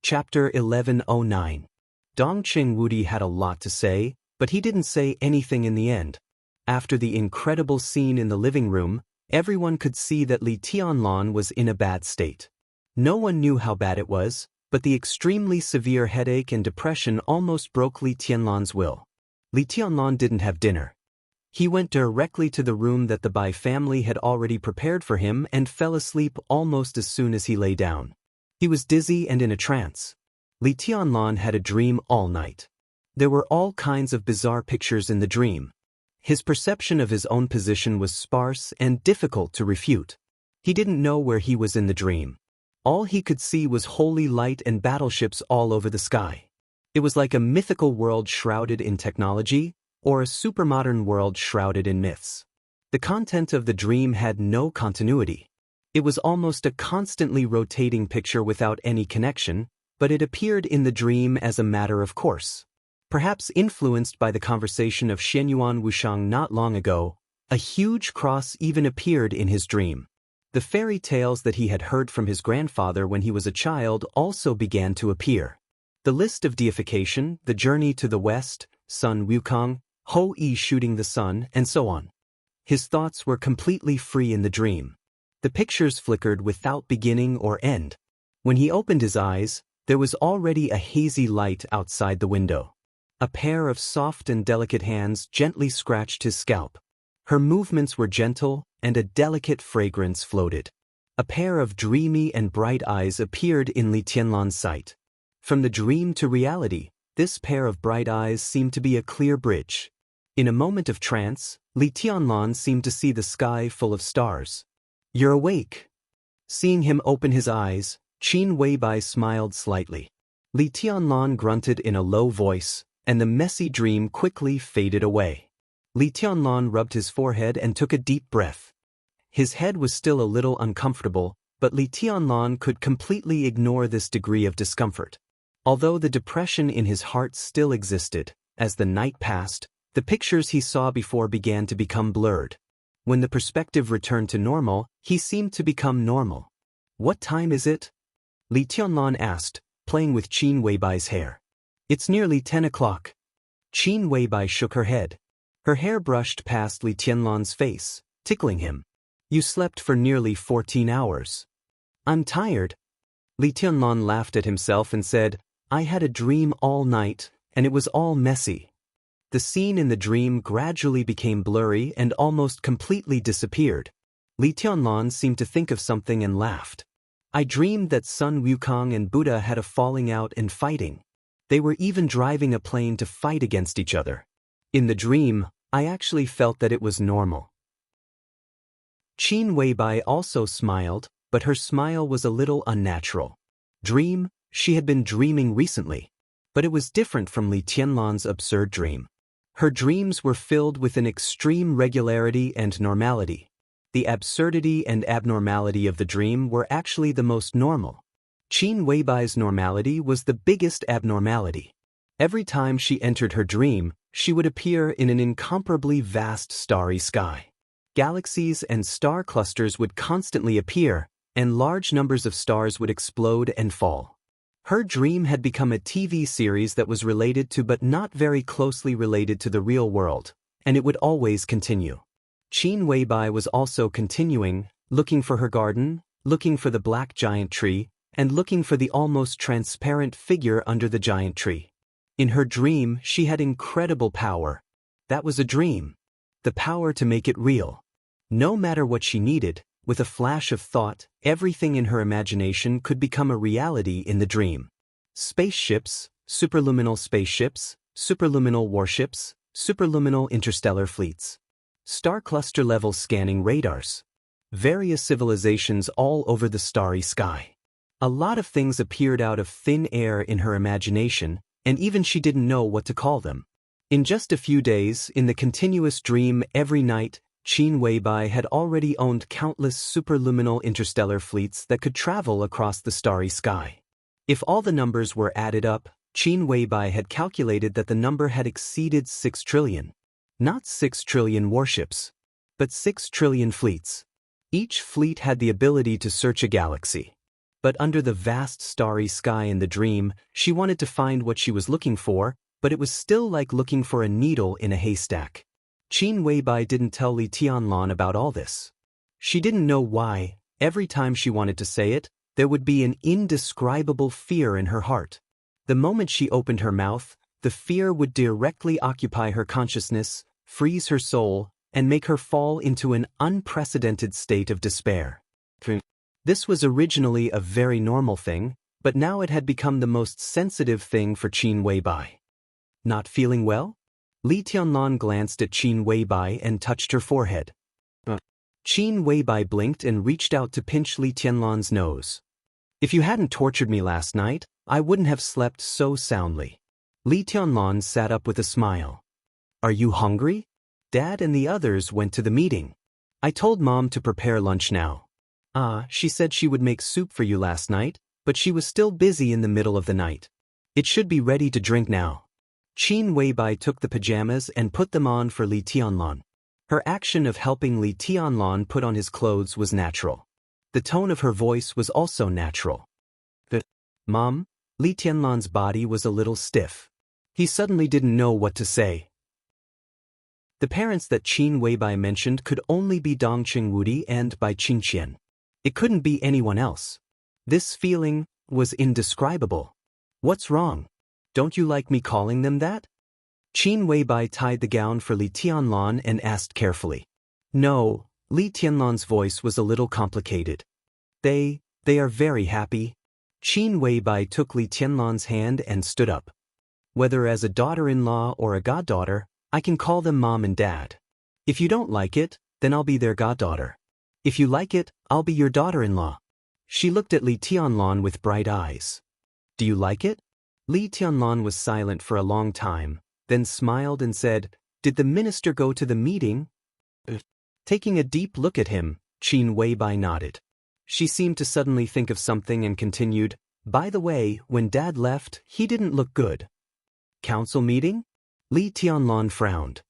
Chapter 1109. Dongqing Wudi had a lot to say, but he didn't say anything in the end. After the incredible scene in the living room, everyone could see that Li Tianlan was in a bad state. No one knew how bad it was, but the extremely severe headache and depression almost broke Li Tianlan's will. Li Tianlan didn't have dinner. He went directly to the room that the Bai family had already prepared for him and fell asleep almost as soon as he lay down. He was dizzy and in a trance. Li Tianlan had a dream all night. There were all kinds of bizarre pictures in the dream. His perception of his own position was sparse and difficult to refute. He didn't know where he was in the dream. All he could see was holy light and battleships all over the sky. It was like a mythical world shrouded in technology, or a supermodern world shrouded in myths. The content of the dream had no continuity. It was almost a constantly rotating picture without any connection, but it appeared in the dream as a matter of course. Perhaps influenced by the conversation of Xianyuan Wushang not long ago, a huge cross even appeared in his dream. The fairy tales that he had heard from his grandfather when he was a child also began to appear. The list of deification, the journey to the west, Sun Wukong, Ho-Yi shooting the sun, and so on. His thoughts were completely free in the dream. The pictures flickered without beginning or end. When he opened his eyes, there was already a hazy light outside the window. A pair of soft and delicate hands gently scratched his scalp. Her movements were gentle, and a delicate fragrance floated. A pair of dreamy and bright eyes appeared in Li Tianlan's sight. From the dream to reality, this pair of bright eyes seemed to be a clear bridge. In a moment of trance, Li Tianlan seemed to see the sky full of stars. "You're awake." Seeing him open his eyes, Qin Weibai smiled slightly. Li Tianlan grunted in a low voice, and the messy dream quickly faded away. Li Tianlan rubbed his forehead and took a deep breath. His head was still a little uncomfortable, but Li Tianlan could completely ignore this degree of discomfort. Although the depression in his heart still existed, as the night passed, the pictures he saw before began to become blurred. When the perspective returned to normal, he seemed to become normal. "What time is it?" Li Tianlan asked, playing with Qin Weibai's hair. "It's nearly 10 o'clock. Qin Weibai shook her head. Her hair brushed past Li Tianlan's face, tickling him. "You slept for nearly 14 hours. I'm tired." Li Tianlan laughed at himself and said, "I had a dream all night, and it was all messy." The scene in the dream gradually became blurry and almost completely disappeared. Li Tianlan seemed to think of something and laughed. "I dreamed that Sun Wukong and Buddha had a falling out and fighting. They were even driving a plane to fight against each other. In the dream, I actually felt that it was normal." Qin Weibai also smiled, but her smile was a little unnatural. Dream? She had been dreaming recently. But it was different from Li Tianlan's absurd dream. Her dreams were filled with an extreme regularity and normality. The absurdity and abnormality of the dream were actually the most normal. Qin Weibai's normality was the biggest abnormality. Every time she entered her dream, she would appear in an incomparably vast starry sky. Galaxies and star clusters would constantly appear, and large numbers of stars would explode and fall. Her dream had become a TV series that was related to but not very closely related to the real world, and it would always continue. Qin Weibai was also continuing, looking for her garden, looking for the black giant tree, and looking for the almost transparent figure under the giant tree. In her dream, she had incredible power. That was a dream. The power to make it real. No matter what she needed, with a flash of thought, everything in her imagination could become a reality in the dream. Spaceships, superluminal spaceships, superluminal warships, superluminal interstellar fleets. Star cluster level scanning radars. Various civilizations all over the starry sky. A lot of things appeared out of thin air in her imagination, and even she didn't know what to call them. In just a few days, in the continuous dream every night, Qin Weibai had already owned countless superluminal interstellar fleets that could travel across the starry sky. If all the numbers were added up, Qin Weibai had calculated that the number had exceeded 6 trillion. Not 6 trillion warships, but 6 trillion fleets. Each fleet had the ability to search a galaxy. But under the vast starry sky in the dream, she wanted to find what she was looking for, but it was still like looking for a needle in a haystack. Qin Weibai didn't tell Li Tianlan about all this. She didn't know why. Every time she wanted to say it, there would be an indescribable fear in her heart. The moment she opened her mouth, the fear would directly occupy her consciousness, freeze her soul, and make her fall into an unprecedented state of despair. This was originally a very normal thing, but now it had become the most sensitive thing for Qin Weibai. Not feeling well? Li Tianlan glanced at Qin Weibai and touched her forehead. Qin Weibai blinked and reached out to pinch Li Tianlan's nose. If you hadn't tortured me last night, I wouldn't have slept so soundly. Li Tianlan sat up with a smile. Are you hungry? Dad and the others went to the meeting. I told Mom to prepare lunch now. She said she would make soup for you last night, but she was still busy in the middle of the night. It should be ready to drink now. Qin Weibai took the pajamas and put them on for Li Tianlan. Her action of helping Li Tianlan put on his clothes was natural. The tone of her voice was also natural. Mom? Li Tianlan's body was a little stiff. He suddenly didn't know what to say. The parents that Qin Weibai mentioned could only be Dongqing Wudi and Bai Qingqian. It couldn't be anyone else. This feeling was indescribable. What's wrong? Don't you like me calling them that? Qin Weibai tied the gown for Li Tianlan and asked carefully. No, Li Tianlan's voice was a little complicated. They are very happy. Qin Weibai took Li Tianlan's hand and stood up. Whether as a daughter-in-law or a goddaughter, I can call them Mom and Dad. If you don't like it, then I'll be their goddaughter. If you like it, I'll be your daughter-in-law. She looked at Li Tianlan with bright eyes. Do you like it? Li Tianlan was silent for a long time, then smiled and said, Did the minister go to the meeting? Taking a deep look at him, Qin Weibai nodded. She seemed to suddenly think of something and continued, By the way, when Dad left, he didn't look good. Council meeting? Li Tianlan frowned.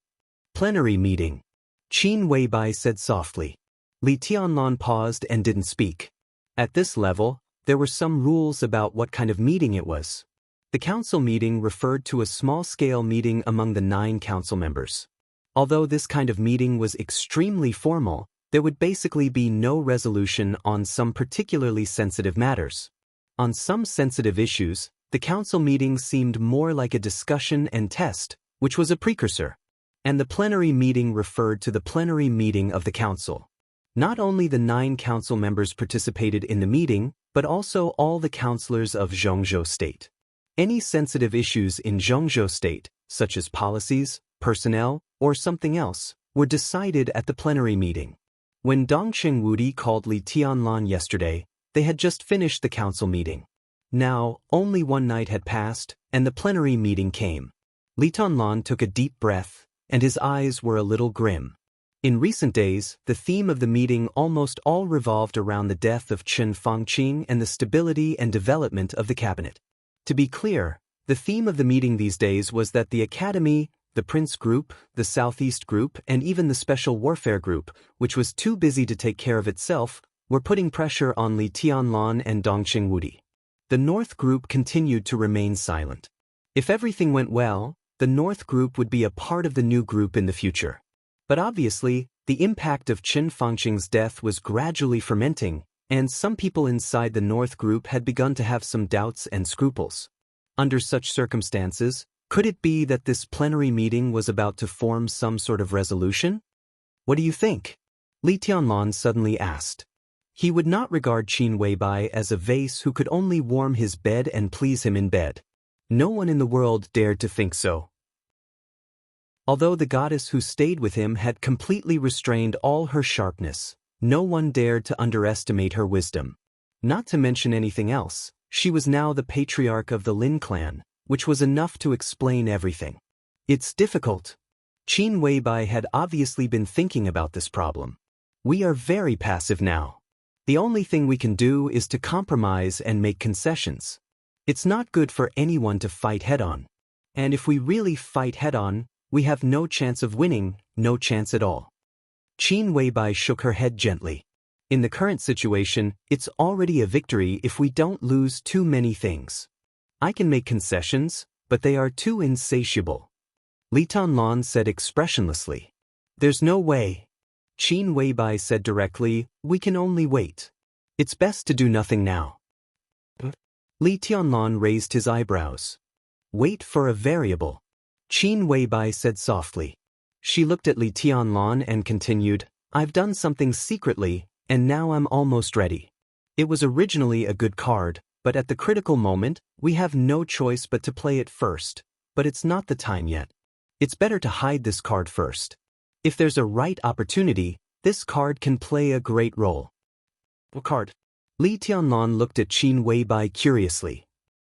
Plenary meeting. Qin Weibai said softly. Li Tianlan paused and didn't speak. At this level, there were some rules about what kind of meeting it was. The council meeting referred to a small-scale meeting among the 9 council members. Although this kind of meeting was extremely formal, there would basically be no resolution on some particularly sensitive matters. On some sensitive issues, the council meeting seemed more like a discussion and test, which was a precursor. And the plenary meeting referred to the plenary meeting of the council. Not only the 9 council members participated in the meeting, but also all the councillors of Zhongzhou State. Any sensitive issues in Zhongzhou State, such as policies, personnel, or something else, were decided at the plenary meeting. When Dongqing Wudi called Li Tianlan yesterday, they had just finished the council meeting. Now, only one night had passed, and the plenary meeting came. Li Tianlan took a deep breath, and his eyes were a little grim. In recent days, the theme of the meeting almost all revolved around the death of Chen Fangqing and the stability and development of the cabinet. To be clear, the theme of the meeting these days was that the Academy, the Prince Group, the Southeast Group, and even the Special Warfare Group, which was too busy to take care of itself, were putting pressure on Li Tianlan and Dongqing Wudi. The North Group continued to remain silent. If everything went well, the North Group would be a part of the new group in the future. But obviously, the impact of Chen Fangqing's death was gradually fermenting, and some people inside the North Group had begun to have some doubts and scruples. Under such circumstances, could it be that this plenary meeting was about to form some sort of resolution? What do you think? Li Tianlan suddenly asked. He would not regard Qin Weibai as a vase who could only warm his bed and please him in bed. No one in the world dared to think so. Although the goddess who stayed with him had completely restrained all her sharpness, no one dared to underestimate her wisdom. Not to mention anything else, she was now the patriarch of the Lin clan, which was enough to explain everything. It's difficult. Qin Weibai had obviously been thinking about this problem. We are very passive now. The only thing we can do is to compromise and make concessions. It's not good for anyone to fight head-on. And if we really fight head-on, we have no chance of winning, no chance at all. Qin Weibai shook her head gently. In the current situation, it's already a victory if we don't lose too many things. I can make concessions, but they are too insatiable. Li Tanlan said expressionlessly. There's no way. Qin Weibai said directly, we can only wait. It's best to do nothing now. Li Tianlan raised his eyebrows. Wait for a variable. Qin Weibai said softly. She looked at Li Tianlan and continued, I've done something secretly, and now I'm almost ready. It was originally a good card, but at the critical moment, we have no choice but to play it first, but it's not the time yet. It's better to hide this card first. If there's a right opportunity, this card can play a great role. What card? Li Tianlan looked at Qin Weibai curiously.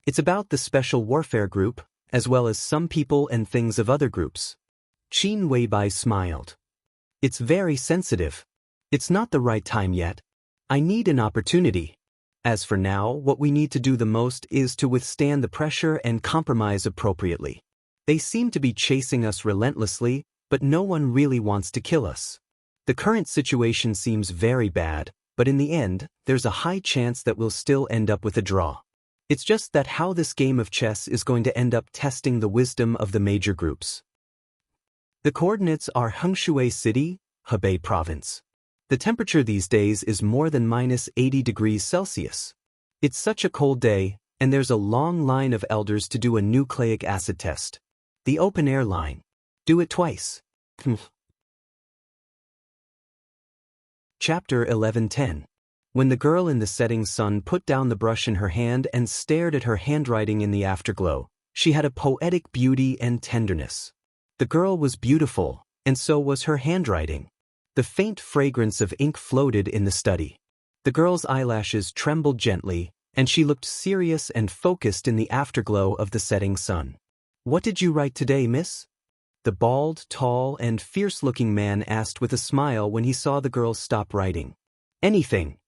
It's about the Special Warfare Group, as well as some people and things of other groups. Qin Weibai smiled. It's very sensitive. It's not the right time yet. I need an opportunity. As for now, what we need to do the most is to withstand the pressure and compromise appropriately. They seem to be chasing us relentlessly, but no one really wants to kill us. The current situation seems very bad, but in the end, there's a high chance that we'll still end up with a draw. It's just that how this game of chess is going to end up testing the wisdom of the major groups. The coordinates are Hengshui City, Hebei Province. The temperature these days is more than -80 degrees Celsius. It's such a cold day, and there's a long line of elders to do a nucleic acid test. The open-air line. Do it twice. Chapter 11:10. When the girl in the setting sun put down the brush in her hand and stared at her handwriting in the afterglow, she had a poetic beauty and tenderness. The girl was beautiful, and so was her handwriting. The faint fragrance of ink floated in the study. The girl's eyelashes trembled gently, and she looked serious and focused in the afterglow of the setting sun. What did you write today, miss? The bald, tall, and fierce-looking man asked with a smile when he saw the girl stop writing. Anything.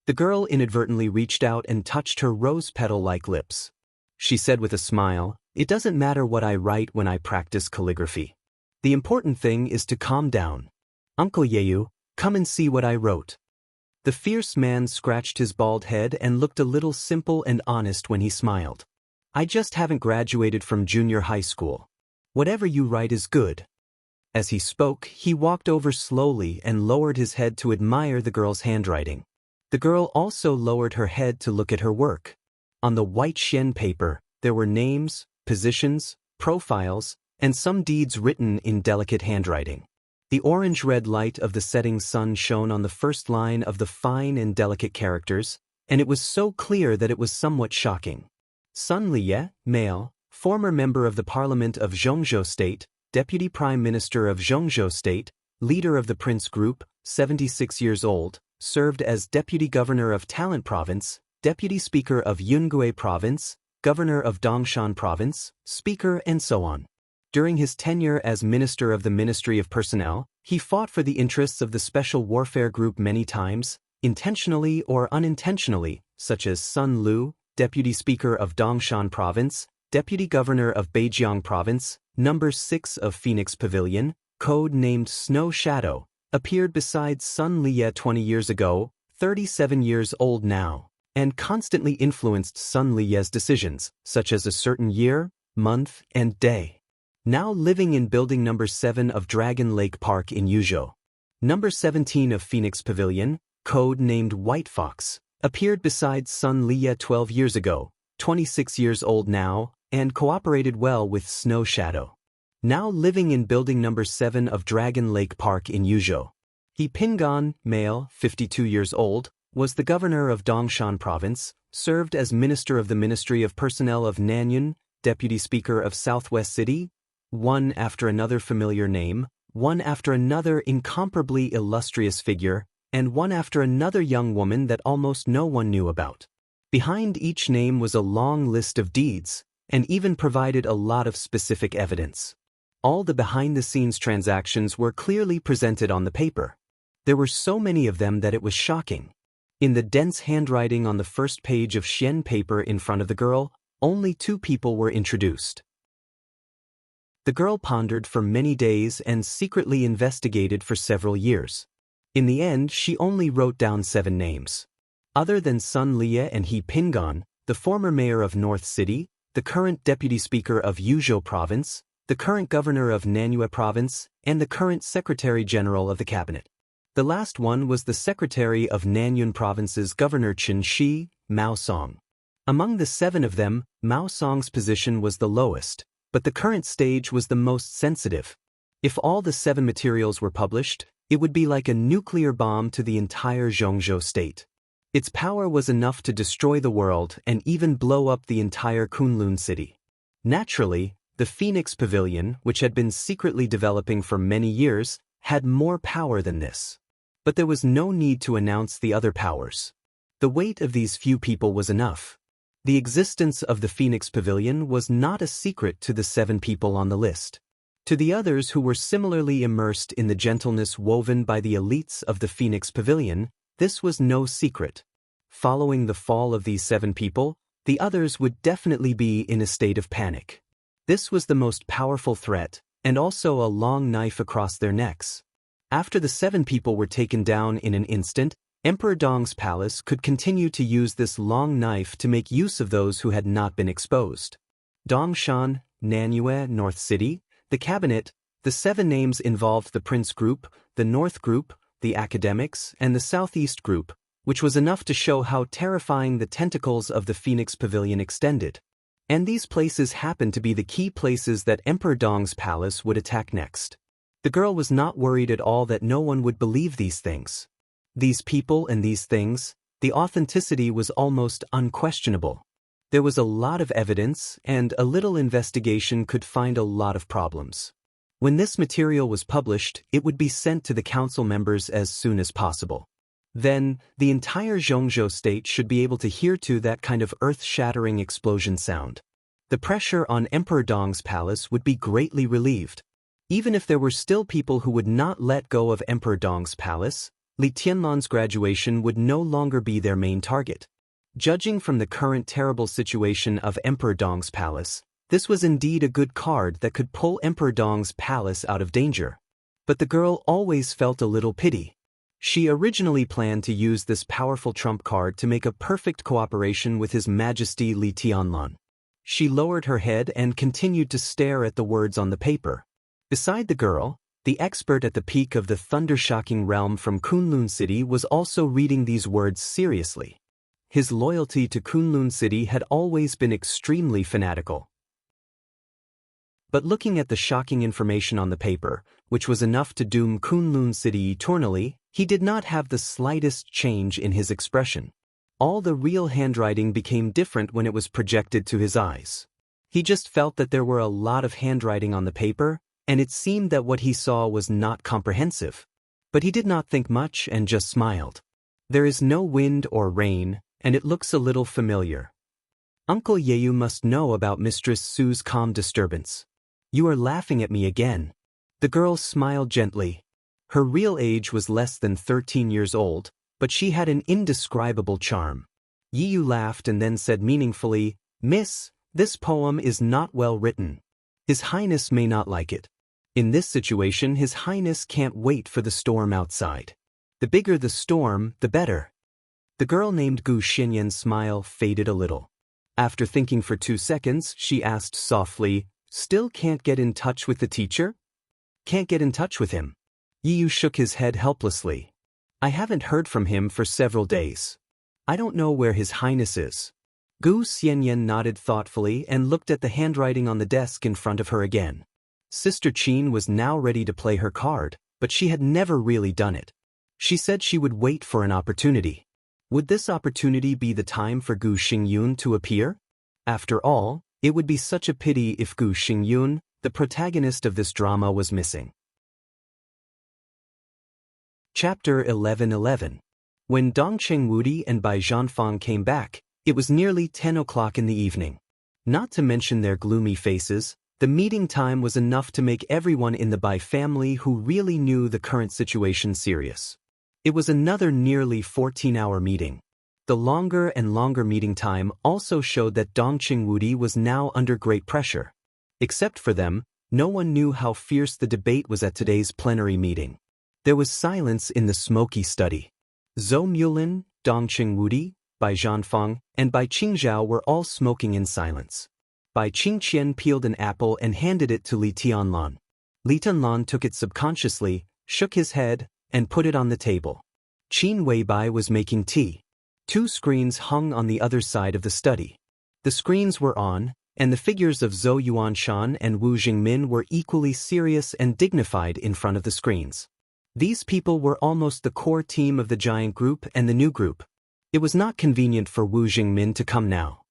The girl inadvertently reached out and touched her rose petal-like lips. She said with a smile, It doesn't matter what I write when I practice calligraphy. The important thing is to calm down. Uncle Yeu, come and see what I wrote. The fierce man scratched his bald head and looked a little simple and honest when he smiled. I just haven't graduated from junior high school. Whatever you write is good. As he spoke, he walked over slowly and lowered his head to admire the girl's handwriting. The girl also lowered her head to look at her work. On the white Xian paper, there were names, positions, profiles, and some deeds written in delicate handwriting. The orange-red light of the setting sun shone on the first line of the fine and delicate characters, and it was so clear that it was somewhat shocking. Sun Liye, male, former member of the Parliament of Zhongzhou State, Deputy Prime Minister of Zhongzhou State, leader of the Prince Group, 76 years old, served as Deputy Governor of Talent Province, Deputy Speaker of Yungue Province, Governor of Dongshan Province, Speaker, and so on. During his tenure as Minister of the Ministry of Personnel, he fought for the interests of the Special Warfare Group many times, intentionally or unintentionally, such as Sun Lu, Deputy Speaker of Dongshan Province, Deputy Governor of Beijiang Province, Number 6 of Phoenix Pavilion, code-named Snow Shadow, appeared beside Sun Liye 20 years ago, 37 years old now, and constantly influenced Sun Liye's decisions, such as a certain year, month, and day. Now living in Building Number 7 of Dragon Lake Park in Yuzhou. Number 17 of Phoenix Pavilion, code-named White Fox, appeared beside Sun Liye 12 years ago, 26 years old now, and cooperated well with Snow Shadow. Now living in Building Number 7 of Dragon Lake Park in Yuzhou. He Pingan, male, 52 years old, was the governor of Dongshan Province, served as Minister of the Ministry of Personnel of Nanyun, Deputy Speaker of Southwest City, one after another familiar name, one after another incomparably illustrious figure, and one after another young woman that almost no one knew about. Behind each name was a long list of deeds, and even provided a lot of specific evidence. All the behind-the-scenes transactions were clearly presented on the paper. There were so many of them that it was shocking. In the dense handwriting on the first page of Xian paper in front of the girl, only 2 people were introduced. The girl pondered for many days and secretly investigated for several years. In the end, she only wrote down 7 names. Other than Sun Lie and He Pingon, the former mayor of North City, the current deputy speaker of Yuzhou Province, the current governor of Nanyue Province, and the current secretary general of the cabinet. The last one was the secretary of Nanyun Province's governor Chen Shi, Mao Song. Among the 7 of them, Mao Song's position was the lowest, but the current stage was the most sensitive. If all the 7 materials were published, it would be like a nuclear bomb to the entire Zhongzhou state. Its power was enough to destroy the world and even blow up the entire Kunlun city. Naturally, the Phoenix Pavilion, which had been secretly developing for many years, had more power than this. But there was no need to announce the other powers. The weight of these few people was enough. The existence of the Phoenix Pavilion was not a secret to the 7 people on the list. To the others who were similarly immersed in the gentleness woven by the elites of the Phoenix Pavilion, this was no secret. Following the fall of these 7 people, the others would definitely be in a state of panic. This was the most powerful threat, and also a long knife across their necks. After the 7 people were taken down in an instant, Emperor Dong's palace could continue to use this long knife to make use of those who had not been exposed. Dongshan, Nanyue, North City, the cabinet, the 7 names involved the Prince Group, the North Group, the Academics, and the Southeast Group, which was enough to show how terrifying the tentacles of the Phoenix Pavilion extended. And these places happened to be the key places that Emperor Dong's palace would attack next. The girl was not worried at all that no one would believe these things. These people and these things, the authenticity was almost unquestionable. There was a lot of evidence, and a little investigation could find a lot of problems. When this material was published, it would be sent to the council members as soon as possible. Then, the entire Zhongzhou state should be able to hear to that kind of earth-shattering explosion sound. The pressure on Emperor Dong's palace would be greatly relieved. Even if there were still people who would not let go of Emperor Dong's palace, Li Tianlan's graduation would no longer be their main target. Judging from the current terrible situation of Emperor Dong's palace, this was indeed a good card that could pull Emperor Dong's palace out of danger. But the girl always felt a little pity. She originally planned to use this powerful trump card to make a perfect cooperation with His Majesty Li Tianlan. She lowered her head and continued to stare at the words on the paper. Beside the girl, the expert at the peak of the thunder-shocking realm from Kunlun City was also reading these words seriously. His loyalty to Kunlun City had always been extremely fanatical. But looking at the shocking information on the paper, which was enough to doom Kunlun City eternally, he did not have the slightest change in his expression. All the real handwriting became different when it was projected to his eyes. He just felt that there were a lot of handwriting on the paper, and it seemed that what he saw was not comprehensive. But he did not think much and just smiled. There is no wind or rain, and it looks a little familiar. Uncle Yeyu must know about Mistress Su's calm disturbance. You are laughing at me again. The girl smiled gently. Her real age was less than 13 years old, but she had an indescribable charm. Yeyu laughed and then said meaningfully, Miss, this poem is not well written. His Highness may not like it. In this situation, His Highness can't wait for the storm outside. The bigger the storm, the better. The girl named Gu Xinyan's smile faded a little. After thinking for 2 seconds, she asked softly, Still can't get in touch with the teacher? Can't get in touch with him. Yeyu shook his head helplessly. I haven't heard from him for several days. I don't know where His Highness is. Gu Xianyan nodded thoughtfully and looked at the handwriting on the desk in front of her again. Sister Qin was now ready to play her card, but she had never really done it. She said she would wait for an opportunity. Would this opportunity be the time for Gu Xingyun to appear? After all, it would be such a pity if Gu Xingyun, the protagonist of this drama, was missing. Chapter 1111. When Dongcheng Wudi and Bai Zhanfang came back, it was nearly 10 o'clock in the evening. Not to mention their gloomy faces, the meeting time was enough to make everyone in the Bai family who really knew the current situation serious. It was another nearly 14-hour meeting. The longer and longer meeting time also showed that Dongcheng Wudi was now under great pressure. Except for them, no one knew how fierce the debate was at today's plenary meeting. There was silence in the smoky study. Zhou Mulin, Dongqing Wudi, Bai Zhanfeng, and Bai Qingzhao were all smoking in silence. Bai Qingqian peeled an apple and handed it to Li Tianlan. Li Tianlan took it subconsciously, shook his head, and put it on the table. Qin Weibai was making tea. 2 screens hung on the other side of the study. The screens were on, and the figures of Zhou Yuanshan and Wu Jingmin were equally serious and dignified in front of the screens. These people were almost the core team of the giant group and the new group. It was not convenient for Wu Jingmin to come now.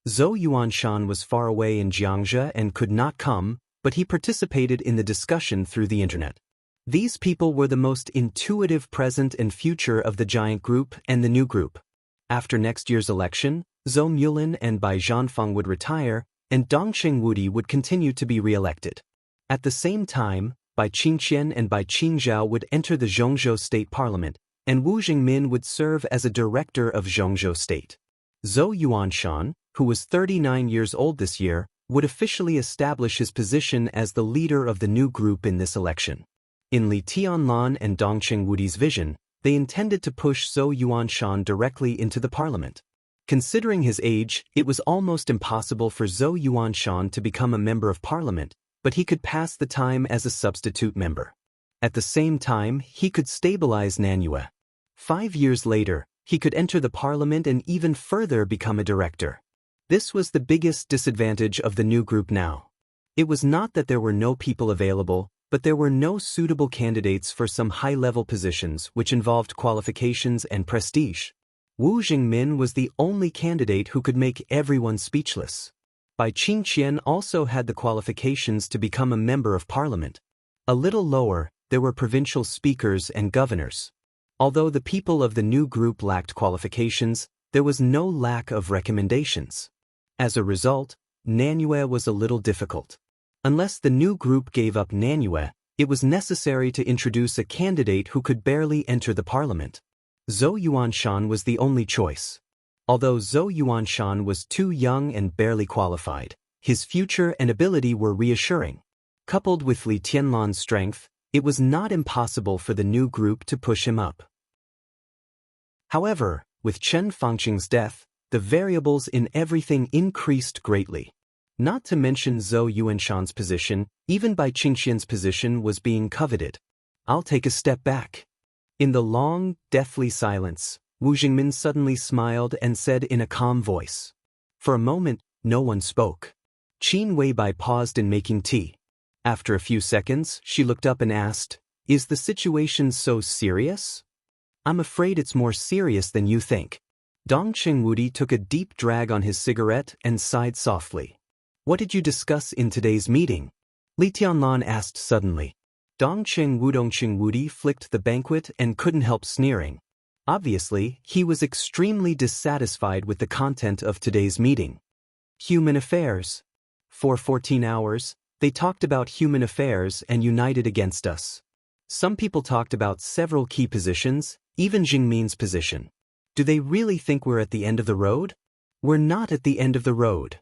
Zhou Yuanshan was far away in Xianxia and could not come, but he participated in the discussion through the internet. These people were the most intuitive present and future of the giant group and the new group. After next year's election, Zhou Mulin and Bai Zhanfeng would retire, and Dongqing Wudi would continue to be re-elected. At the same time, Bai Qingqian and Bai Qingzhao would enter the Zhongzhou State Parliament, and Wu Jingmin would serve as a director of Zhongzhou State. Zhou Yuanshan, who was 39 years old this year, would officially establish his position as the leader of the new group in this election. In Li Tianlan and Dongqing Wudi's vision, they intended to push Zhou Yuanshan directly into the parliament. Considering his age, it was almost impossible for Zhou Yuanshan to become a member of parliament, but he could pass the time as a substitute member. At the same time, he could stabilize Nanyue. 5 years later, he could enter the parliament and even further become a director. This was the biggest disadvantage of the new group now. It was not that there were no people available, but there were no suitable candidates for some high-level positions which involved qualifications and prestige. Wu Jingmin was the only candidate who could make everyone speechless. Bai Qingqian also had the qualifications to become a member of parliament. A little lower, there were provincial speakers and governors. Although the people of the new group lacked qualifications, there was no lack of recommendations. As a result, Nanyue was a little difficult. Unless the new group gave up Nanyue, it was necessary to introduce a candidate who could barely enter the parliament. Zhou Yuanshan was the only choice. Although Zhou Yuanshan was too young and barely qualified, his future and ability were reassuring. Coupled with Li Tianlan's strength, it was not impossible for the new group to push him up. However, with Chen Fangqing's death, the variables in everything increased greatly. Not to mention Zhou Yuanshan's position, even Bai Qingqian's position was being coveted. I'll take a step back. In the long, deathly silence, Wu Jingmin suddenly smiled and said in a calm voice. For a moment, no one spoke. Qin Weibai paused in making tea. After a few seconds, she looked up and asked, "Is the situation so serious?" "I'm afraid it's more serious than you think." Dongqing Wudi took a deep drag on his cigarette and sighed softly. "What did you discuss in today's meeting?" Li Tianlan asked suddenly. Dongqing Wudi flicked the banquet and couldn't help sneering. Obviously, he was extremely dissatisfied with the content of today's meeting. Human affairs. For 14 hours, they talked about human affairs and united against us. Some people talked about several key positions, even Jingmin's position. Do they really think we're at the end of the road? We're not at the end of the road.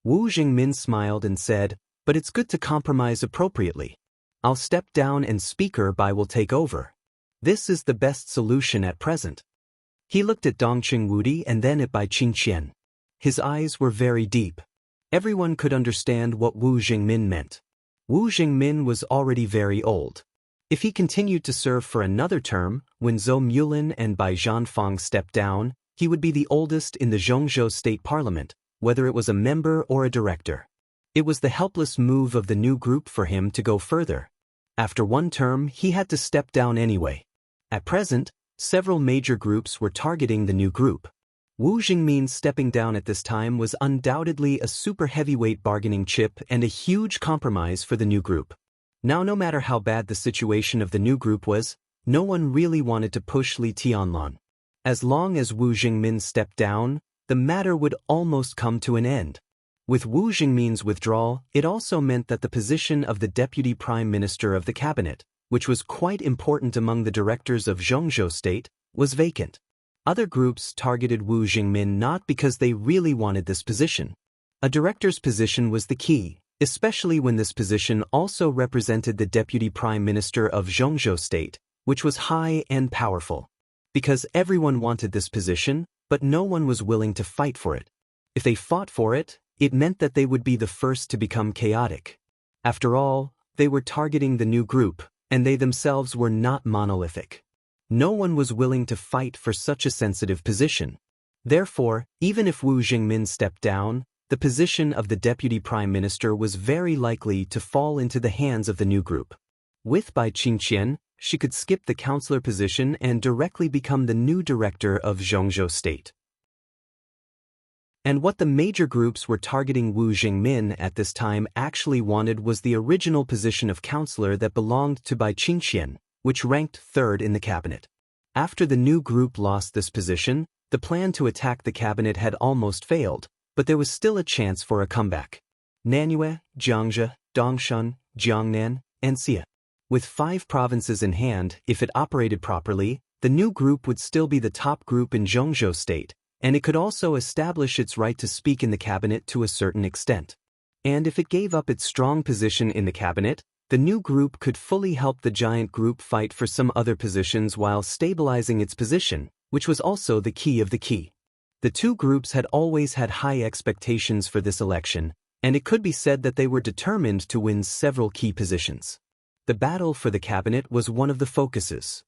Wu Jingmin smiled and said, "But it's good to compromise appropriately. I'll step down and Speaker Bai will take over. This is the best solution at present." He looked at Dongqing Wudi and then at Bai Qingqian. His eyes were very deep. Everyone could understand what Wu Jingmin meant. Wu Jingmin was already very old. If he continued to serve for another term, when Zhou Mulin and Bai Zhanfeng stepped down, he would be the oldest in the Zhongzhou State Parliament, whether it was a member or a director. It was the helpless move of the new group for him to go further. After one term, he had to step down anyway. At present, several major groups were targeting the new group. Wu Jingmin stepping down at this time was undoubtedly a super heavyweight bargaining chip and a huge compromise for the new group. Now, no matter how bad the situation of the new group was, no one really wanted to push Li Tianlan. As long as Wu Jingmin stepped down, the matter would almost come to an end. With Wu Jingmin's withdrawal, it also meant that the position of the Deputy Prime Minister of the Cabinet, which was quite important among the directors of Zhongzhou State, was vacant. Other groups targeted Wu Jingmin not because they really wanted this position. A director's position was the key, especially when this position also represented the Deputy Prime Minister of Zhongzhou State, which was high and powerful. Because everyone wanted this position, but no one was willing to fight for it. If they fought for it, it meant that they would be the first to become chaotic. After all, they were targeting the new group, and they themselves were not monolithic. No one was willing to fight for such a sensitive position. Therefore, even if Wu Jingmin stepped down, the position of the deputy prime minister was very likely to fall into the hands of the new group. With Bai Qingqian, she could skip the counselor position and directly become the new director of Zhongzhou state. And what the major groups were targeting Wu Jingmin at this time actually wanted was the original position of counselor that belonged to Bai Qingqian, which ranked third in the cabinet. After the new group lost this position, the plan to attack the cabinet had almost failed, but there was still a chance for a comeback. Nanyue, Jiangzhou, Dongshan, Jiangnan, and Xia. With 5 provinces in hand, if it operated properly, the new group would still be the top group in Zhongzhou state, and it could also establish its right to speak in the cabinet to a certain extent. And if it gave up its strong position in the cabinet, the new group could fully help the giant group fight for some other positions while stabilizing its position, which was also the key of the key. The two groups had always had high expectations for this election, and it could be said that they were determined to win several key positions. The battle for the cabinet was one of the focuses.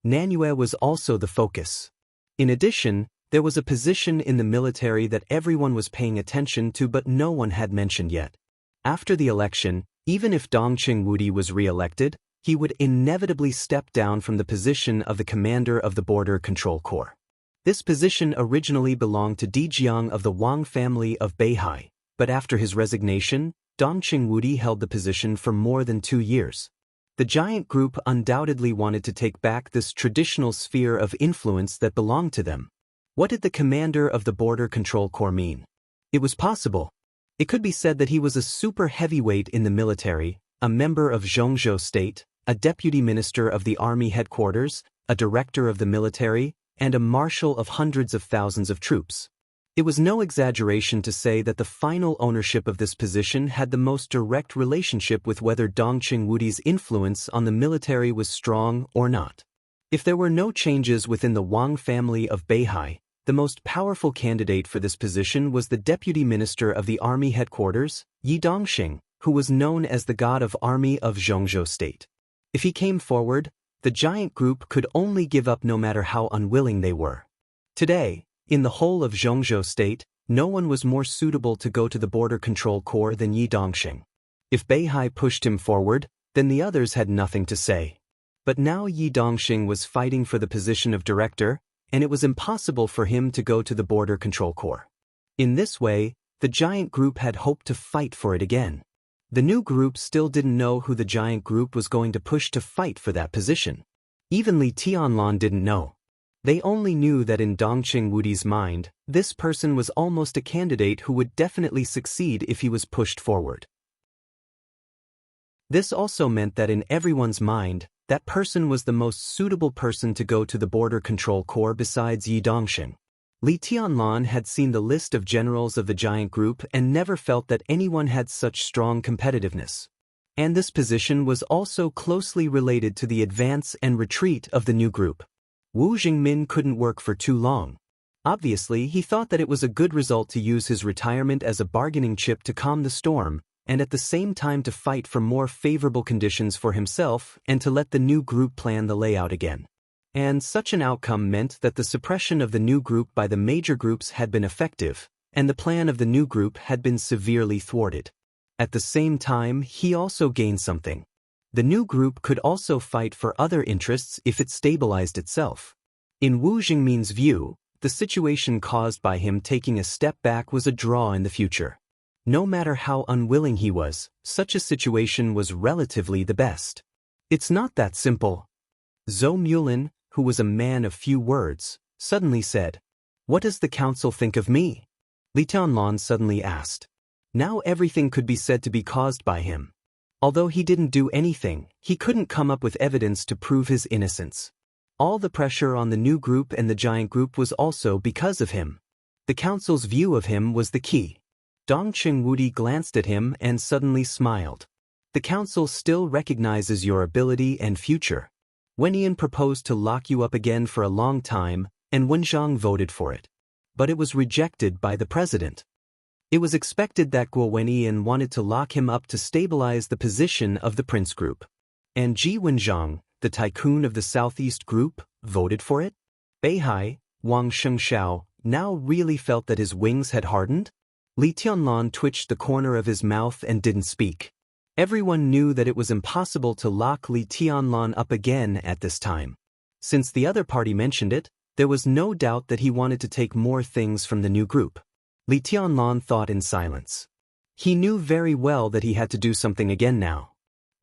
Nanyue was also the focus. In addition, there was a position in the military that everyone was paying attention to but no one had mentioned yet. After the election, even if Dongqing Wudi was re-elected, he would inevitably step down from the position of the commander of the Border Control Corps. This position originally belonged to Di Jiang of the Wang family of Beihai, but after his resignation, Dongqing Wudi held the position for more than 2 years. The giant group undoubtedly wanted to take back this traditional sphere of influence that belonged to them. What did the commander of the Border Control Corps mean? It was possible. It could be said that he was a super heavyweight in the military, a member of Zhongzhou state, a deputy minister of the army headquarters, a director of the military, and a marshal of hundreds of thousands of troops. It was no exaggeration to say that the final ownership of this position had the most direct relationship with whether Dongqing Wudi's influence on the military was strong or not. If there were no changes within the Wang family of Beihai, the most powerful candidate for this position was the deputy minister of the army headquarters, Yi Dongxing, who was known as the god of army of Zhongzhou state. If he came forward, the giant group could only give up no matter how unwilling they were. Today, in the whole of Zhongzhou state, no one was more suitable to go to the Border Control Corps than Yi Dongxing. If Beihai pushed him forward, then the others had nothing to say. But now Yi Dongxing was fighting for the position of director, and it was impossible for him to go to the Border Control Corps. In this way, the giant group had hoped to fight for it again. The new group still didn't know who the giant group was going to push to fight for that position. Even Li Tianlan didn't know. They only knew that in Dongqing Wudi's mind, this person was almost a candidate who would definitely succeed if he was pushed forward. This also meant that in everyone's mind, that person was the most suitable person to go to the Border Control Corps besides Yi Dongxing. Li Tianlan had seen the list of generals of the giant group and never felt that anyone had such strong competitiveness. And this position was also closely related to the advance and retreat of the new group. Wu Jingmin couldn't work for too long. Obviously, he thought that it was a good result to use his retirement as a bargaining chip to calm the storm, and at the same time to fight for more favorable conditions for himself and to let the new group plan the layout again. And such an outcome meant that the suppression of the new group by the major groups had been effective, and the plan of the new group had been severely thwarted. At the same time, he also gained something. The new group could also fight for other interests if it stabilized itself. In Wu Jingmin's view, the situation caused by him taking a step back was a draw in the future. No matter how unwilling he was, such a situation was relatively the best. It's not that simple. Zhou Mulin, who was a man of few words, suddenly said, "What does the council think of me?" Li Tianlan suddenly asked. Now everything could be said to be caused by him. Although he didn't do anything, he couldn't come up with evidence to prove his innocence. All the pressure on the new group and the giant group was also because of him. The council's view of him was the key. Dongqing Wudi glanced at him and suddenly smiled. The council still recognizes your ability and future. Wen Yian proposed to lock you up again for a long time, and Wen Zhang voted for it. But it was rejected by the president. It was expected that Guo Wenyan wanted to lock him up to stabilize the position of the prince group. And Ji Wenzhang, the tycoon of the Southeast group, voted for it? Beihai, Wang Shengxiao, now really felt that his wings had hardened? Li Tianlan twitched the corner of his mouth and didn't speak. Everyone knew that it was impossible to lock Li Tianlan up again at this time. Since the other party mentioned it, there was no doubt that he wanted to take more things from the new group. Li Tianlan thought in silence. He knew very well that he had to do something again now.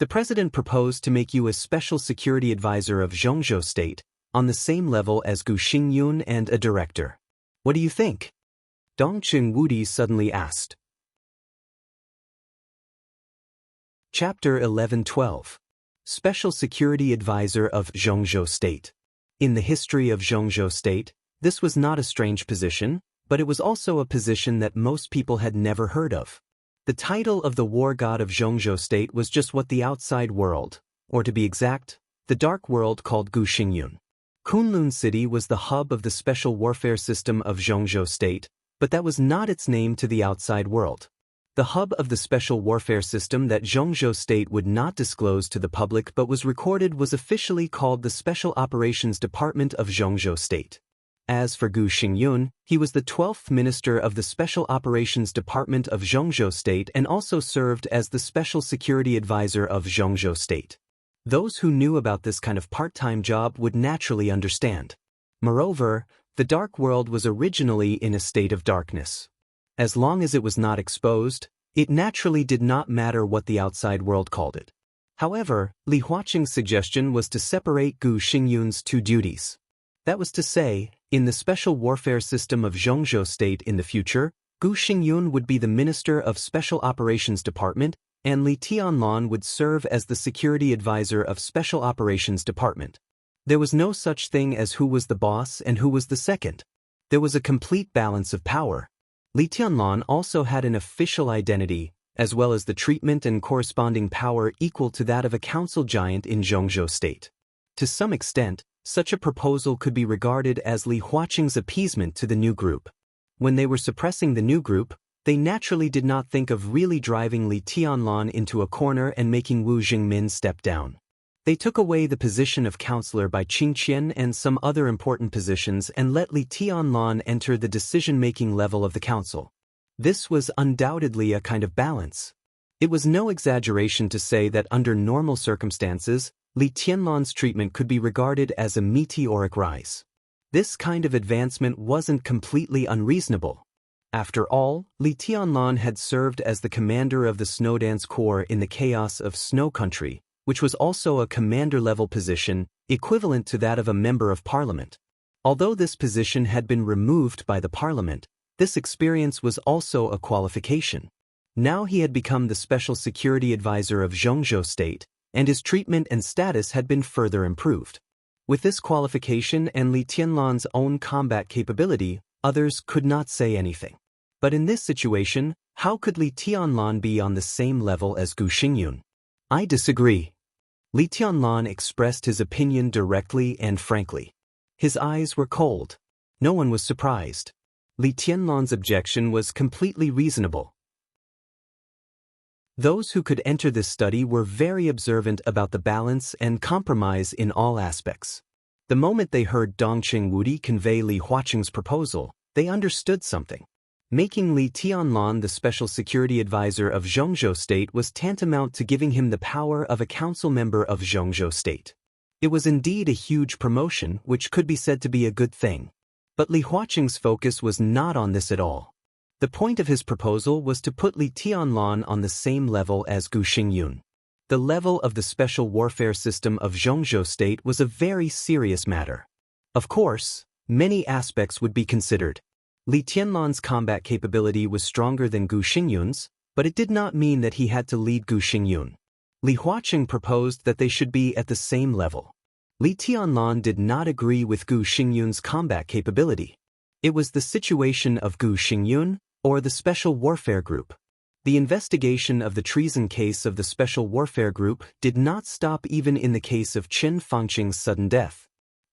The president proposed to make you a special security advisor of Zhongzhou State, on the same level as Gu Xingyun and a director. What do you think? Dongqing Wudi suddenly asked. Chapter 11-12. Special Security Advisor of Zhongzhou State. In the history of Zhongzhou State, this was not a strange position, but it was also a position that most people had never heard of. The title of the war god of Zhongzhou State was just what the outside world, or to be exact, the dark world called Gu Xingyun. Kunlun City was the hub of the special warfare system of Zhongzhou State, but that was not its name to the outside world. The hub of the special warfare system that Zhongzhou State would not disclose to the public but was recorded was officially called the Special Operations Department of Zhongzhou State. As for Gu Xingyun, he was the 12th minister of the Special Operations Department of Zhongzhou State and also served as the Special Security Advisor of Zhongzhou State. Those who knew about this kind of part-time job would naturally understand. Moreover, the dark world was originally in a state of darkness. As long as it was not exposed, it naturally did not matter what the outside world called it. However, Li Huaqing's suggestion was to separate Gu Xingyun's two duties. That was to say, in the special warfare system of Zhongzhou State in the future, Gu Xingyun would be the Minister of Special Operations Department, and Li Tianlan would serve as the Security Advisor of Special Operations Department. There was no such thing as who was the boss and who was the second. There was a complete balance of power. Li Tianlan also had an official identity, as well as the treatment and corresponding power equal to that of a council giant in Zhongzhou State. To some extent, such a proposal could be regarded as Li Huaqing's appeasement to the new group. When they were suppressing the new group, they naturally did not think of really driving Li Tianlan into a corner and making Wu Jingmin step down. They took away the position of counselor by Qing Qian and some other important positions and let Li Tianlan enter the decision-making level of the council. This was undoubtedly a kind of balance. It was no exaggeration to say that under normal circumstances, Li Tianlan's treatment could be regarded as a meteoric rise. This kind of advancement wasn't completely unreasonable. After all, Li Tianlan had served as the commander of the Snowdance Corps in the Chaos of Snow Country, which was also a commander-level position, equivalent to that of a member of parliament. Although this position had been removed by the parliament, this experience was also a qualification. Now he had become the Special Security Advisor of Zhongzhou State, and his treatment and status had been further improved. With this qualification and Li Tianlan's own combat capability, others could not say anything. But in this situation, how could Li Tianlan be on the same level as Gu Xingyun? I disagree. Li Tianlan expressed his opinion directly and frankly. His eyes were cold. No one was surprised. Li Tianlan's objection was completely reasonable. Those who could enter this study were very observant about the balance and compromise in all aspects. The moment they heard Dongqing Wudi convey Li Huaqing's proposal, they understood something. Making Li Tianlan the Special Security Advisor of Zhongzhou State was tantamount to giving him the power of a council member of Zhongzhou State. It was indeed a huge promotion, which could be said to be a good thing. But Li Huaqing's focus was not on this at all. The point of his proposal was to put Li Tianlan on the same level as Gu Xingyun. The level of the special warfare system of Zhongzhou State was a very serious matter. Of course, many aspects would be considered. Li Tianlan's combat capability was stronger than Gu Xingyun's, but it did not mean that he had to lead Gu Xingyun. Li Huaqing proposed that they should be at the same level. Li Tianlan did not agree with Gu Xingyun's combat capability. It was the situation of Gu Xingyun, or the Special Warfare Group. The investigation of the treason case of the Special Warfare Group did not stop even in the case of Chen Fangqing's sudden death.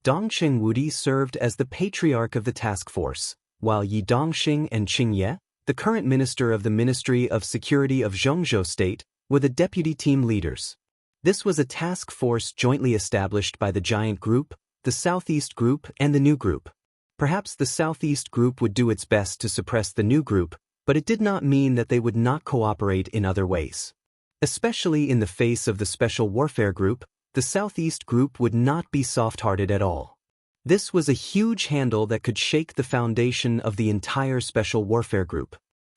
Dongqing Wudi served as the patriarch of the task force, while Yi Dongxing and Qing Ye, the current minister of the Ministry of Security of Zhongzhou State, were the deputy team leaders. This was a task force jointly established by the Giant Group, the Southeast Group, and the New Group. Perhaps the Southeast Group would do its best to suppress the New Group, but it did not mean that they would not cooperate in other ways. Especially in the face of the Special Warfare Group, the Southeast Group would not be soft-hearted at all. This was a huge handle that could shake the foundation of the entire Special Warfare Group.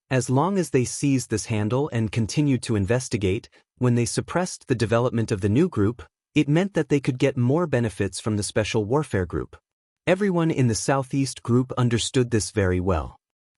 As long as they seized this handle and continued to investigate, when they suppressed the development of the New Group, it meant that they could get more benefits from the Special Warfare Group. Everyone in the Southeast Group understood this very well.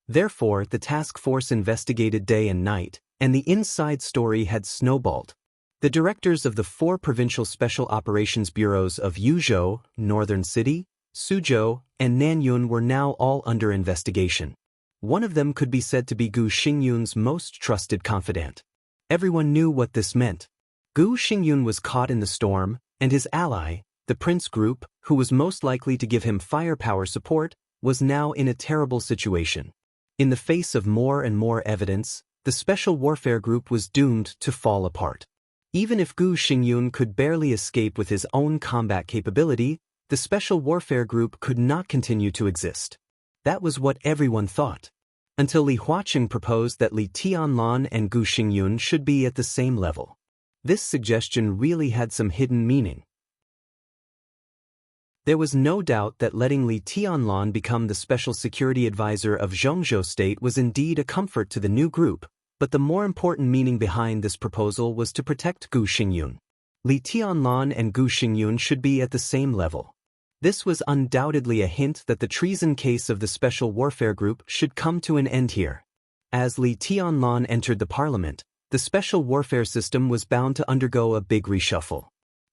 Therefore, the task force investigated day and night, and the inside story had snowballed. The directors of the 4 provincial special operations bureaus of Yuzhou, Northern City, Suzhou, and Nanyun were now all under investigation. One of them could be said to be Gu Xingyun's most trusted confidant. Everyone knew what this meant. Gu Xingyun was caught in the storm, and his ally, the Prince Group, who was most likely to give him firepower support, was now in a terrible situation. In the face of more and more evidence, the Special Warfare Group was doomed to fall apart. Even if Gu Xingyun could barely escape with his own combat capability, the Special Warfare Group could not continue to exist. That was what everyone thought. Until Li Huaqing proposed that Li Tianlan and Gu Xingyun should be at the same level. This suggestion really had some hidden meaning. There was no doubt that letting Li Tianlan become the Special Security Advisor of Zhongzhou State was indeed a comfort to the new group, but the more important meaning behind this proposal was to protect Gu Xingyun. Li Tianlan and Gu Xingyun should be at the same level. This was undoubtedly a hint that the treason case of the Special Warfare Group should come to an end here. As Li Tianlan entered the parliament, the Special Warfare system was bound to undergo a big reshuffle.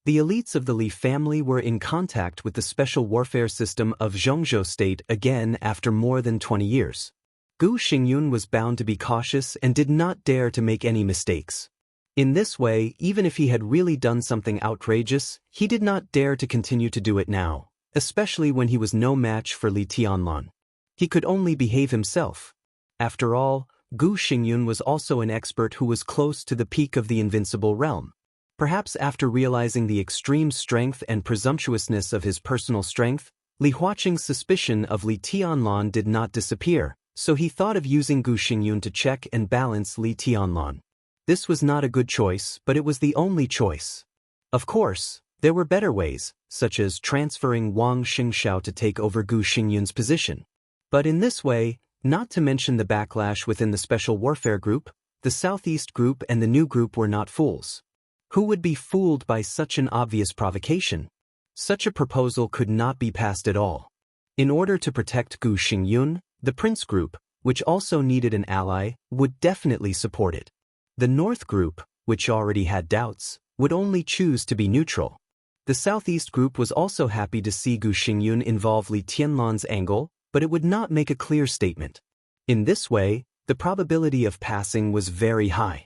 The elites of the Li family were in contact with the Special Warfare system of Zhongzhou State again after more than 20 years. Gu Xingyun was bound to be cautious and did not dare to make any mistakes. In this way, even if he had really done something outrageous, he did not dare to continue to do it now, especially when he was no match for Li Tianlan. He could only behave himself. After all, Gu Xingyun was also an expert who was close to the peak of the invincible realm. Perhaps after realizing the extreme strength and presumptuousness of his personal strength, Li Huaqing's suspicion of Li Tianlan did not disappear, so he thought of using Gu Xingyun to check and balance Li Tianlan. This was not a good choice, but it was the only choice. Of course, there were better ways, such as transferring Wang Xingxiao to take over Gu Xingyun's position. But in this way, not to mention the backlash within the Special Warfare Group, the Southeast Group and the New Group were not fools. Who would be fooled by such an obvious provocation? Such a proposal could not be passed at all. In order to protect Gu Xingyun, the Prince Group, which also needed an ally, would definitely support it. The North Group, which already had doubts, would only choose to be neutral. The Southeast Group was also happy to see Gu Xingyun involve Li Tianlan's angle, but it would not make a clear statement. In this way, the probability of passing was very high.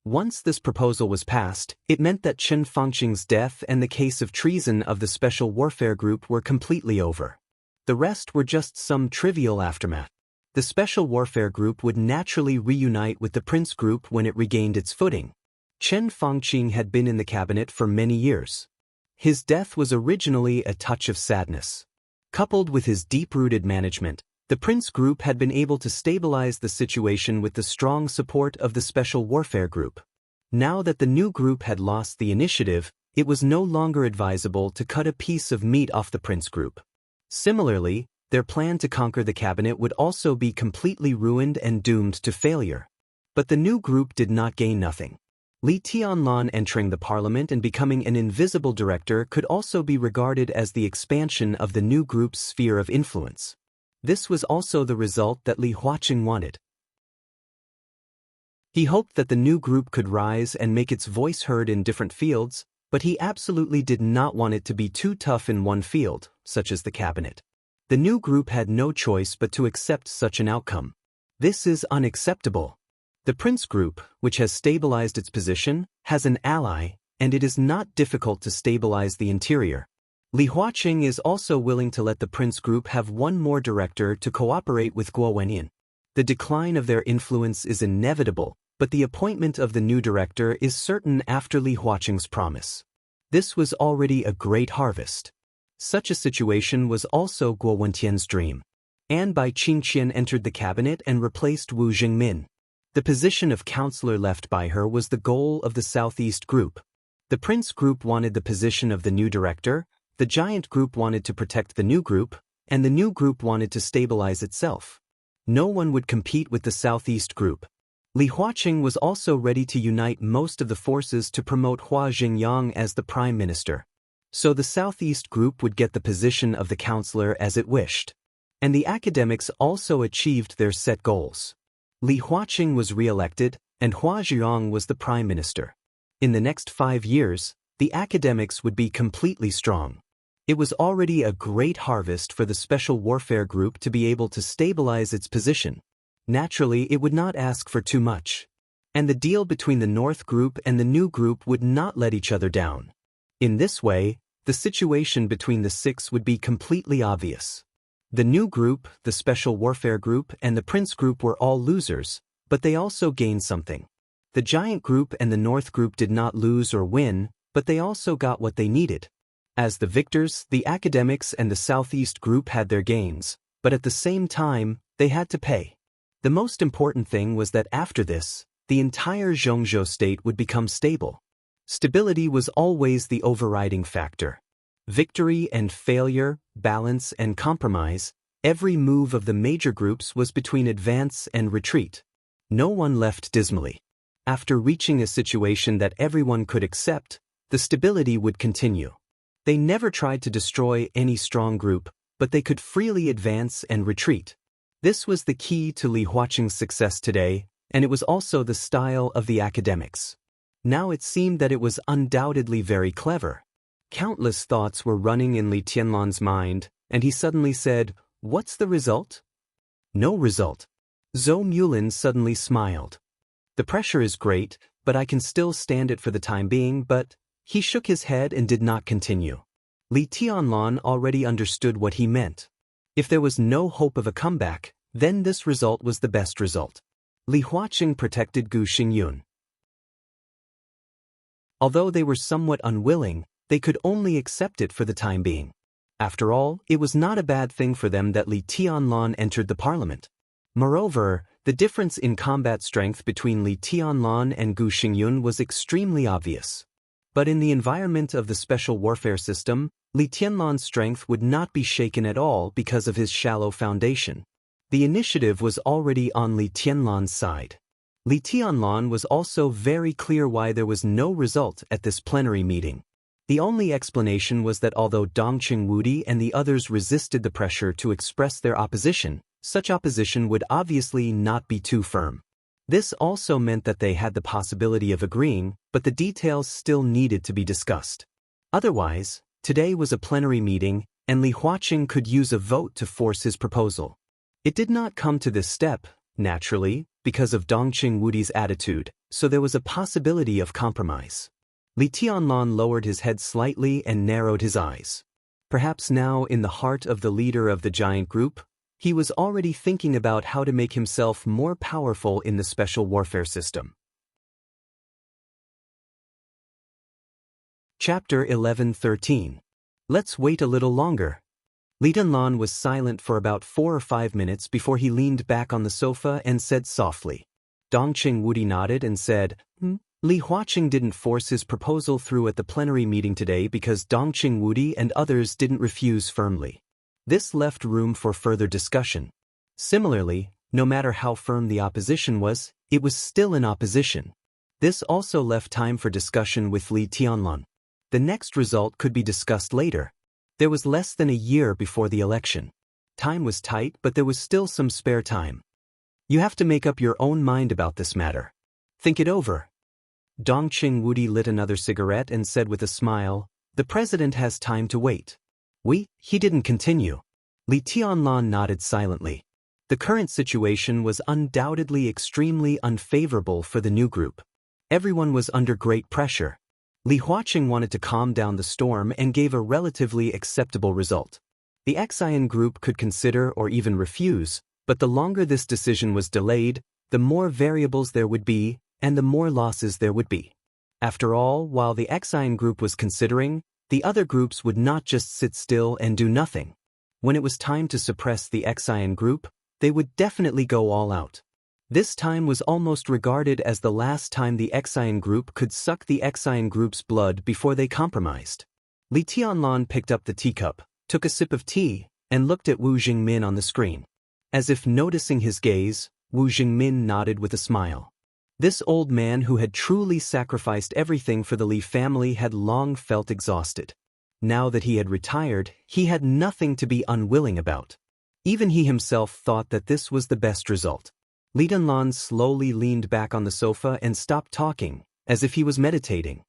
Once this proposal was passed, it meant that Chen Fangqing's death and the case of treason of the Special Warfare Group were completely over. The rest were just some trivial aftermath. The Special Warfare Group would naturally reunite with the Prince Group when it regained its footing. Chen Fangqing had been in the cabinet for many years. His death was originally a touch of sadness. Coupled with his deep-rooted management, the Prince Group had been able to stabilize the situation with the strong support of the Special Warfare Group. Now that the new group had lost the initiative, it was no longer advisable to cut a piece of meat off the Prince Group. Similarly, their plan to conquer the cabinet would also be completely ruined and doomed to failure. But the new group did not gain nothing. Li Tianlan entering the parliament and becoming an invisible director could also be regarded as the expansion of the new group's sphere of influence. This was also the result that Li Huaqing wanted. He hoped that the new group could rise and make its voice heard in different fields, but he absolutely did not want it to be too tough in one field, such as the cabinet. The new group had no choice but to accept such an outcome. This is unacceptable. The Prince Group, which has stabilized its position, has an ally, and it is not difficult to stabilize the interior. Li Huaqing is also willing to let the Prince Group have one more director to cooperate with Guo Wenyin. The decline of their influence is inevitable, but the appointment of the new director is certain after Li Huaqing's promise. This was already a great harvest. Such a situation was also Guo Wentian's dream. An Bai Qingqian entered the cabinet and replaced Wu Jingmin. The position of counselor left by her was the goal of the Southeast Group. The Prince Group wanted the position of the new director, the Giant Group wanted to protect the new group, and the new group wanted to stabilize itself. No one would compete with the Southeast Group. Li Huaqing was also ready to unite most of the forces to promote Hua Xingyang as the prime minister. So the Southeast Group would get the position of the counselor as it wished. And the academics also achieved their set goals. Li Huaqing was re-elected, and Hua Zhiyang was the prime minister. In the next 5 years, the academics would be completely strong. It was already a great harvest for the Special Warfare Group to be able to stabilize its position. Naturally, it would not ask for too much. And the deal between the North Group and the new group would not let each other down. In this way, the situation between the six would be completely obvious. The new group, the Special Warfare Group, and the Prince Group were all losers, but they also gained something. The Giant Group and the North Group did not lose or win, but they also got what they needed. As the victors, the academics and the Southeast Group had their gains, but at the same time, they had to pay. The most important thing was that after this, the entire Zhongzhou state would become stable. Stability was always the overriding factor. Victory and failure, balance and compromise, every move of the major groups was between advance and retreat. No one left dismally. After reaching a situation that everyone could accept, the stability would continue. They never tried to destroy any strong group, but they could freely advance and retreat. This was the key to Li Huaqing's success today, and it was also the style of the academics. Now it seemed that it was undoubtedly very clever. Countless thoughts were running in Li Tianlan's mind, and he suddenly said, "What's the result?" "No result." Zhou Mulin suddenly smiled. "The pressure is great, but I can still stand it for the time being, but..." He shook his head and did not continue. Li Tianlan already understood what he meant. If there was no hope of a comeback, then this result was the best result. Li Huaqing protected Gu Xingyun. Although they were somewhat unwilling, they could only accept it for the time being. After all, it was not a bad thing for them that Li Tianlan entered the parliament. Moreover, the difference in combat strength between Li Tianlan and Gu Xingyun was extremely obvious. But in the environment of the special warfare system, Li Tianlan's strength would not be shaken at all because of his shallow foundation. The initiative was already on Li Tianlan's side. Li Tianlan was also very clear why there was no result at this plenary meeting. The only explanation was that although Dongqing Wudi and the others resisted the pressure to express their opposition, such opposition would obviously not be too firm. This also meant that they had the possibility of agreeing, but the details still needed to be discussed. Otherwise, today was a plenary meeting, and Li Huaqing could use a vote to force his proposal. It did not come to this step, naturally, because of Dongqing Wudi's attitude, so there was a possibility of compromise. Li Tianlan lowered his head slightly and narrowed his eyes. Perhaps now, in the heart of the leader of the giant group, he was already thinking about how to make himself more powerful in the special warfare system. Chapter 11:13. Let's wait a little longer. Li Tianlan was silent for about 4 or 5 minutes before he leaned back on the sofa and said softly. Dongqing Wudi nodded and said, Li Huaqing didn't force his proposal through at the plenary meeting today because Dongqing Wudi and others didn't refuse firmly. This left room for further discussion. Similarly, no matter how firm the opposition was, it was still in opposition. This also left time for discussion with Li Tianlan. The next result could be discussed later. There was less than a year before the election. Time was tight, but there was still some spare time. You have to make up your own mind about this matter. Think it over. Dongqing Wudi lit another cigarette and said with a smile, "The president has time to wait." He didn't continue. Li Tianlan nodded silently. The current situation was undoubtedly extremely unfavorable for the new group. Everyone was under great pressure. Li Huaqing wanted to calm down the storm and gave a relatively acceptable result. The Xian group could consider or even refuse, but the longer this decision was delayed, the more variables there would be, and the more losses there would be. After all, while the Xian group was considering, the other groups would not just sit still and do nothing. When it was time to suppress the Xian group, they would definitely go all out. This time was almost regarded as the last time the Xian group could suck the Xian group's blood before they compromised. Li Tianlan picked up the teacup, took a sip of tea, and looked at Wu Jingmin on the screen. As if noticing his gaze, Wu Jingmin nodded with a smile. This old man who had truly sacrificed everything for the Li family had long felt exhausted. Now that he had retired, he had nothing to be unwilling about. Even he himself thought that this was the best result. Li Tianlan slowly leaned back on the sofa and stopped talking, as if he was meditating.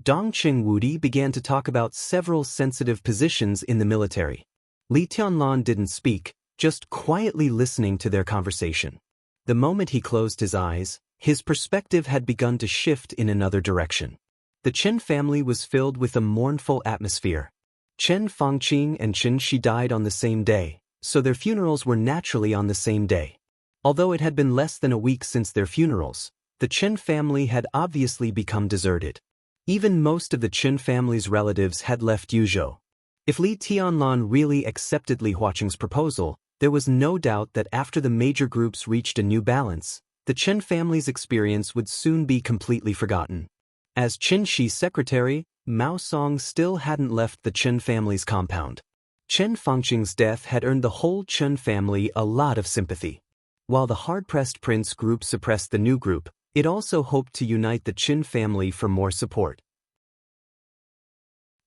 Dongqing Wudi began to talk about several sensitive positions in the military. Li Tianlan didn't speak, just quietly listening to their conversation. The moment he closed his eyes, his perspective had begun to shift in another direction. The Chen family was filled with a mournful atmosphere. Chen Fangqing and Chen Shi died on the same day, so their funerals were naturally on the same day. Although it had been less than a week since their funerals, the Chen family had obviously become deserted. Even most of the Chen family's relatives had left Yuzhou. If Li Tianlan really accepted Li Huaqing's proposal, there was no doubt that after the major groups reached a new balance, the Chen family's experience would soon be completely forgotten. As Chen Shi's secretary, Mao Song still hadn't left the Chen family's compound. Chen Fangqing's death had earned the whole Chen family a lot of sympathy. While the hard-pressed prince group suppressed the new group, it also hoped to unite the Chen family for more support.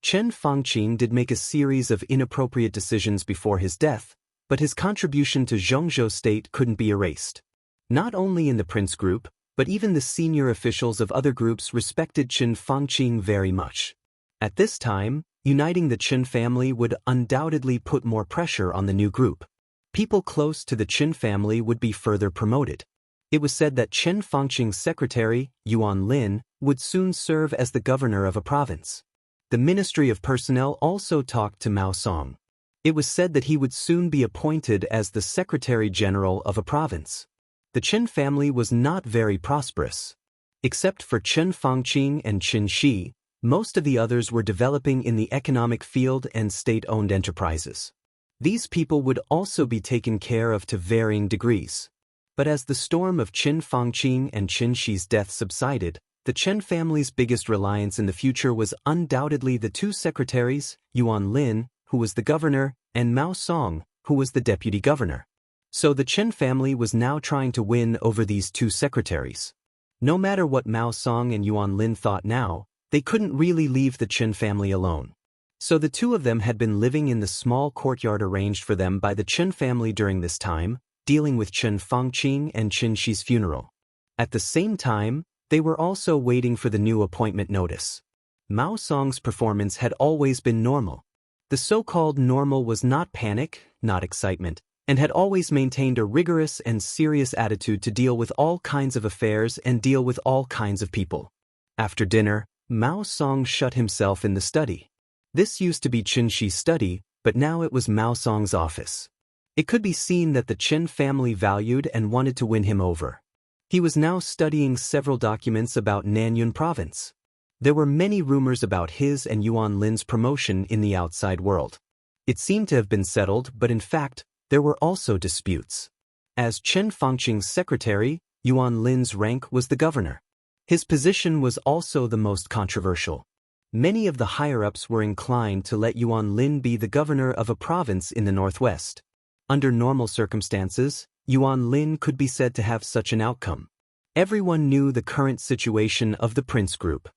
Chen Fangqing did make a series of inappropriate decisions before his death, but his contribution to Zhongzhou state couldn't be erased. Not only in the prince group, but even the senior officials of other groups respected Chen Fangqing very much. At this time, uniting the Chen family would undoubtedly put more pressure on the new group. People close to the Chen family would be further promoted. It was said that Chen Fangqing's secretary, Yuan Lin, would soon serve as the governor of a province. The Ministry of Personnel also talked to Mao Song. It was said that he would soon be appointed as the Secretary General of a province. The Chen family was not very prosperous. Except for Chen Fangqing and Chen Shi, most of the others were developing in the economic field and state-owned enterprises. These people would also be taken care of to varying degrees. But as the storm of Chen Fangqing and Chen Shi's death subsided, the Chen family's biggest reliance in the future was undoubtedly the two secretaries, Yuan Lin, who was the governor, and Mao Song, who was the deputy governor. So the Chen family was now trying to win over these two secretaries. No matter what Mao Song and Yuan Lin thought now, they couldn't really leave the Chen family alone. So the two of them had been living in the small courtyard arranged for them by the Chen family during this time, dealing with Chen Fangqing and Chen Shi's funeral. At the same time, they were also waiting for the new appointment notice. Mao Song's performance had always been normal. The so-called normal was not panic, not excitement, and had always maintained a rigorous and serious attitude to deal with all kinds of affairs and deal with all kinds of people. After dinner, Mao Song shut himself in the study. This used to be Chen Shi's study, but now it was Mao Song's office. It could be seen that the Chen family valued and wanted to win him over. He was now studying several documents about Nanyun province. There were many rumors about his and Yuan Lin's promotion in the outside world. It seemed to have been settled, but in fact, there were also disputes. As Chen Fangqing's secretary, Yuan Lin's rank was the governor. His position was also the most controversial. Many of the higher-ups were inclined to let Yuan Lin be the governor of a province in the northwest. Under normal circumstances, Yuan Lin could be said to have such an outcome. Everyone knew the current situation of the prince group.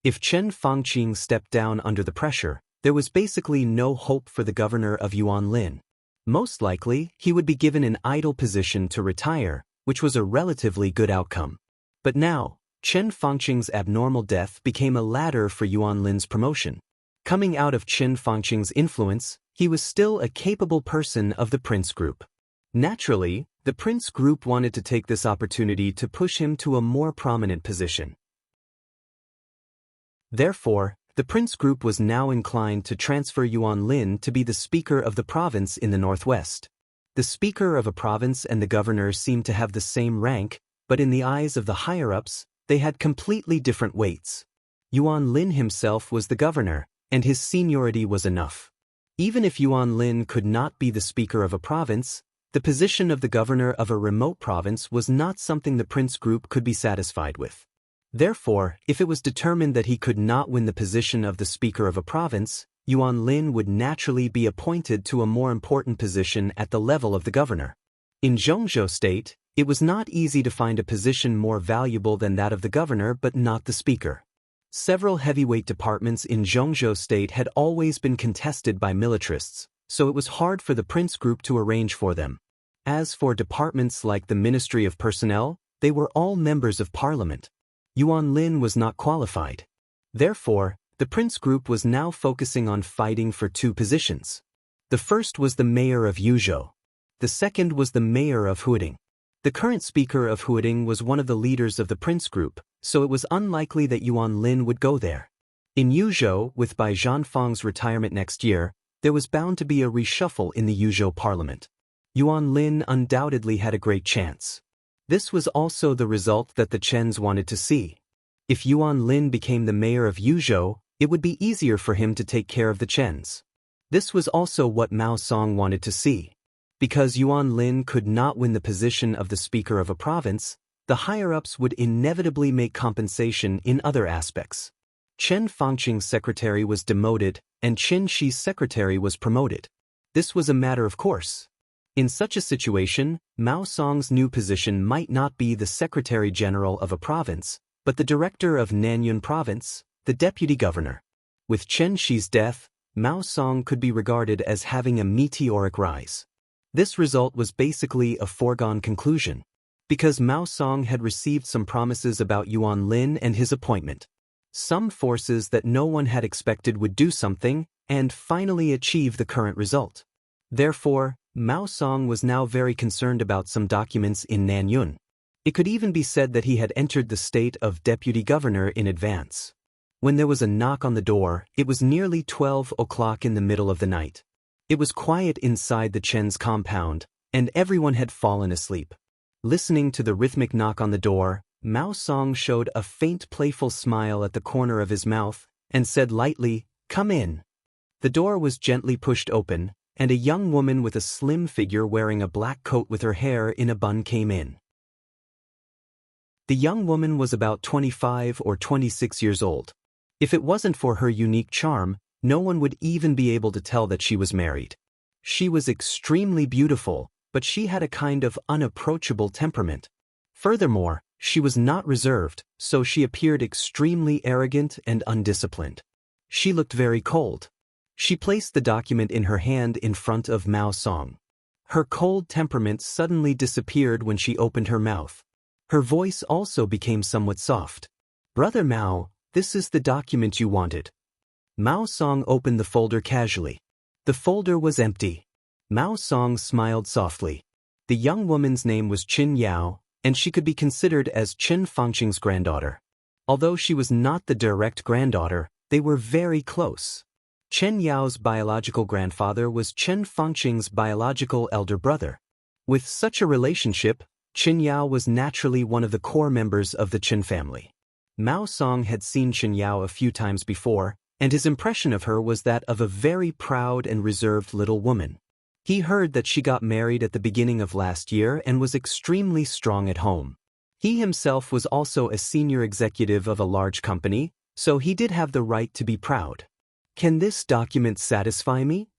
If Chen Fangqing stepped down under the pressure, there was basically no hope for the governor of Yuan Lin. Most likely, he would be given an idle position to retire, which was a relatively good outcome. But now, Chen Fangqing's abnormal death became a ladder for Yuan Lin's promotion. Coming out of Chen Fangqing's influence, he was still a capable person of the prince group. Naturally, The prince group wanted to take this opportunity to push him to a more prominent position. Therefore, the prince group was now inclined to transfer Yuan Lin to be the speaker of the province in the northwest. The speaker of a province and the governor seemed to have the same rank, but in the eyes of the higher-ups, they had completely different weights. Yuan Lin himself was the governor, and his seniority was enough. Even if Yuan Lin could not be the speaker of a province, the position of the governor of a remote province was not something the prince group could be satisfied with. Therefore, if it was determined that he could not win the position of the speaker of a province, Yuan Lin would naturally be appointed to a more important position at the level of the governor. In Zhongzhou State, it was not easy to find a position more valuable than that of the governor but not the speaker. Several heavyweight departments in Zhongzhou State had always been contested by militarists, so it was hard for the prince group to arrange for them. As for departments like the Ministry of Personnel, they were all members of parliament. Yuan Lin was not qualified. Therefore, the prince group was now focusing on fighting for two positions. The first was the mayor of Yuzhou. The second was the mayor of Huading. The current speaker of Huading was one of the leaders of the prince group, so it was unlikely that Yuan Lin would go there. In Yuzhou, with Bai Zhanfang's retirement next year, there was bound to be a reshuffle in the Yuzhou parliament. Yuan Lin undoubtedly had a great chance. This was also the result that the Chens wanted to see. If Yuan Lin became the mayor of Yuzhou, it would be easier for him to take care of the Chens. This was also what Mao Song wanted to see. Because Yuan Lin could not win the position of the speaker of a province, the higher-ups would inevitably make compensation in other aspects. Chen Fangqing's secretary was demoted, and Qin Shi's secretary was promoted. This was a matter of course. In such a situation, Mao Song's new position might not be the secretary-general of a province, but the director of Nanyun province, the deputy governor. With Chen Shi's death, Mao Song could be regarded as having a meteoric rise. This result was basically a foregone conclusion, because Mao Song had received some promises about Yuan Lin and his appointment. Some forces that no one had expected would do something, and finally achieve the current result. Therefore, Mao Song was now very concerned about some documents in Nanyun. It could even be said that he had entered the state of deputy governor in advance. When there was a knock on the door, it was nearly 12 o'clock in the middle of the night. It was quiet inside the Chen's compound, and everyone had fallen asleep. Listening to the rhythmic knock on the door, Mao Song showed a faint playful smile at the corner of his mouth, and said lightly, "Come in." The door was gently pushed open, and a young woman with a slim figure wearing a black coat with her hair in a bun came in. The young woman was about 25 or 26 years old. If it wasn't for her unique charm, no one would even be able to tell that she was married. She was extremely beautiful, but she had a kind of unapproachable temperament. Furthermore, she was not reserved, so she appeared extremely arrogant and undisciplined. She looked very cold. She placed the document in her hand in front of Mao Song. Her cold temperament suddenly disappeared when she opened her mouth. Her voice also became somewhat soft. "Brother Mao, this is the document you wanted." Mao Song opened the folder casually. The folder was empty. Mao Song smiled softly. The young woman's name was Qin Yao, and she could be considered as Qin Fangqing's granddaughter. Although she was not the direct granddaughter, they were very close. Chen Yao's biological grandfather was Chen Fangqing's biological elder brother. With such a relationship, Qin Yao was naturally one of the core members of the Qin family. Mao Song had seen Qin Yao a few times before, and his impression of her was that of a very proud and reserved little woman. He heard that she got married at the beginning of last year and was extremely strong at home. He himself was also a senior executive of a large company, so he did have the right to be proud. "Can this document satisfy me?"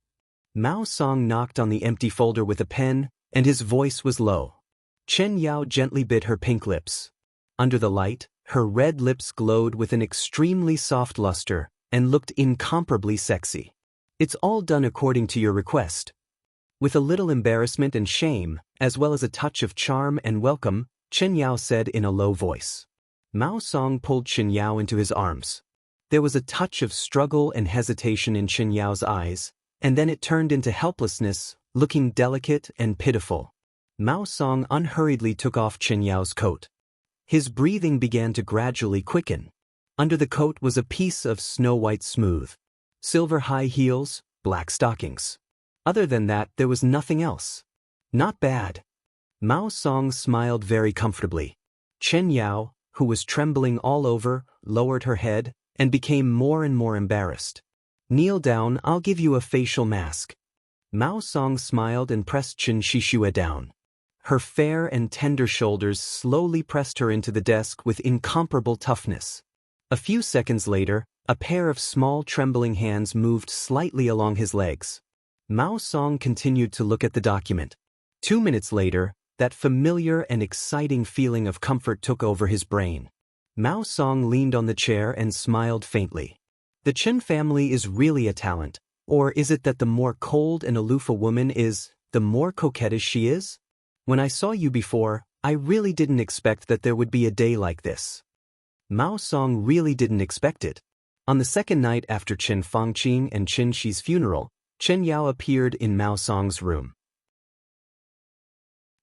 Mao Song knocked on the empty folder with a pen, and his voice was low. Chen Yao gently bit her pink lips. Under the light, her red lips glowed with an extremely soft luster, and looked incomparably sexy. "It's all done according to your request." With a little embarrassment and shame, as well as a touch of charm and welcome, Chen Yao said in a low voice. Mao Song pulled Chen Yao into his arms. There was a touch of struggle and hesitation in Chen Yao's eyes, and then it turned into helplessness, looking delicate and pitiful. Mao Song unhurriedly took off Chen Yao's coat. His breathing began to gradually quicken. Under the coat was a piece of snow-white smooth. Silver high heels, black stockings. Other than that, there was nothing else. Not bad. Mao Song smiled very comfortably. Chen Yao, who was trembling all over, lowered her head and became more and more embarrassed. Kneel down, I'll give you a facial mask. Mao Song smiled and pressed Chen Shishue down. Her fair and tender shoulders slowly pressed her into the desk with incomparable toughness. A few seconds later, a pair of small trembling hands moved slightly along his legs. Mao Song continued to look at the document. 2 minutes later, that familiar and exciting feeling of comfort took over his brain. Mao Song leaned on the chair and smiled faintly. The Chen family is really a talent, or is it that the more cold and aloof a woman is, the more coquettish she is? When I saw you before, I really didn't expect that there would be a day like this. Mao Song really didn't expect it. On the second night after Chen Fangqing and Chen Shi's funeral, Chen Yao appeared in Mao Song's room.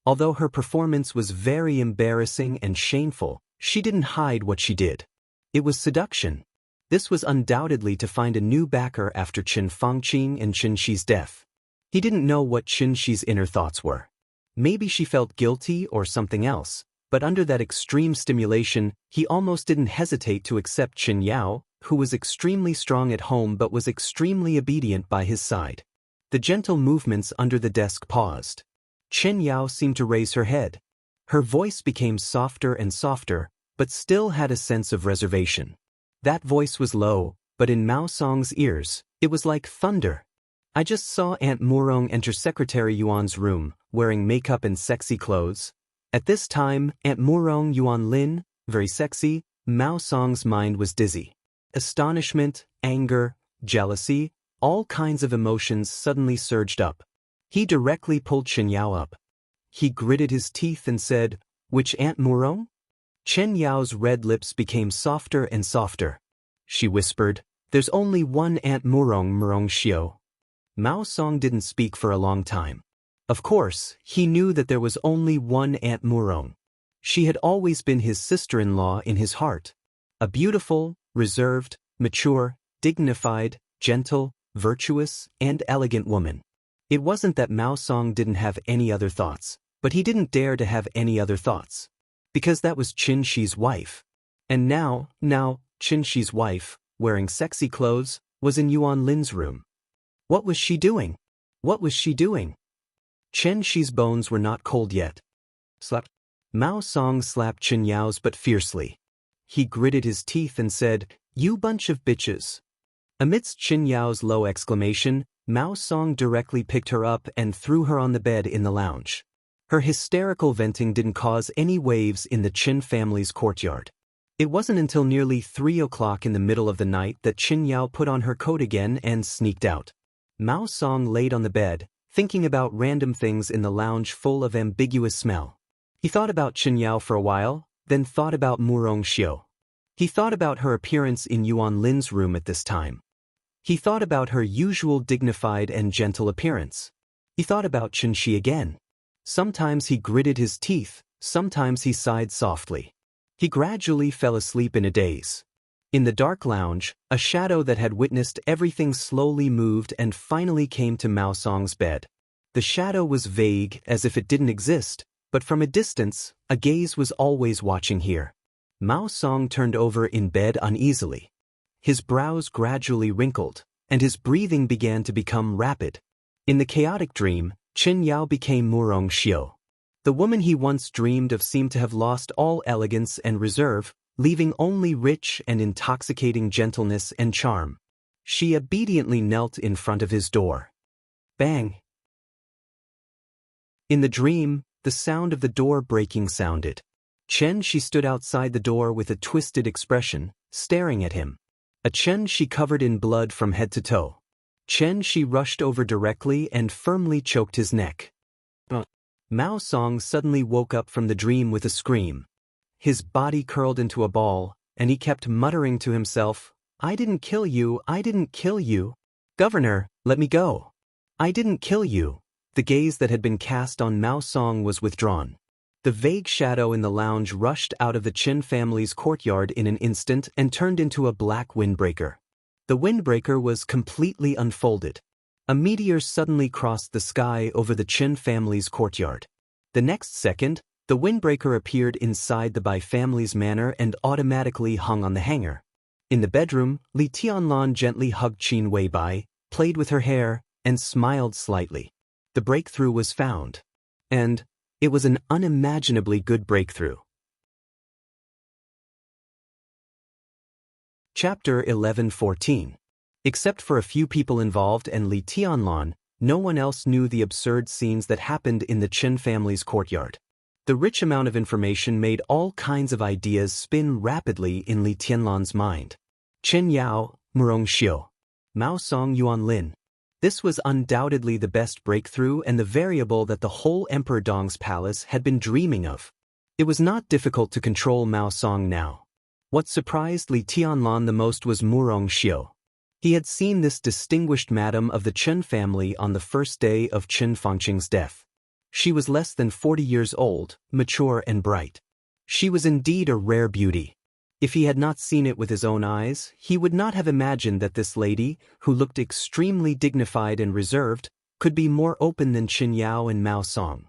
Although her performance was very embarrassing and shameful, she didn't hide what she did. It was seduction. This was undoubtedly to find a new backer after Chen Fangqing and Chen Shi's death. He didn't know what Chen Shi's inner thoughts were. Maybe she felt guilty or something else, but under that extreme stimulation, he almost didn't hesitate to accept Chen Yao, who was extremely strong at home but was extremely obedient by his side. The gentle movements under the desk paused. Chen Yao seemed to raise her head. Her voice became softer and softer, but still had a sense of reservation. That voice was low, but in Mao Song's ears, it was like thunder. I just saw Aunt Murong enter Secretary Yuan's room, wearing makeup and sexy clothes. At this time, Aunt Murong Yuan Lin, very sexy, Mao Song's mind was dizzy. Astonishment, anger, jealousy, all kinds of emotions suddenly surged up. He directly pulled Chen Yao up. He gritted his teeth and said, "Which Aunt Murong?" Chen Yao's red lips became softer and softer. She whispered, "There's only one Aunt Murong Xiao." Mao Song didn't speak for a long time. Of course, he knew that there was only one Aunt Murong. She had always been his sister-in-law in his heart. A beautiful, reserved, mature, dignified, gentle, virtuous, and elegant woman. It wasn't that Mao Song didn't have any other thoughts, but he didn't dare to have any other thoughts. Because that was Chen Shi's wife. And now, Chen Shi's wife, wearing sexy clothes, was in Yuan Lin's room. What was she doing? What was she doing? Chen Shi's bones were not cold yet. Slap. Mao Song slapped Chen Yao's but fiercely. He gritted his teeth and said, "You bunch of bitches." Amidst Chen Yao's low exclamation, Mao Song directly picked her up and threw her on the bed in the lounge. Her hysterical venting didn't cause any waves in the Chen family's courtyard. It wasn't until nearly 3 o'clock in the middle of the night that Chen Yao put on her coat again and sneaked out. Mao Song laid on the bed, thinking about random things in the lounge full of ambiguous smell. He thought about Chen Yao for a while, then thought about Murong Xiao. He thought about her appearance in Yuan Lin's room at this time. He thought about her usual dignified and gentle appearance. He thought about Chen Shi again. Sometimes he gritted his teeth, sometimes he sighed softly. He gradually fell asleep in a daze. In the dark lounge, a shadow that had witnessed everything slowly moved and finally came to Mao Song's bed. The shadow was vague, as if it didn't exist, but from a distance, a gaze was always watching here. Mao Song turned over in bed uneasily. His brows gradually wrinkled, and his breathing began to become rapid. In the chaotic dream, Chen Yao became Murong Xiao. The woman he once dreamed of seemed to have lost all elegance and reserve, leaving only rich and intoxicating gentleness and charm. She obediently knelt in front of his door. Bang! In the dream, the sound of the door breaking sounded. Chen Shi stood outside the door with a twisted expression, staring at him. A Chen Shi covered in blood from head to toe. Chen Shi rushed over directly and firmly choked his neck. Mao Song suddenly woke up from the dream with a scream. His body curled into a ball, and he kept muttering to himself, "I didn't kill you, I didn't kill you. Governor, let me go. I didn't kill you. The gaze that had been cast on Mao Song was withdrawn. The vague shadow in the lounge rushed out of the Qin family's courtyard in an instant and turned into a black windbreaker. The windbreaker was completely unfolded. A meteor suddenly crossed the sky over the Qin family's courtyard. The next second, the windbreaker appeared inside the Bai family's manor and automatically hung on the hanger. In the bedroom, Li Tianlan gently hugged Qin Weibai, played with her hair, and smiled slightly. The breakthrough was found. And it was an unimaginably good breakthrough. Chapter 11:14. Except for a few people involved and Li Tianlan, no one else knew the absurd scenes that happened in the Qin family's courtyard. The rich amount of information made all kinds of ideas spin rapidly in Li Tianlan's mind. Chen Yao, Murong Xiu, Mao Song Yuan Lin. This was undoubtedly the best breakthrough and the variable that the whole Emperor Dong's palace had been dreaming of. It was not difficult to control Mao Song now. What surprised Li Tianlan the most was Murong Xiu. He had seen this distinguished madam of the Chen family on the first day of Qin Fangqing's death. She was less than 40 years old, mature and bright. She was indeed a rare beauty. If he had not seen it with his own eyes, he would not have imagined that this lady, who looked extremely dignified and reserved, could be more open than Qin Yao and Mao Song.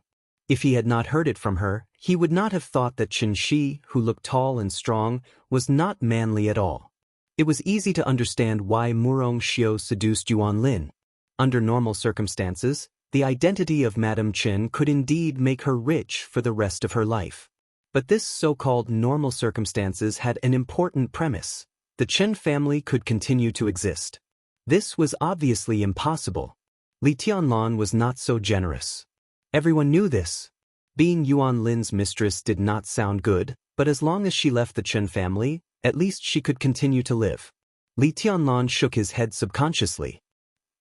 If he had not heard it from her, he would not have thought that Qin Shi, who looked tall and strong, was not manly at all. It was easy to understand why Murong Xiu seduced Yuan Lin. Under normal circumstances, the identity of Madame Qin could indeed make her rich for the rest of her life. But this so-called normal circumstances had an important premise. The Qin family could continue to exist. This was obviously impossible. Li Tianlan was not so generous. Everyone knew this. Being Yuan Lin's mistress did not sound good, but as long as she left the Qin family, at least she could continue to live. Li Tianlan shook his head subconsciously.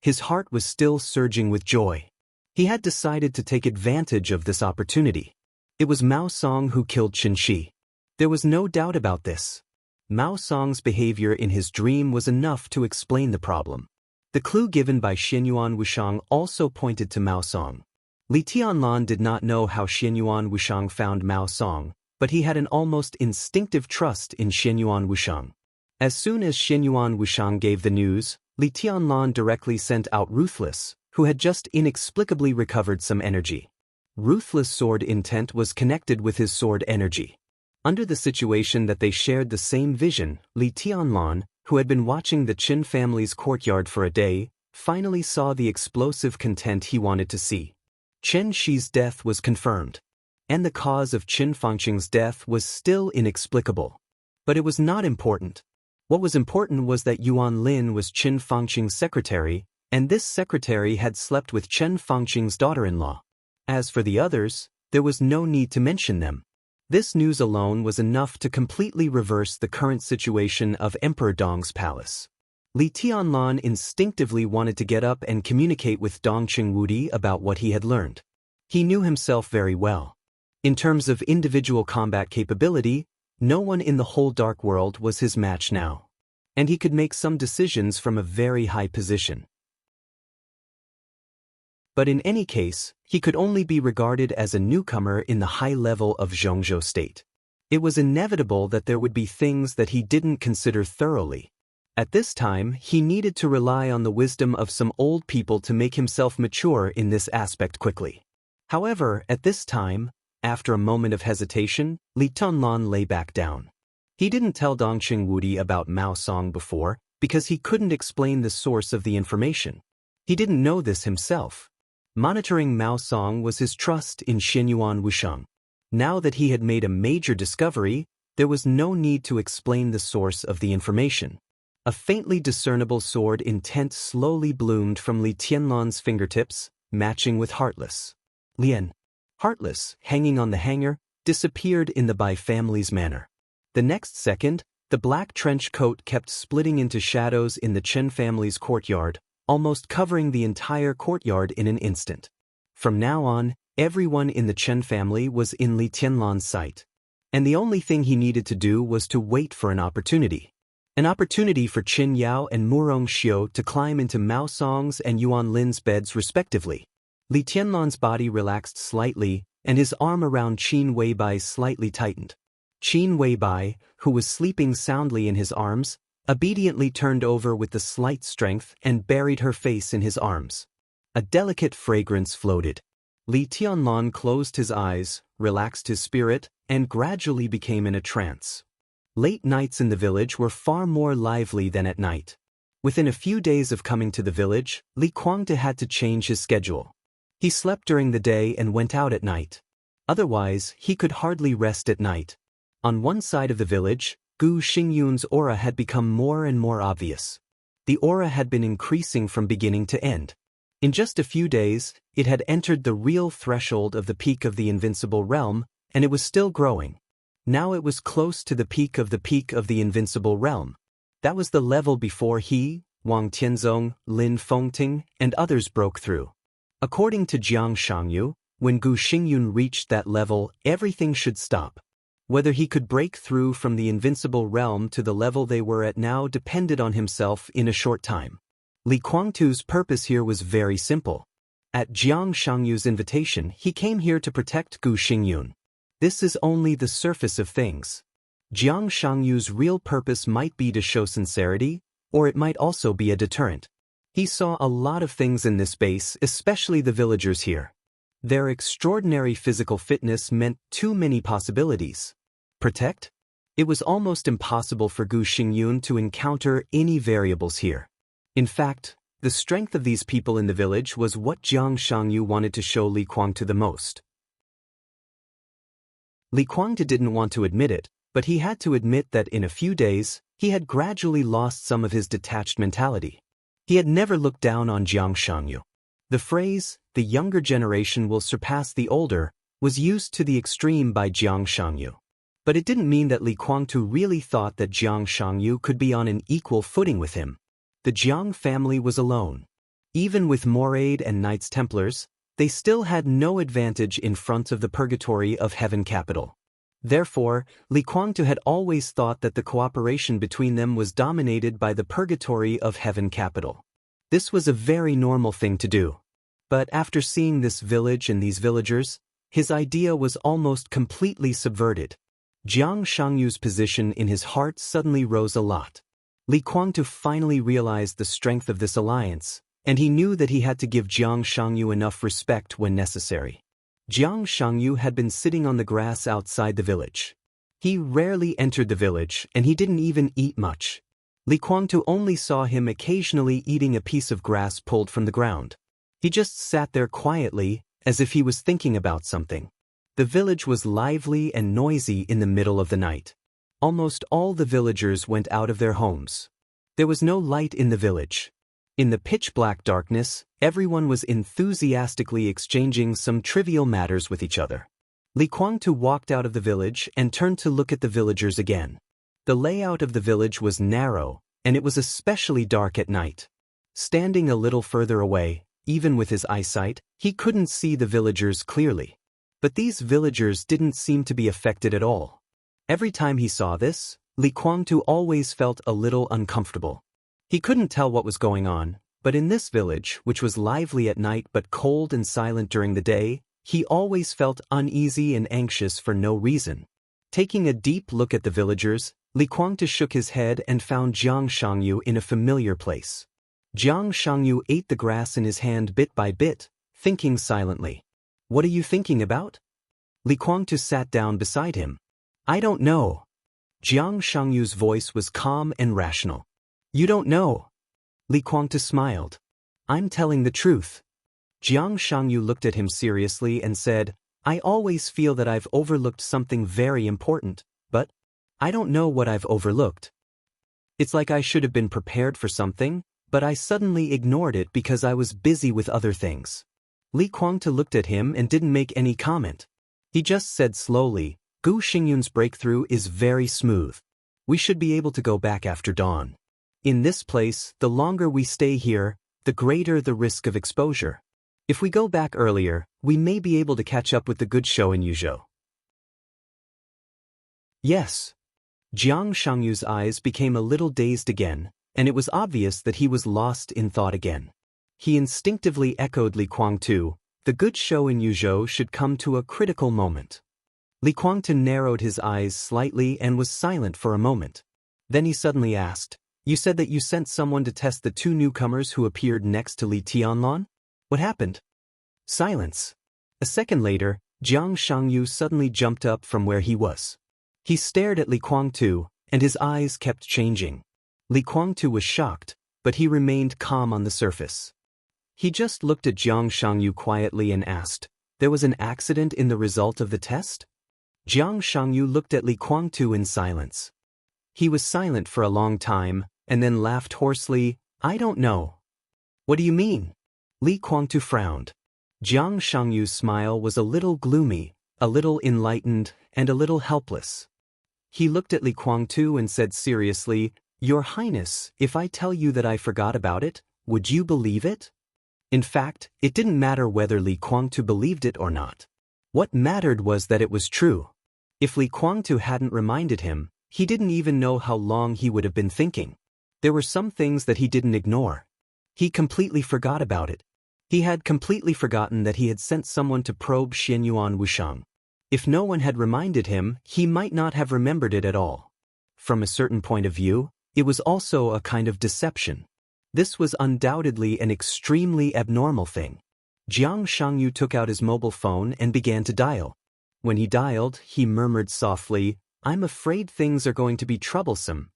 His heart was still surging with joy. He had decided to take advantage of this opportunity. It was Mao Song who killed Qin Shi. There was no doubt about this. Mao Song's behavior in his dream was enough to explain the problem. The clue given by Xianyuan Wushang also pointed to Mao Song. Li Tianlan did not know how Xianyuan Wushang found Mao Song, but he had an almost instinctive trust in Xianyuan Wushang. As soon as Xianyuan Wushang gave the news, Li Tianlan directly sent out Ruthless, who had just inexplicably recovered some energy. Ruthless sword intent was connected with his sword energy. Under the situation that they shared the same vision, Li Tianlan, who had been watching the Qin family's courtyard for a day, finally saw the explosive content he wanted to see. Chen Shi's death was confirmed. And the cause of Qin Fangqing's death was still inexplicable. But it was not important. What was important was that Yuan Lin was Qin Fangqing's secretary, and this secretary had slept with Qin Fangqing's daughter-in-law. As for the others, there was no need to mention them. This news alone was enough to completely reverse the current situation of Emperor Dong's palace. Li Tianlan instinctively wanted to get up and communicate with Dong Qingwudi about what he had learned. He knew himself very well. In terms of individual combat capability, no one in the whole dark world was his match now. And he could make some decisions from a very high position. But in any case, he could only be regarded as a newcomer in the high level of Zhongzhou state. It was inevitable that there would be things that he didn't consider thoroughly. At this time, he needed to rely on the wisdom of some old people to make himself mature in this aspect quickly. However, at this time, after a moment of hesitation, Li Tianlan lay back down. He didn't tell Dong Qingwudi about Mao Song before because he couldn't explain the source of the information. He didn't know this himself. Monitoring Mao Song was his trust in Xianyuan Wushang. Now that he had made a major discovery, there was no need to explain the source of the information. A faintly discernible sword intent slowly bloomed from Li Tianlan's fingertips, matching with Heartless. Lian. Heartless, hanging on the hanger, disappeared in the Bai family's manor. The next second, the black trench coat kept splitting into shadows in the Chen family's courtyard, almost covering the entire courtyard in an instant. From now on, everyone in the Chen family was in Li Tianlan's sight. And the only thing he needed to do was to wait for an opportunity. An opportunity for Qin Yao and Murong Xiu to climb into Mao Song's and Yuan Lin's beds respectively. Li Tianlan's body relaxed slightly, and his arm around Qin Weibai's slightly tightened. Qin Weibai, who was sleeping soundly in his arms, obediently turned over with the slight strength and buried her face in his arms. A delicate fragrance floated. Li Tianlan closed his eyes, relaxed his spirit, and gradually became in a trance. Late nights in the village were far more lively than at night. Within a few days of coming to the village, Li Kuangde had to change his schedule. He slept during the day and went out at night. Otherwise, he could hardly rest at night. On one side of the village, Gu Xingyun's aura had become more and more obvious. The aura had been increasing from beginning to end. In just a few days, it had entered the real threshold of the peak of the invincible realm, and it was still growing. Now it was close to the peak of the invincible realm. That was the level before he, Wang Tianzong, Lin Fengting, and others broke through. According to Jiang Shangyu, when Gu Xingyun reached that level, everything should stop. Whether he could break through from the invincible realm to the level they were at now depended on himself in a short time. Li Kuangtu's purpose here was very simple. At Jiang Shangyu's invitation, he came here to protect Gu Xingyun. This is only the surface of things. Jiang Shangyu's real purpose might be to show sincerity, or it might also be a deterrent. He saw a lot of things in this base, especially the villagers here. Their extraordinary physical fitness meant too many possibilities. Protect? It was almost impossible for Gu Xingyun to encounter any variables here. In fact, the strength of these people in the village was what Jiang Shangyu wanted to show Li Kuangde the most. Li Kuangde didn't want to admit it, but he had to admit that in a few days, he had gradually lost some of his detached mentality. He had never looked down on Jiang Shangyu. The phrase, "the younger generation will surpass the older," was used to the extreme by Jiang Shangyu. But it didn't mean that Li Kuangde really thought that Jiang Shangyu could be on an equal footing with him. The Jiang family was alone. Even with Moraid and Knights Templars, they still had no advantage in front of the purgatory of Heaven Capital. Therefore, Li Kuangde had always thought that the cooperation between them was dominated by the purgatory of Heaven Capital. This was a very normal thing to do. But after seeing this village and these villagers, his idea was almost completely subverted. Jiang Shangyu's position in his heart suddenly rose a lot. Li Kuangde finally realized the strength of this alliance, and he knew that he had to give Jiang Shangyu enough respect when necessary. Jiang Shangyu had been sitting on the grass outside the village. He rarely entered the village, and he didn't even eat much. Li Kuangde only saw him occasionally eating a piece of grass pulled from the ground. He just sat there quietly, as if he was thinking about something. The village was lively and noisy in the middle of the night. Almost all the villagers went out of their homes. There was no light in the village. In the pitch-black darkness, everyone was enthusiastically exchanging some trivial matters with each other. Li Kuangde walked out of the village and turned to look at the villagers again. The layout of the village was narrow, and it was especially dark at night. Standing a little further away, even with his eyesight, he couldn't see the villagers clearly. But these villagers didn't seem to be affected at all. Every time he saw this, Li Kuangde always felt a little uncomfortable. He couldn't tell what was going on, but in this village, which was lively at night but cold and silent during the day, he always felt uneasy and anxious for no reason. Taking a deep look at the villagers, Li Kuangde shook his head and found Jiang Shangyu in a familiar place. Jiang Shangyu ate the grass in his hand bit by bit, thinking silently. "What are you thinking about?" Li Kuangde sat down beside him. "I don't know." Jiang Shangyu's voice was calm and rational. "You don't know?" Li Kuangde smiled. "I'm telling the truth." Jiang Shangyu looked at him seriously and said, "I always feel that I've overlooked something very important, but I don't know what I've overlooked. It's like I should have been prepared for something, but I suddenly ignored it because I was busy with other things." Li Kuangde looked at him and didn't make any comment. He just said slowly, "Gu Xingyun's breakthrough is very smooth. We should be able to go back after dawn. In this place, the longer we stay here, the greater the risk of exposure. If we go back earlier, we may be able to catch up with the good show in Yuzhou." "Yes." Jiang Shangyu's eyes became a little dazed again, and it was obvious that he was lost in thought again. He instinctively echoed Li Kuangde, The good show in Yuzhou should come to a critical moment. Li Guangtu narrowed his eyes slightly and was silent for a moment. Then he suddenly asked, "You said that you sent someone to test the two newcomers who appeared next to Li Tianlan? What happened?" Silence. A second later, Jiang Shangyu suddenly jumped up from where he was. He stared at Li Guangtu, and his eyes kept changing. Li Guangtu was shocked, but he remained calm on the surface. He just looked at Jiang Shangyu quietly and asked, "There was an accident in the result of the test?" Jiang Shangyu looked at Li Guangtu in silence. He was silent for a long time, and then laughed hoarsely, "I don't know." "What do you mean?" Li Guangtu frowned. Jiang Shangyu's smile was a little gloomy, a little enlightened, and a little helpless. He looked at Li Guangtu and said seriously, "Your Highness, if I tell you that I forgot about it, would you believe it?" In fact, it didn't matter whether Li Guangtu believed it or not. What mattered was that it was true. If Li Guangtu hadn't reminded him, he didn't even know how long he would have been thinking. There were some things that he didn't ignore. He completely forgot about it. He had completely forgotten that he had sent someone to probe Xianyuan Wushang. If no one had reminded him, he might not have remembered it at all. From a certain point of view, it was also a kind of deception. This was undoubtedly an extremely abnormal thing. Jiang Shangyu took out his mobile phone and began to dial. When he dialed, he murmured softly, "I'm afraid things are going to be troublesome."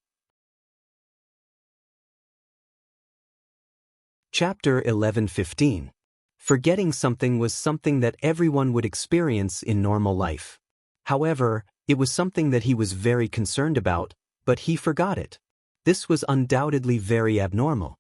Chapter 11:15. Forgetting something was something that everyone would experience in normal life. However, it was something that he was very concerned about, but he forgot it. This was undoubtedly very abnormal.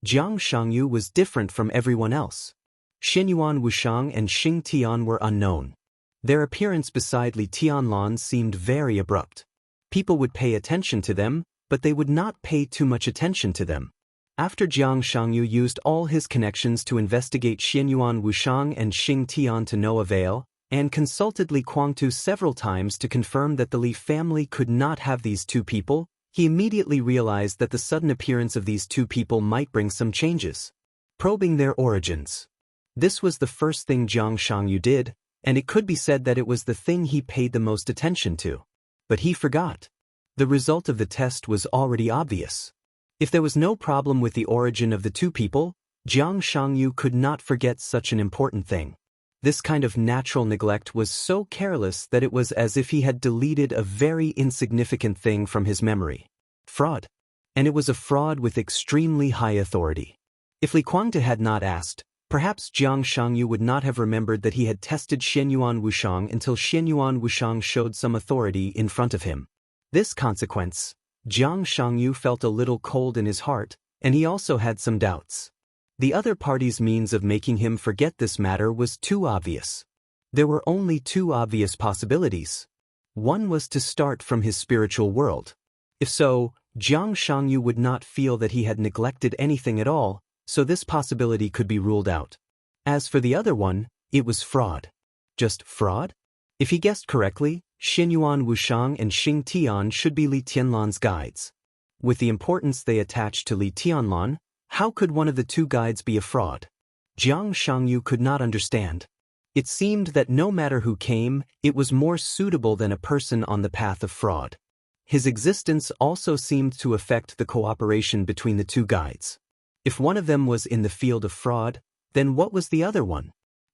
Jiang Shangyu was different from everyone else. Xianyuan Wushang and Xing Tian were unknown. Their appearance beside Li Tianlan seemed very abrupt. People would pay attention to them, but they would not pay too much attention to them. After Jiang Shangyu used all his connections to investigate Xianyuan Wushang and Xing Tian to no avail, and consulted Li Guangtu several times to confirm that the Li family could not have these two people, he immediately realized that the sudden appearance of these two people might bring some changes. Probing their origins. This was the first thing Jiang Shangyu did, and it could be said that it was the thing he paid the most attention to. But he forgot. The result of the test was already obvious. If there was no problem with the origin of the two people, Jiang Shangyu could not forget such an important thing. This kind of natural neglect was so careless that it was as if he had deleted a very insignificant thing from his memory. Fraud. And it was a fraud with extremely high authority. If Li Guangtu had not asked, perhaps Jiang Shangyu would not have remembered that he had tested Xianyuan Wushang until Xianyuan Wushang showed some authority in front of him. This consequence, Jiang Shangyu felt a little cold in his heart, and he also had some doubts. The other party's means of making him forget this matter was too obvious. There were only two obvious possibilities. One was to start from his spiritual world. If so, Jiang Shangyu would not feel that he had neglected anything at all, so this possibility could be ruled out. As for the other one, it was fraud. Just fraud? If he guessed correctly, Xianyuan Wushang and Xing Tian should be Li Tianlan's guides. With the importance they attached to Li Tianlan, how could one of the two guides be a fraud? Jiang Shangyu could not understand. It seemed that no matter who came, it was more suitable than a person on the path of fraud. His existence also seemed to affect the cooperation between the two guides. If one of them was in the field of fraud, then what was the other one?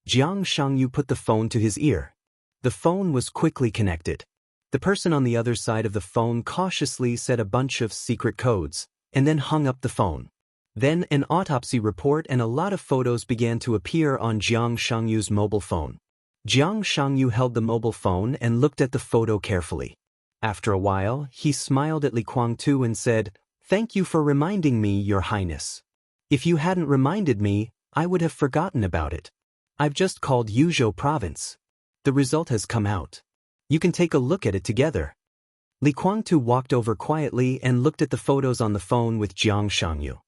Jiang Shangyu put the phone to his ear. The phone was quickly connected. The person on the other side of the phone cautiously said a bunch of secret codes, and then hung up the phone. Then an autopsy report and a lot of photos began to appear on Jiang Shangyu's mobile phone. Jiang Shangyu held the mobile phone and looked at the photo carefully. After a while, he smiled at Li Guangtu and said, "Thank you for reminding me, Your Highness. If you hadn't reminded me, I would have forgotten about it. I've just called Yuzhou Province. The result has come out. You can take a look at it together." Li Guangtu walked over quietly and looked at the photos on the phone with Jiang Shangyu.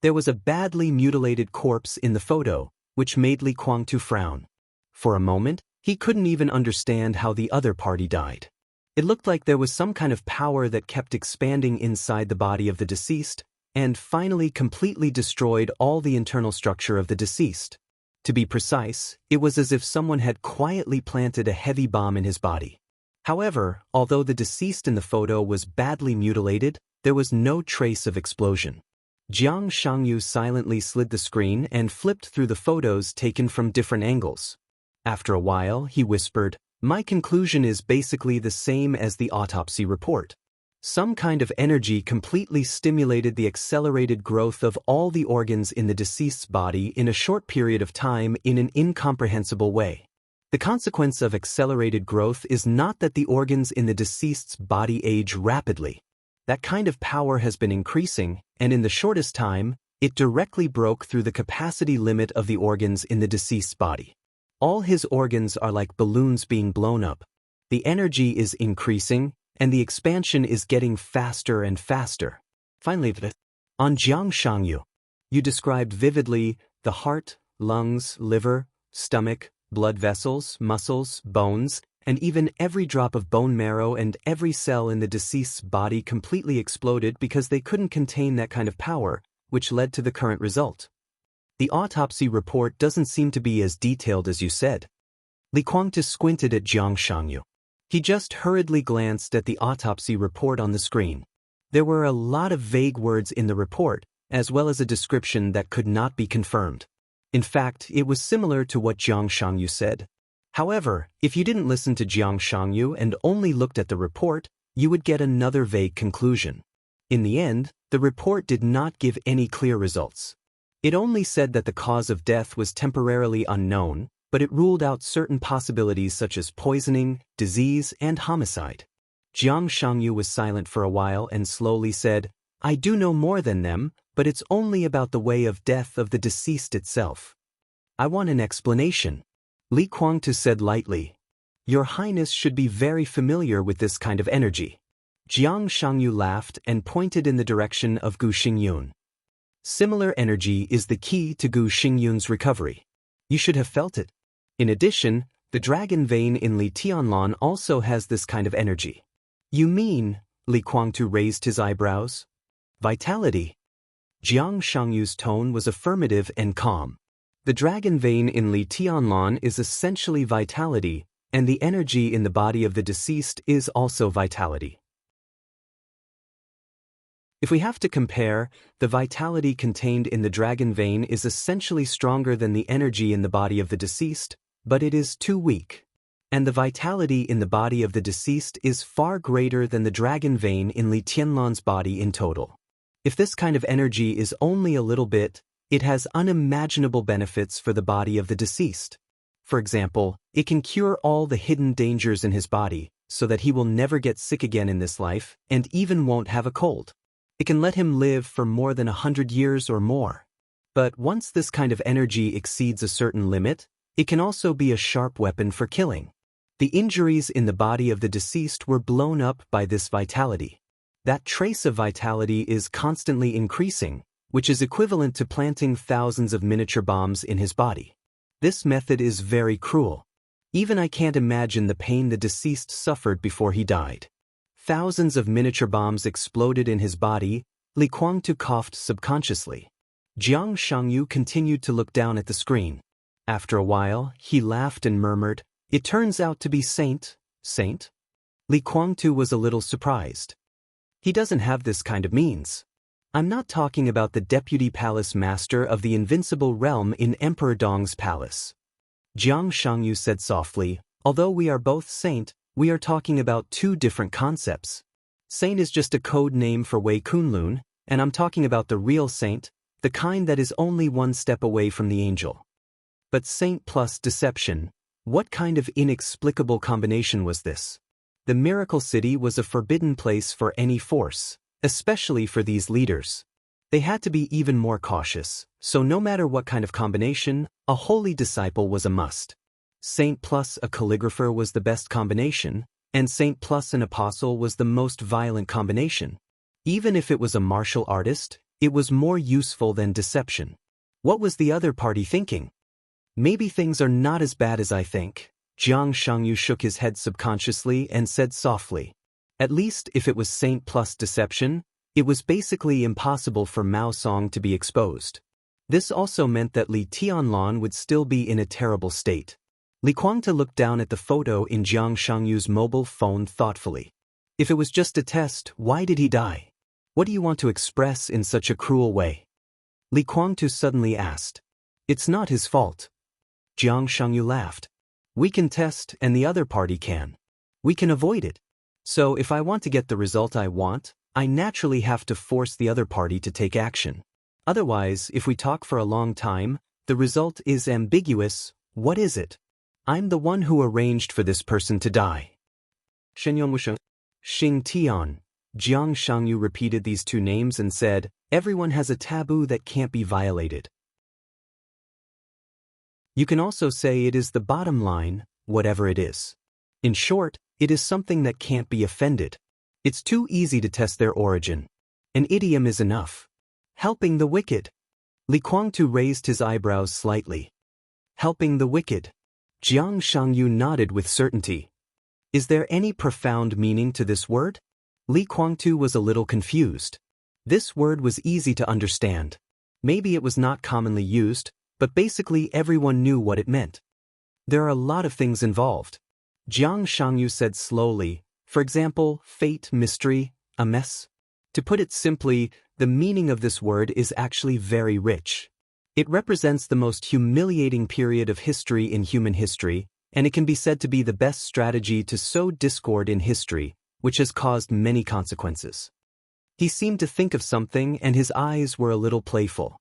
There was a badly mutilated corpse in the photo, which made Li Guangtu frown. For a moment, he couldn't even understand how the other party died. It looked like there was some kind of power that kept expanding inside the body of the deceased, and finally completely destroyed all the internal structure of the deceased. To be precise, it was as if someone had quietly planted a heavy bomb in his body. However, although the deceased in the photo was badly mutilated, there was no trace of explosion. Jiang Shangyu silently slid the screen and flipped through the photos taken from different angles. After a while, he whispered, "My conclusion is basically the same as the autopsy report. Some kind of energy completely stimulated the accelerated growth of all the organs in the deceased's body in a short period of time in an incomprehensible way. The consequence of accelerated growth is not that the organs in the deceased's body age rapidly. That kind of power has been increasing, and in the shortest time, it directly broke through the capacity limit of the organs in the deceased's body. All his organs are like balloons being blown up. The energy is increasing, and the expansion is getting faster and faster." Finally, on Jiang Shangyu, you described vividly the heart, lungs, liver, stomach, blood vessels, muscles, bones, and even every drop of bone marrow and every cell in the deceased's body completely exploded because they couldn't contain that kind of power, which led to the current result. The autopsy report doesn't seem to be as detailed as you said. Li Kuangtu squinted at Jiang Shangyu. He just hurriedly glanced at the autopsy report on the screen. There were a lot of vague words in the report, as well as a description that could not be confirmed. In fact, it was similar to what Jiang Shangyu said. However, if you didn't listen to Jiang Shangyu and only looked at the report, you would get another vague conclusion. In the end, the report did not give any clear results. It only said that the cause of death was temporarily unknown, but it ruled out certain possibilities such as poisoning, disease, and homicide. Jiang Shangyu was silent for a while and slowly said, "I do know more than them, but it's only about the way of death of the deceased itself. I want an explanation." Li Kuangtu said lightly, "Your Highness should be very familiar with this kind of energy." Jiang Shangyu laughed and pointed in the direction of Gu Xingyun. "Similar energy is the key to Gu Xingyun's recovery. You should have felt it. In addition, the dragon vein in Li Tianlan also has this kind of energy." "You mean?" Li Kuangtu raised his eyebrows. "Vitality." Jiang Shangyu's tone was affirmative and calm. The dragon vein in Li Tianlan is essentially vitality, and the energy in the body of the deceased is also vitality. If we have to compare, the vitality contained in the dragon vein is essentially stronger than the energy in the body of the deceased, but it is too weak. And the vitality in the body of the deceased is far greater than the dragon vein in Li Tianlan's body in total. If this kind of energy is only a little bit, it has unimaginable benefits for the body of the deceased. For example, it can cure all the hidden dangers in his body, so that he will never get sick again in this life, and even won't have a cold. It can let him live for more than 100 years or more. But once this kind of energy exceeds a certain limit, it can also be a sharp weapon for killing. The injuries in the body of the deceased were blown up by this vitality. That trace of vitality is constantly increasing, which is equivalent to planting thousands of miniature bombs in his body. This method is very cruel. Even I can't imagine the pain the deceased suffered before he died. Thousands of miniature bombs exploded in his body. Li Kuangtu coughed subconsciously. Jiang Shangyu continued to look down at the screen. After a while, he laughed and murmured, "It turns out to be Saint." Li Kuangtu was a little surprised. "He doesn't have this kind of means. I'm not talking about the deputy palace master of the invincible realm in Emperor Dong's palace." Jiang Shangyu said softly, "Although we are both saint, we are talking about two different concepts. Saint is just a code name for Wei Kunlun, and I'm talking about the real saint, the kind that is only one step away from the angel. But saint plus deception, what kind of inexplicable combination was this? The miracle city was a forbidden place for any force, especially for these leaders. They had to be even more cautious, so no matter what kind of combination, a holy disciple was a must. Saint plus a calligrapher was the best combination, and saint plus an apostle was the most violent combination. Even if it was a martial artist, it was more useful than deception. What was the other party thinking? Maybe things are not as bad as I think." Jiang Shangyu shook his head subconsciously and said softly, "At least if it was saint plus deception, It was basically impossible for Mao Song to be exposed. This also meant that Li Tianlan would still be in a terrible state. Li Guangde looked down at the photo in Jiang Shangyu's mobile phone thoughtfully. If it was just a test, why did he die? What do you want to express in such a cruel way? Li Guangde suddenly asked. It's not his fault. Jiang Shangyu laughed. We can test and the other party can. We can avoid it. So if I want to get the result I want, I naturally have to force the other party to take action. Otherwise, if we talk for a long time, the result is ambiguous. What is it? I'm the one who arranged for this person to die. Shenyongwusheng. Xing Tian. Jiang Shangyu repeated these two names and said, everyone has a taboo that can't be violated. You can also say it is the bottom line, whatever it is. In short, it is something that can't be offended. It's too easy to test their origin. An idiom is enough. Helping the wicked. Li Guangde raised his eyebrows slightly. Helping the wicked. Jiang Shangyu nodded with certainty. Is there any profound meaning to this word? Li Guangde was a little confused. This word was easy to understand. Maybe it was not commonly used, but basically everyone knew what it meant. There are a lot of things involved. Jiang Shangyu said slowly, for example, fate, mystery, a mess. To put it simply, the meaning of this word is actually very rich. It represents the most humiliating period of history in human history, and it can be said to be the best strategy to sow discord in history, which has caused many consequences. He seemed to think of something and his eyes were a little playful.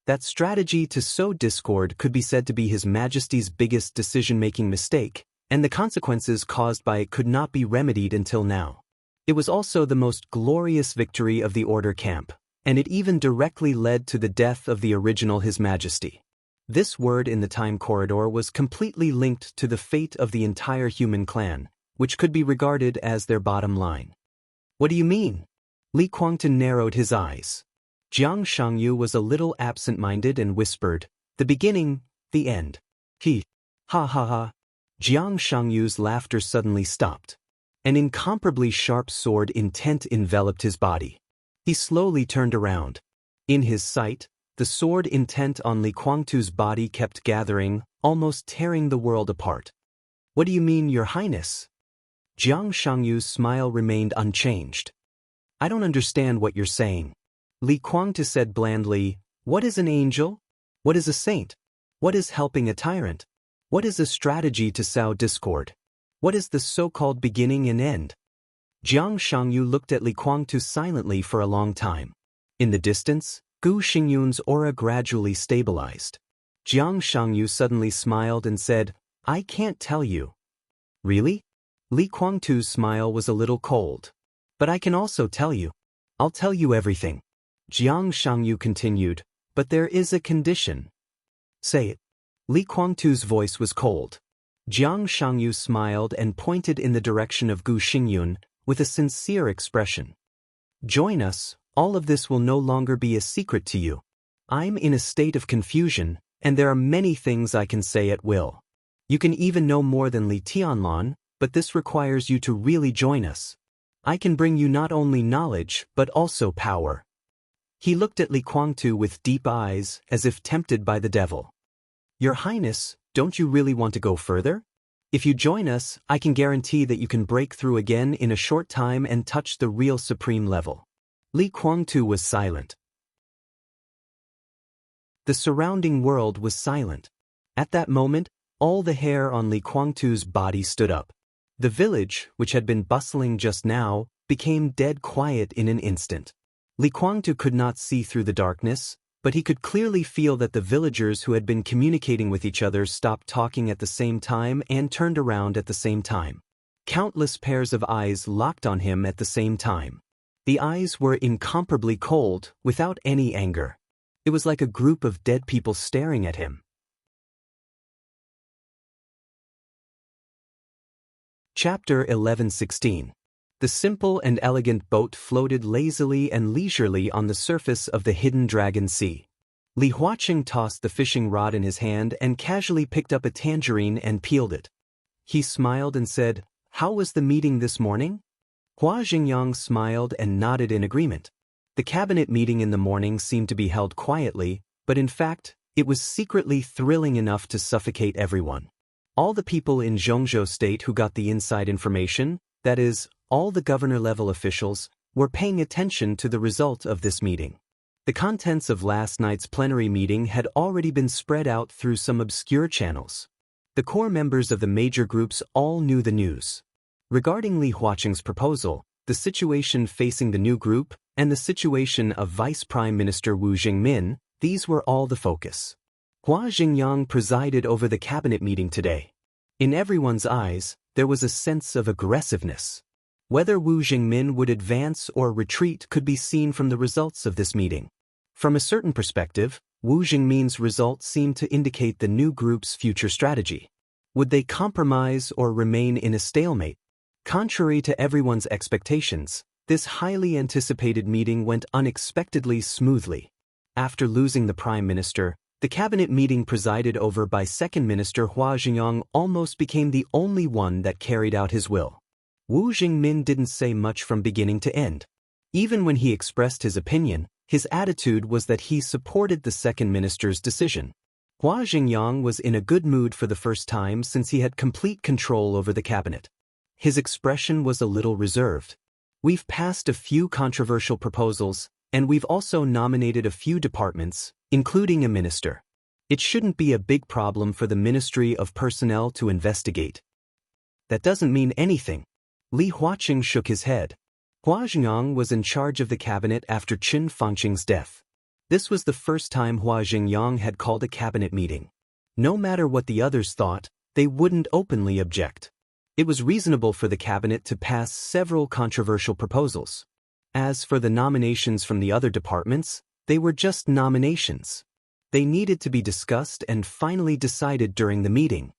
That strategy to sow discord could be said to be His Majesty's biggest decision-making mistake, and the consequences caused by it could not be remedied until now. It was also the most glorious victory of the Order camp, and it even directly led to the death of the original His Majesty. This word in the time corridor was completely linked to the fate of the entire human clan, which could be regarded as their bottom line. What do you mean? Li Guangde narrowed his eyes. Jiang Shangyu was a little absent-minded and whispered, the beginning, the end. He. Ha ha ha. Jiang Shangyu's laughter suddenly stopped. An incomparably sharp sword intent enveloped his body. He slowly turned around. In his sight, the sword intent on Li Guangde's body kept gathering, almost tearing the world apart. What do you mean, Your Highness? Jiang Shangyu's smile remained unchanged. I don't understand what you're saying. Li Guangde said blandly, what is an angel? What is a saint? What is helping a tyrant? What is a strategy to sow discord? What is the so-called beginning and end? Jiang Shangyu looked at Li Guangde silently for a long time. In the distance, Gu Xingyun's aura gradually stabilized. Jiang Shangyu suddenly smiled and said, I can't tell you. Really? Li Guangde's smile was a little cold. But I can also tell you. I'll tell you everything. Jiang Shangyu continued, but there is a condition. Say it. Li Guangde's voice was cold. Jiang Shangyu smiled and pointed in the direction of Gu Xingyun with a sincere expression. Join us, all of this will no longer be a secret to you. I'm in a state of confusion, and there are many things I can say at will. You can even know more than Li Tianlan, but this requires you to really join us. I can bring you not only knowledge, but also power. He looked at Li Guangde with deep eyes, as if tempted by the devil. Your Highness, don't you really want to go further? If you join us, I can guarantee that you can break through again in a short time and touch the real supreme level. Li Guangde was silent. The surrounding world was silent. At that moment, all the hair on Li Guangde's body stood up. The village, which had been bustling just now, became dead quiet in an instant. Li Guangde could not see through the darkness, but he could clearly feel that the villagers who had been communicating with each other stopped talking at the same time and turned around at the same time. Countless pairs of eyes locked on him at the same time. The eyes were incomparably cold, without any anger. It was like a group of dead people staring at him. Chapter 11:16. The simple and elegant boat floated lazily and leisurely on the surface of the hidden Dragon Sea. Li Huaqing tossed the fishing rod in his hand and casually picked up a tangerine and peeled it. He smiled and said, How was the meeting this morning? Hua Xingyang smiled and nodded in agreement. The cabinet meeting in the morning seemed to be held quietly, but in fact, it was secretly thrilling enough to suffocate everyone. All the people in Xianxia state who got the inside information, that is, all the governor-level officials, were paying attention to the result of this meeting. The contents of last night's plenary meeting had already been spread out through some obscure channels. The core members of the major groups all knew the news. Regarding Li Huaqing's proposal, the situation facing the new group, and the situation of Vice Prime Minister Wu Jingmin, these were all the focus. Hua Xingyang presided over the cabinet meeting today. In everyone's eyes, there was a sense of aggressiveness. Whether Wu Jingmin would advance or retreat could be seen from the results of this meeting. From a certain perspective, Wu Jingmin's results seemed to indicate the new group's future strategy. Would they compromise or remain in a stalemate? Contrary to everyone's expectations, this highly anticipated meeting went unexpectedly smoothly. After losing the Prime Minister, the cabinet meeting presided over by Second Minister Hua Xingyang almost became the only one that carried out his will. Wu Jingmin didn't say much from beginning to end. Even when he expressed his opinion, his attitude was that he supported the Second Minister's decision. Hua Xingyang was in a good mood for the first time since he had complete control over the cabinet. His expression was a little reserved. We've passed a few controversial proposals, and we've also nominated a few departments, including a minister. It shouldn't be a big problem for the Ministry of Personnel to investigate. That doesn't mean anything. Li Huaqing shook his head. Hua Xingyang was in charge of the cabinet after Qin Fangqing's death. This was the first time Hua Xingyang had called a cabinet meeting. No matter what the others thought, they wouldn't openly object. It was reasonable for the cabinet to pass several controversial proposals. As for the nominations from the other departments, they were just nominations. They needed to be discussed and finally decided during the meeting.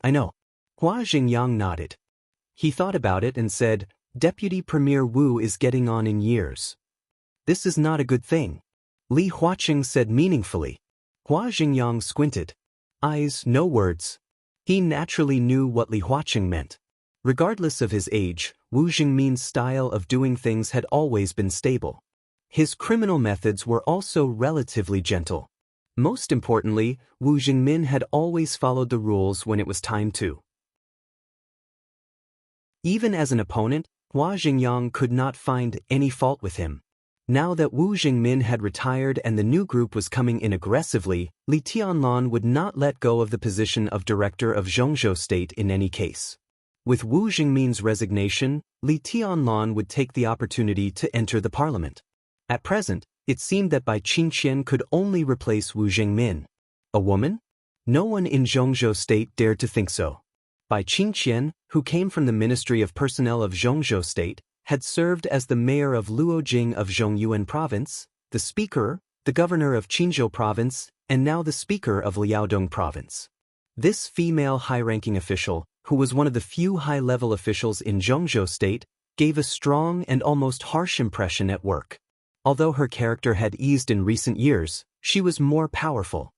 I know. Hua Xingyang nodded. He thought about it and said, Deputy Premier Wu is getting on in years. This is not a good thing. Li Huaqing said meaningfully. Hua Xingyang squinted. Eyes, no words. He naturally knew what Li Huaqing meant. Regardless of his age, Wu Jingmin's style of doing things had always been stable. His criminal methods were also relatively gentle. Most importantly, Wu Jingmin had always followed the rules when it was time to. Even as an opponent, Hua Xingyang could not find any fault with him. Now that Wu Jingmin had retired and the new group was coming in aggressively, Li Tianlan would not let go of the position of director of Xianxia state in any case. With Wu Jingmin's resignation, Li Tianlan would take the opportunity to enter the parliament. At present, it seemed that Bai Qingqian could only replace Wu Jingmin. A woman? No one in Xianxia state dared to think so. Bai Qingqian, who came from the Ministry of Personnel of Xianxia state, had served as the mayor of Luojing of Zhongyuan province, the speaker, the governor of Qinzhou province, and now the speaker of Liaodong province. This female high-ranking official, who was one of the few high-level officials in Zhongzhou state, gave a strong and almost harsh impression at work. Although her character had eased in recent years, she was more powerful.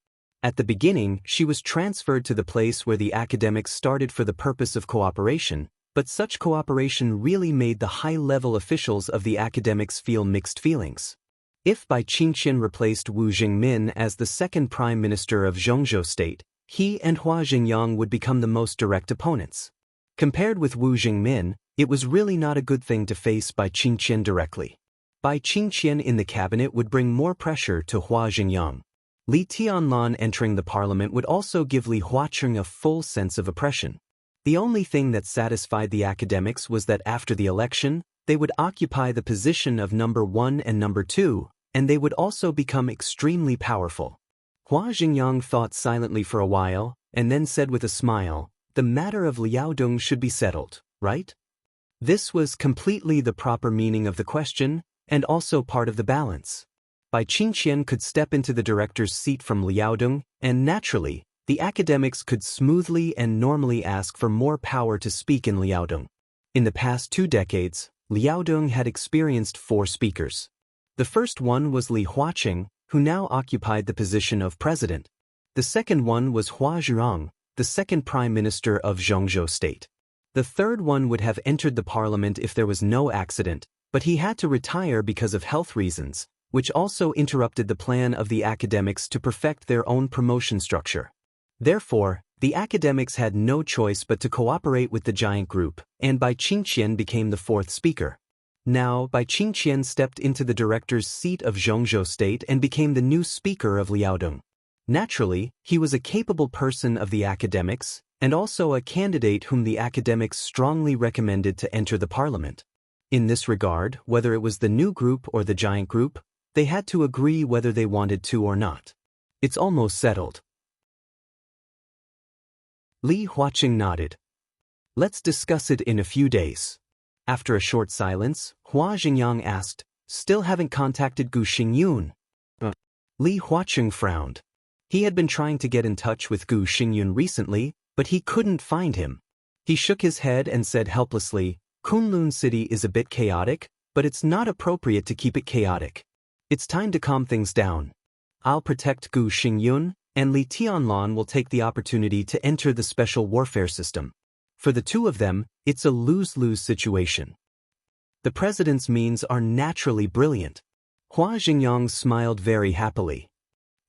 At the beginning, she was transferred to the place where the academics started for the purpose of cooperation, but such cooperation really made the high-level officials of the academics feel mixed feelings. If Bai Qingqian replaced Wu Jingmin as the second prime minister of Zhongzhou state, he and Hua Xingyang would become the most direct opponents. Compared with Wu Jingmin, it was really not a good thing to face Bai Qingqian directly. Bai Qingqian in the cabinet would bring more pressure to Hua Xingyang. Li Tianlan entering the parliament would also give Li Huaqing a full sense of oppression. The only thing that satisfied the academics was that after the election, they would occupy the position of number 1 and number 2, and they would also become extremely powerful. Hua Xingyang thought silently for a while, and then said with a smile, the matter of Liaodong should be settled, right? This was completely the proper meaning of the question, and also part of the balance. Bai Qingqian could step into the director's seat from Liaodong, and naturally, the academics could smoothly and normally ask for more power to speak in Liaodong. In the past 2 decades, Liaodong had experienced 4 speakers. The first one was Li Huaqing, who now occupied the position of president. The second one was Hua Zhirong, the second prime minister of Zhongzhou state. The third one would have entered the parliament if there was no accident, But he had to retire because of health reasons, which also interrupted the plan of the academics to perfect their own promotion structure. Therefore, the academics had no choice but to cooperate with the giant group, and Bai Qingqian became the fourth speaker. Now, Bai Qingqian stepped into the director's seat of Zhongzhou State and became the new speaker of Liaodong. Naturally, he was a capable person of the academics, and also a candidate whom the academics strongly recommended to enter the parliament. In this regard, whether it was the new group or the giant group, they had to agree whether they wanted to or not. It's almost settled. Li Huaqing nodded. Let's discuss it in a few days. After a short silence, Hua Jingyang asked, still haven't contacted Gu Xingyun? Li Huaqing frowned. He had been trying to get in touch with Gu Xingyun recently, but he couldn't find him. He shook his head and said helplessly, Kunlun City is a bit chaotic, but it's not appropriate to keep it chaotic. It's time to calm things down. I'll protect Gu Xingyun, and Li Tianlan will take the opportunity to enter the special warfare system. For the two of them, it's a lose-lose situation. The president's means are naturally brilliant. Hua Jingyang smiled very happily.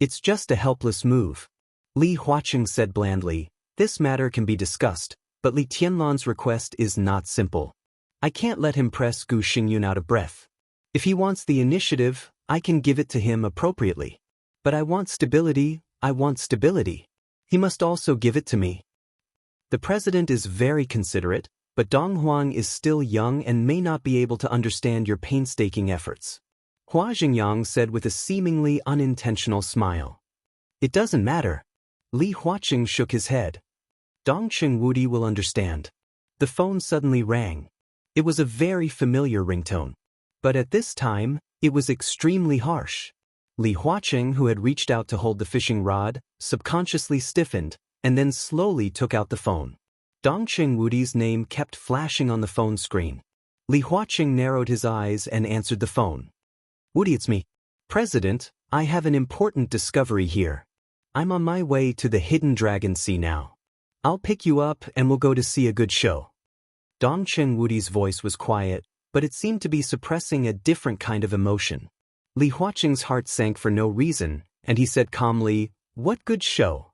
It's just a helpless move. Li Huaqing said blandly, this matter can be discussed, but Li Tianlan's request is not simple. I can't let him press Gu Xingyun out of breath. If he wants the initiative, I can give it to him appropriately. But I want stability. He must also give it to me. The president is very considerate, but Dong Huang is still young and may not be able to understand your painstaking efforts. Hua Jingyang said with a seemingly unintentional smile. It doesn't matter. Li Huaqing shook his head. Dongqing Wudi will understand. The phone suddenly rang. It was a very familiar ringtone. But at this time, it was extremely harsh. Li Huaqing, who had reached out to hold the fishing rod, subconsciously stiffened, and then slowly took out the phone. Dongqing Wudi's name kept flashing on the phone screen. Li Huaqing narrowed his eyes and answered the phone. Wudi, it's me. President, I have an important discovery here. I'm on my way to the Hidden Dragon Sea now. I'll pick you up and we'll go to see a good show. Dongqing Wudi's voice was quiet, but it seemed to be suppressing a different kind of emotion. Li Huaqing's heart sank for no reason, and he said calmly, what good show?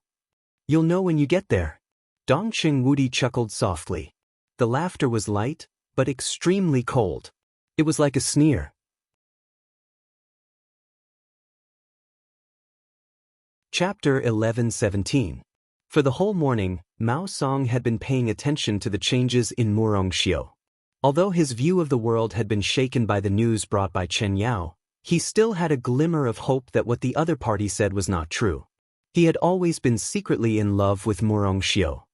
You'll know when you get there. Dongqing Wudi chuckled softly. The laughter was light, but extremely cold. It was like a sneer. Chapter 11:17. For the whole morning, Mao Song had been paying attention to the changes in Murongxiu. Although his view of the world had been shaken by the news brought by Chen Yao, he still had a glimmer of hope that what the other party said was not true. He had always been secretly in love with Murongxiu.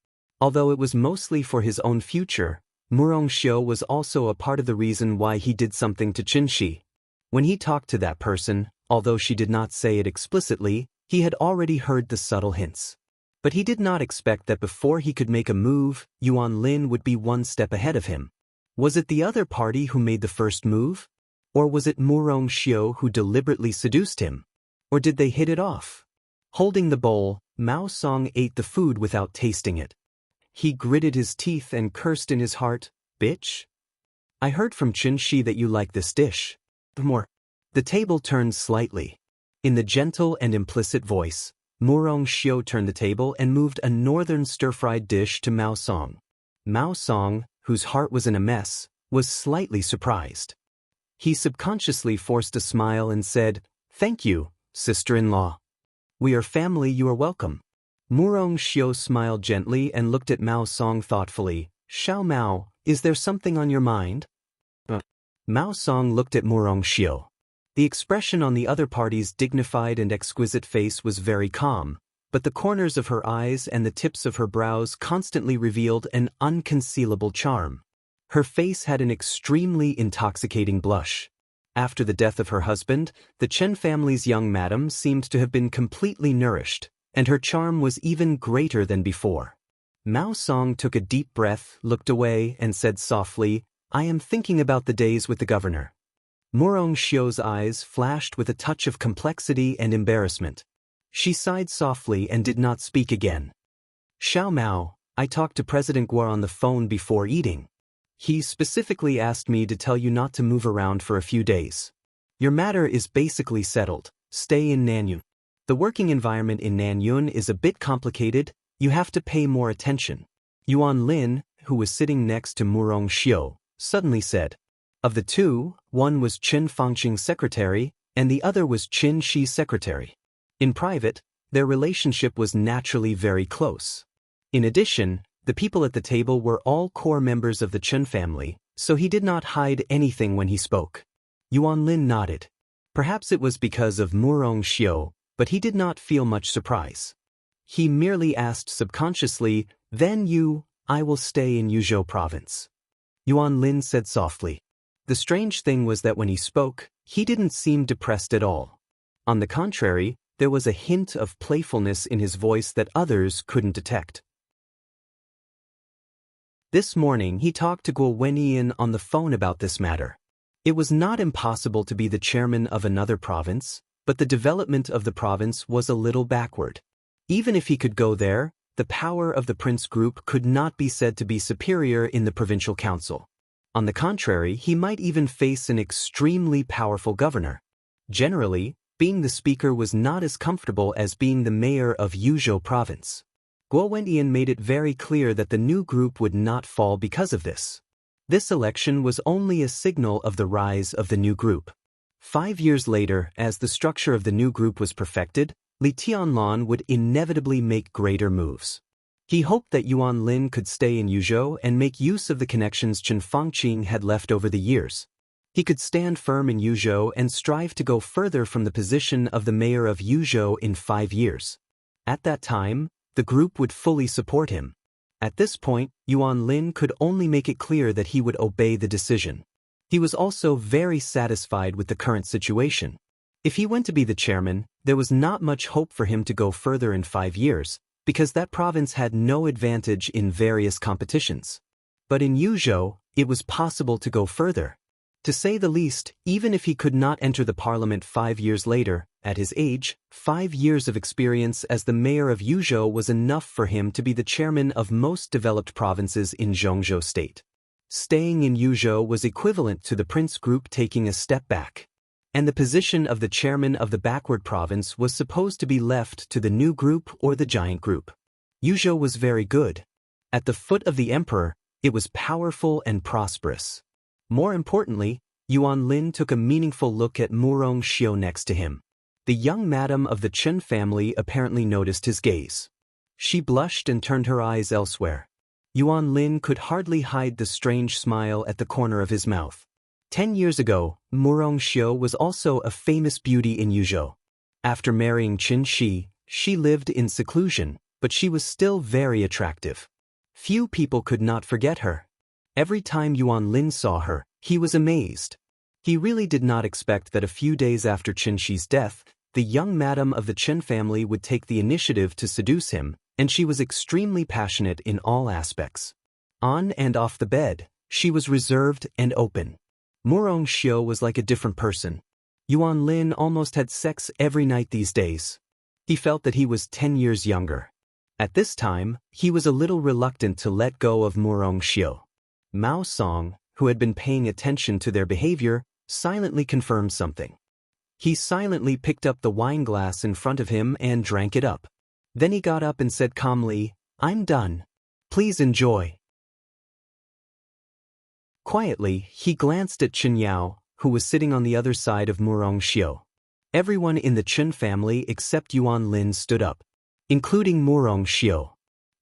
Although it was mostly for his own future, Murongxiu was also a part of the reason why he did something to Qinshi. When he talked to that person, although she did not say it explicitly, he had already heard the subtle hints. But he did not expect that before he could make a move, Yuan Lin would be one step ahead of him. Was it the other party who made the first move? Or was it Murongxiu who deliberately seduced him? Or did they hit it off? Holding the bowl, Mao Song ate the food without tasting it. He gritted his teeth and cursed in his heart, bitch. I heard from Qinshi that you like this dish. More. The table turned slightly. In the gentle and implicit voice, Murongxiu turned the table and moved a northern stir-fried dish to Mao Song. Mao Song, whose heart was in a mess, was slightly surprised. He subconsciously forced a smile and said, thank you, sister-in-law. We are family, you are welcome. Murongxiu smiled gently and looked at Mao Song thoughtfully. Xiao Mao, is there something on your mind? Mao Song looked at Murongxiu. The expression on the other party's dignified and exquisite face was very calm, but the corners of her eyes and the tips of her brows constantly revealed an unconcealable charm. Her face had an extremely intoxicating blush. After the death of her husband, the Chen family's young madam seemed to have been completely nourished, and her charm was even greater than before. Mao Song took a deep breath, looked away, and said softly, I am thinking about the days with the governor. Murongxiu's eyes flashed with a touch of complexity and embarrassment. She sighed softly and did not speak again. Xiao Mao, I talked to President Guo on the phone before eating. He specifically asked me to tell you not to move around for a few days. Your matter is basically settled. Stay in Nanyun. The working environment in Nanyun is a bit complicated. You have to pay more attention. Yuan Lin, who was sitting next to Murong Xiu, suddenly said. Of the two, one was Qin Fangqing's secretary, and the other was Qin Shi's secretary. In private, their relationship was naturally very close. In addition, the people at the table were all core members of the Qin family, so he did not hide anything when he spoke. Yuan Lin nodded. Perhaps it was because of Murong Xiu, but he did not feel much surprise. He merely asked subconsciously, "Then I will stay in Yuzhou province." Yuan Lin said softly. The strange thing was that when he spoke, he didn't seem depressed at all. On the contrary, there was a hint of playfulness in his voice that others couldn't detect. This morning he talked to Guo Wenyan on the phone about this matter. It was not impossible to be the chairman of another province, but the development of the province was a little backward. Even if he could go there, the power of the prince group could not be said to be superior in the provincial council. On the contrary, he might even face an extremely powerful governor. Generally, being the speaker was not as comfortable as being the mayor of Yuzhou province. Guo Wenyan made it very clear that the new group would not fall because of this. This election was only a signal of the rise of the new group. 5 years later, as the structure of the new group was perfected, Li Tianlan would inevitably make greater moves. He hoped that Yuan Lin could stay in Yuzhou and make use of the connections Qin Fangqing had left over the years. He could stand firm in Yuzhou and strive to go further from the position of the mayor of Yuzhou in 5 years. At that time, the group would fully support him. At this point, Yuan Lin could only make it clear that he would obey the decision. He was also very satisfied with the current situation. If he went to be the chairman, there was not much hope for him to go further in 5 years, because that province had no advantage in various competitions. But in Yuzhou, it was possible to go further. To say the least, even if he could not enter the parliament 5 years later, at his age, 5 years of experience as the mayor of Yuzhou was enough for him to be the chairman of most developed provinces in Zhongzhou state. Staying in Yuzhou was equivalent to the prince group taking a step back. And the position of the chairman of the backward province was supposed to be left to the new group or the giant group. Yuzhou was very good. At the foot of the emperor, it was powerful and prosperous. More importantly, Yuan Lin took a meaningful look at Murong Xiu next to him. The young madam of the Qin family apparently noticed his gaze. She blushed and turned her eyes elsewhere. Yuan Lin could hardly hide the strange smile at the corner of his mouth. 10 years ago, Murong Xiu was also a famous beauty in Yuzhou. After marrying Qin Shi, she lived in seclusion, but she was still very attractive. Few people could not forget her. Every time Yuan Lin saw her, he was amazed. He really did not expect that a few days after Qin Shi's death, the young madam of the Qin family would take the initiative to seduce him, and she was extremely passionate in all aspects. On and off the bed, she was reserved and open. Murong Xiu was like a different person. Yuan Lin almost had sex every night these days. He felt that he was 10 years younger. At this time, he was a little reluctant to let go of Murong Xiu. Mao Song, who had been paying attention to their behavior, silently confirmed something. He silently picked up the wine glass in front of him and drank it up. Then he got up and said calmly, "I'm done. Please enjoy." Quietly, he glanced at Chen Yao, who was sitting on the other side of Murong Xiu. Everyone in the Chen family except Yuan Lin stood up, including Murong Xiu.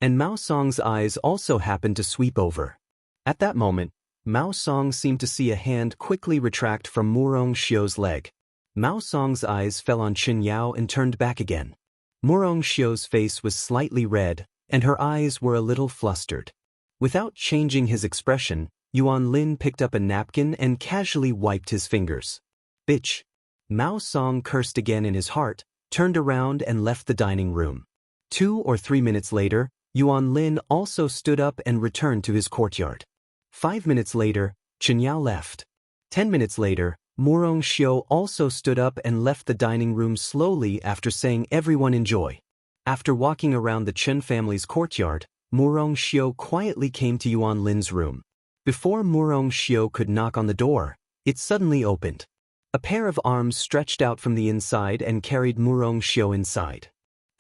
And Mao Song's eyes also happened to sweep over. At that moment, Mao Song seemed to see a hand quickly retract from Murong Xiu's leg. Mao Song's eyes fell on Chen Yao and turned back again. Murong Xiu's face was slightly red, and her eyes were a little flustered. Without changing his expression, Yuan Lin picked up a napkin and casually wiped his fingers. "Bitch." Mao Song cursed again in his heart, turned around and left the dining room. 2 or 3 minutes later, Yuan Lin also stood up and returned to his courtyard. 5 minutes later, Chen Yao left. 10 minutes later, Murong Xiu also stood up and left the dining room slowly after saying everyone enjoy. After walking around the Chen family's courtyard, Murong Xiu quietly came to Yuan Lin's room. Before Murong Xiu could knock on the door, it suddenly opened. A pair of arms stretched out from the inside and carried Murong Xiu inside.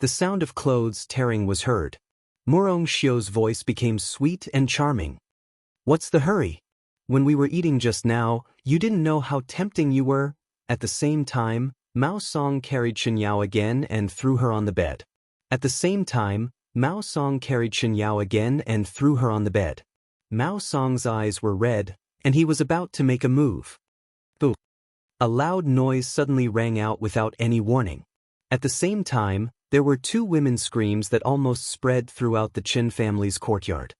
The sound of clothes tearing was heard. Murong Xiu's voice became sweet and charming. "What's the hurry? When we were eating just now, you didn't know how tempting you were." At the same time, Mao Song carried Xianxia again and threw her on the bed. At the same time, Mao Song carried Xianxia again and threw her on the bed. Mao Song's eyes were red, and he was about to make a move. Boo! A loud noise suddenly rang out without any warning. At the same time, there were two women's screams that almost spread throughout the Qin family's courtyard.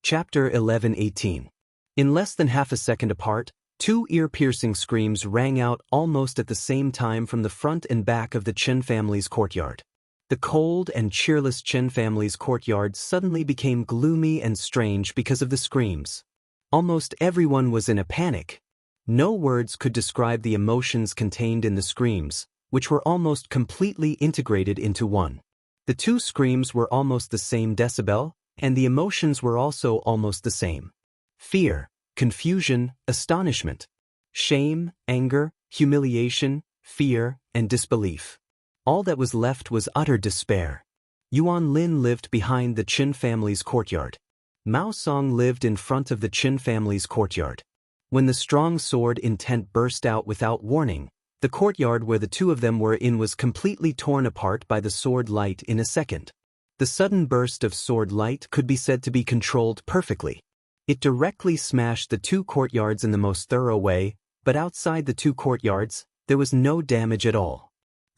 Chapter 11:18. In less than half a second apart, two ear-piercing screams rang out almost at the same time from the front and back of the Qin family's courtyard. The cold and cheerless Qin family's courtyard suddenly became gloomy and strange because of the screams. Almost everyone was in a panic. No words could describe the emotions contained in the screams, which were almost completely integrated into one. The two screams were almost the same decibel, and the emotions were also almost the same. Fear, confusion, astonishment, shame, anger, humiliation, fear, and disbelief. All that was left was utter despair. Yuan Lin lived behind the Qin family's courtyard. Mao Song lived in front of the Qin family's courtyard. When the strong sword intent burst out without warning, the courtyard where the two of them were in was completely torn apart by the sword light in a second. The sudden burst of sword light could be said to be controlled perfectly. It directly smashed the two courtyards in the most thorough way, but outside the two courtyards, there was no damage at all.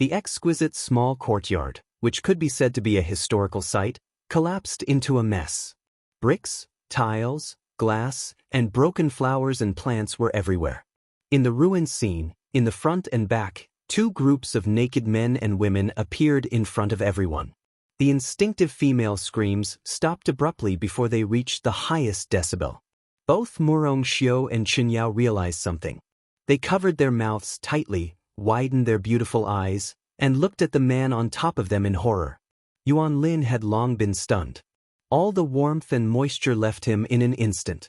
The exquisite small courtyard, which could be said to be a historical site, collapsed into a mess. Bricks, tiles, glass, and broken flowers and plants were everywhere. In the ruined scene, in the front and back, two groups of naked men and women appeared in front of everyone. The instinctive female screams stopped abruptly before they reached the highest decibel. Both Murong Xiu and Xianxia realized something. They covered their mouths tightly, widened their beautiful eyes, and looked at the man on top of them in horror. Yuan Lin had long been stunned. All the warmth and moisture left him in an instant.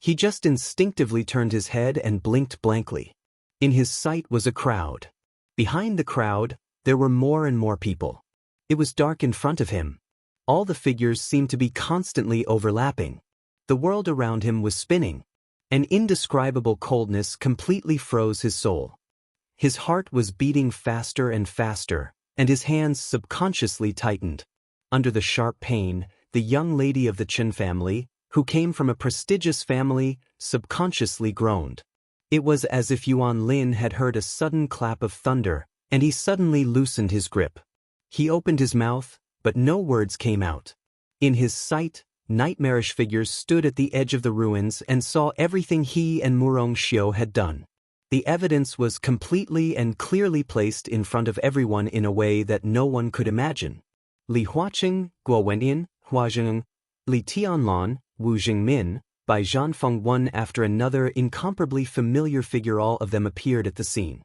He just instinctively turned his head and blinked blankly. In his sight was a crowd. Behind the crowd, there were more and more people. It was dark in front of him. All the figures seemed to be constantly overlapping. The world around him was spinning. An indescribable coldness completely froze his soul. His heart was beating faster and faster, and his hands subconsciously tightened. Under the sharp pain, the young lady of the Qin family, who came from a prestigious family, subconsciously groaned. It was as if Yuan Lin had heard a sudden clap of thunder, and he suddenly loosened his grip. He opened his mouth, but no words came out. In his sight, nightmarish figures stood at the edge of the ruins and saw everything he and Murong Xiu had done. The evidence was completely and clearly placed in front of everyone in a way that no one could imagine. Li Huaqing, Guo Wenyan, Hua Zheng, Li Tianlan, Wu Jingmin, Bai Zhanfeng, one after another incomparably familiar figure, all of them appeared at the scene.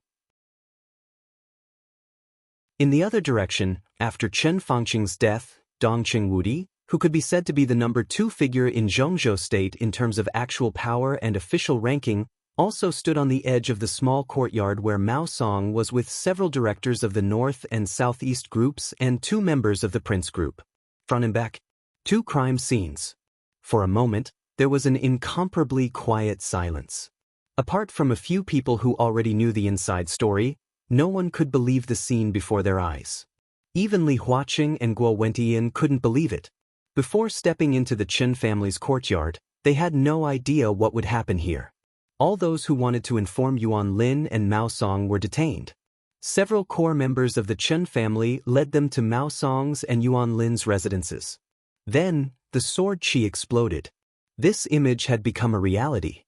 In the other direction, after Chen Fangqing's death, Dongqing Wudi, who could be said to be the number 2 figure in Zhongzhou state in terms of actual power and official ranking, also stood on the edge of the small courtyard where Mao Song was with several directors of the North and Southeast groups and 2 members of the Prince group. Front and back, 2 crime scenes. For a moment, there was an incomparably quiet silence. Apart from a few people who already knew the inside story, no one could believe the scene before their eyes. Even Li Huaqing and Guo Wenyan couldn't believe it. Before stepping into the Qin family's courtyard, they had no idea what would happen here. All those who wanted to inform Yuan Lin and Mao Song were detained. Several core members of the Qin family led them to Mao Song's and Yuan Lin's residences. Then, the sword chi exploded. This image had become a reality.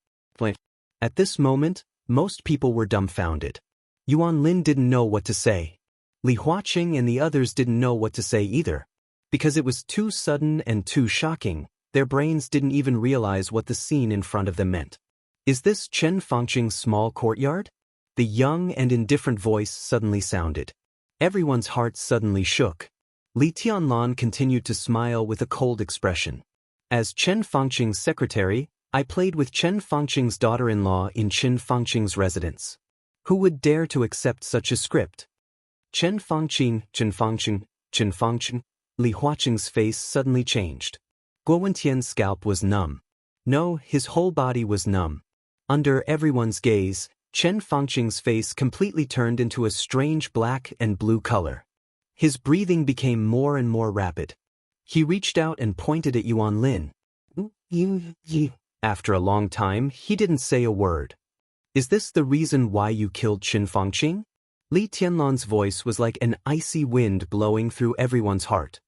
At this moment, most people were dumbfounded. Yuan Lin didn't know what to say. Li Huaqing and the others didn't know what to say either. Because it was too sudden and too shocking, their brains didn't even realize what the scene in front of them meant. Is this Chen Fangqing's small courtyard? The young and indifferent voice suddenly sounded. Everyone's heart suddenly shook. Li Tianlan continued to smile with a cold expression. As Chen Fangqing's secretary, I played with Chen Fangqing's daughter-in-law in Chen Fangqing's residence. Who would dare to accept such a script? Chen Fangqing, Li Huaqing's face suddenly changed. Guo Wentian's scalp was numb. No, his whole body was numb. Under everyone's gaze, Chen Fangqing's face completely turned into a strange black and blue color. His breathing became more and more rapid. He reached out and pointed at Yuan Lin. You. After a long time, he didn't say a word. Is this the reason why you killed Chen Fangqing? Li Tianlan's voice was like an icy wind blowing through everyone's heart.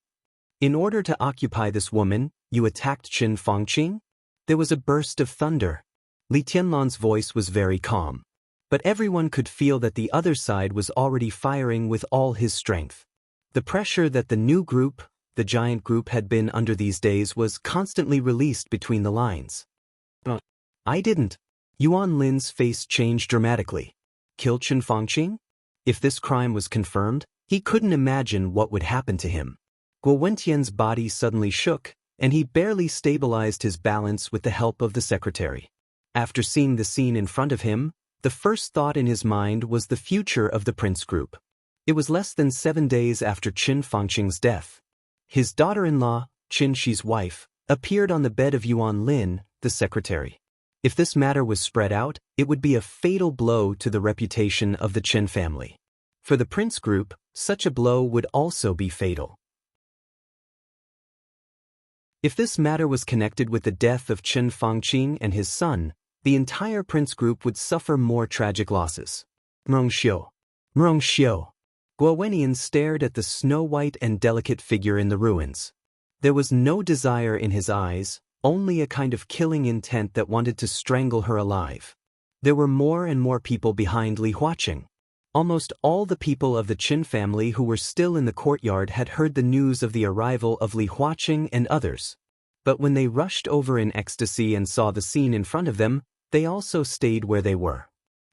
In order to occupy this woman, you attacked Chen Fangqing? There was a burst of thunder. Li Tianlan's voice was very calm. But everyone could feel that the other side was already firing with all his strength. The pressure that the new group, the giant group, had been under these days was constantly released between the lines. I didn't. Yuan Lin's face changed dramatically. Kill Chen Fangqing? If this crime was confirmed, he couldn't imagine what would happen to him. Guo Wentian's body suddenly shook, and he barely stabilized his balance with the help of the secretary. After seeing the scene in front of him, the first thought in his mind was the future of the Prince Group. It was less than 7 days after Chen Fangqing's death. His daughter-in-law, Qin Shi's wife, appeared on the bed of Yuan Lin, the secretary. If this matter was spread out, it would be a fatal blow to the reputation of the Chen family. For the Prince Group, such a blow would also be fatal. If this matter was connected with the death of Chen Fangqing and his son, the entire Prince Group would suffer more tragic losses. Mrongxiu. Guo Wentian stared at the snow-white and delicate figure in the ruins. There was no desire in his eyes, only a kind of killing intent that wanted to strangle her alive. There were more and more people behind Li Huaqing. Almost all the people of the Qin family who were still in the courtyard had heard the news of the arrival of Li Huaqing and others. But when they rushed over in ecstasy and saw the scene in front of them, they also stayed where they were.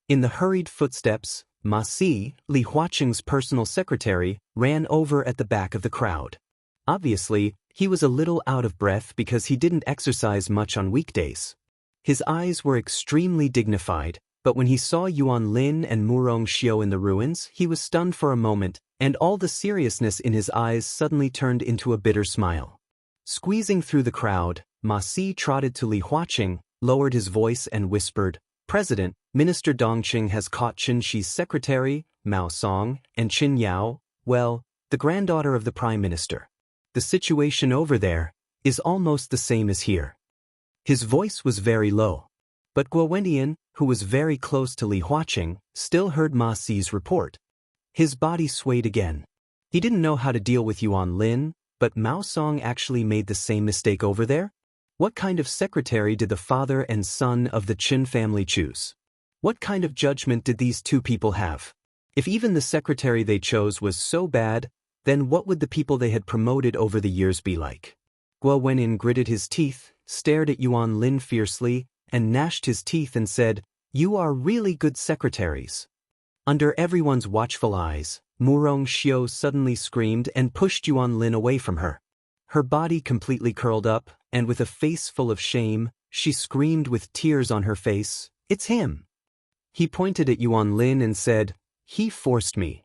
In the hurried footsteps, Ma Si, Li Huaqing's personal secretary, ran over at the back of the crowd. Obviously, he was a little out of breath because he didn't exercise much on weekdays. His eyes were extremely dignified, but when he saw Yuan Lin and Murongxiu in the ruins, he was stunned for a moment, and all the seriousness in his eyes suddenly turned into a bitter smile. Squeezing through the crowd, Ma Si trotted to Li Huaqing, lowered his voice and whispered, "President, Minister Dongqing has caught Qin Shi's secretary, Mao Song, and Qin Yao, well, the granddaughter of the Prime Minister. The situation over there is almost the same as here." His voice was very low. But Guo Wentian, who was very close to Li Huaqing, still heard Ma Si's report. His body swayed again. He didn't know how to deal with Yuan Lin, but Mao Song actually made the same mistake over there? What kind of secretary did the father and son of the Qin family choose? What kind of judgment did these two people have? If even the secretary they chose was so bad, then what would the people they had promoted over the years be like? Guo Wentian gritted his teeth, stared at Yuan Lin fiercely, and gnashed his teeth and said, "You are really good secretaries." Under everyone's watchful eyes, Murongxiu suddenly screamed and pushed Yuan Lin away from her. Her body completely curled up, and with a face full of shame, she screamed with tears on her face, "It's him!" He pointed at Yuan Lin and said, "He forced me."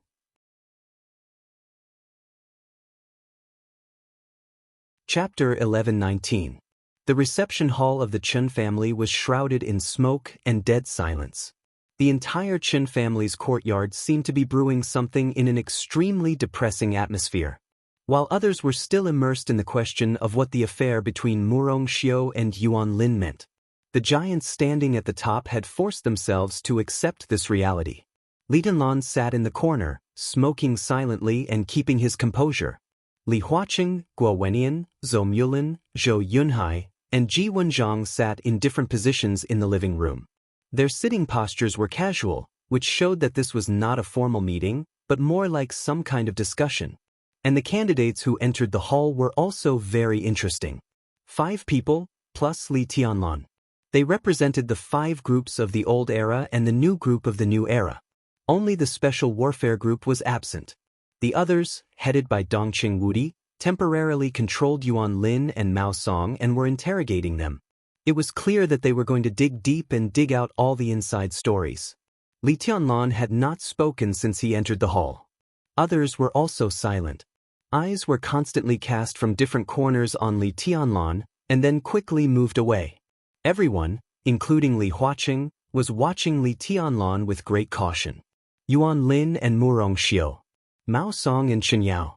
Chapter 11:19. The reception hall of the Chen family was shrouded in smoke and dead silence. The entire Chen family's courtyard seemed to be brewing something in an extremely depressing atmosphere. While others were still immersed in the question of what the affair between Murongxiu and Yuan Lin meant, the giants standing at the top had forced themselves to accept this reality. Li Tianlan sat in the corner, smoking silently and keeping his composure. Li Huaqing, Guo Wentian, Zhou Mulin, Zhou Yunhai, and Ji Wenzhang sat in different positions in the living room. Their sitting postures were casual, which showed that this was not a formal meeting, but more like some kind of discussion. And the candidates who entered the hall were also very interesting. 5 people, plus Li Tianlan. They represented the 5 groups of the old era and the new group of the new era. Only the special warfare group was absent. The others, headed by Dongqing Wudi, temporarily controlled Yuan Lin and Mao Song and were interrogating them. It was clear that they were going to dig deep and dig out all the inside stories. Li Tianlan had not spoken since he entered the hall. Others were also silent. Eyes were constantly cast from different corners on Li Tianlan and then quickly moved away. Everyone, including Li Huaqing, was watching Li Tianlan with great caution. Yuan Lin and Murong Xiu, Mao Song and Xianxia.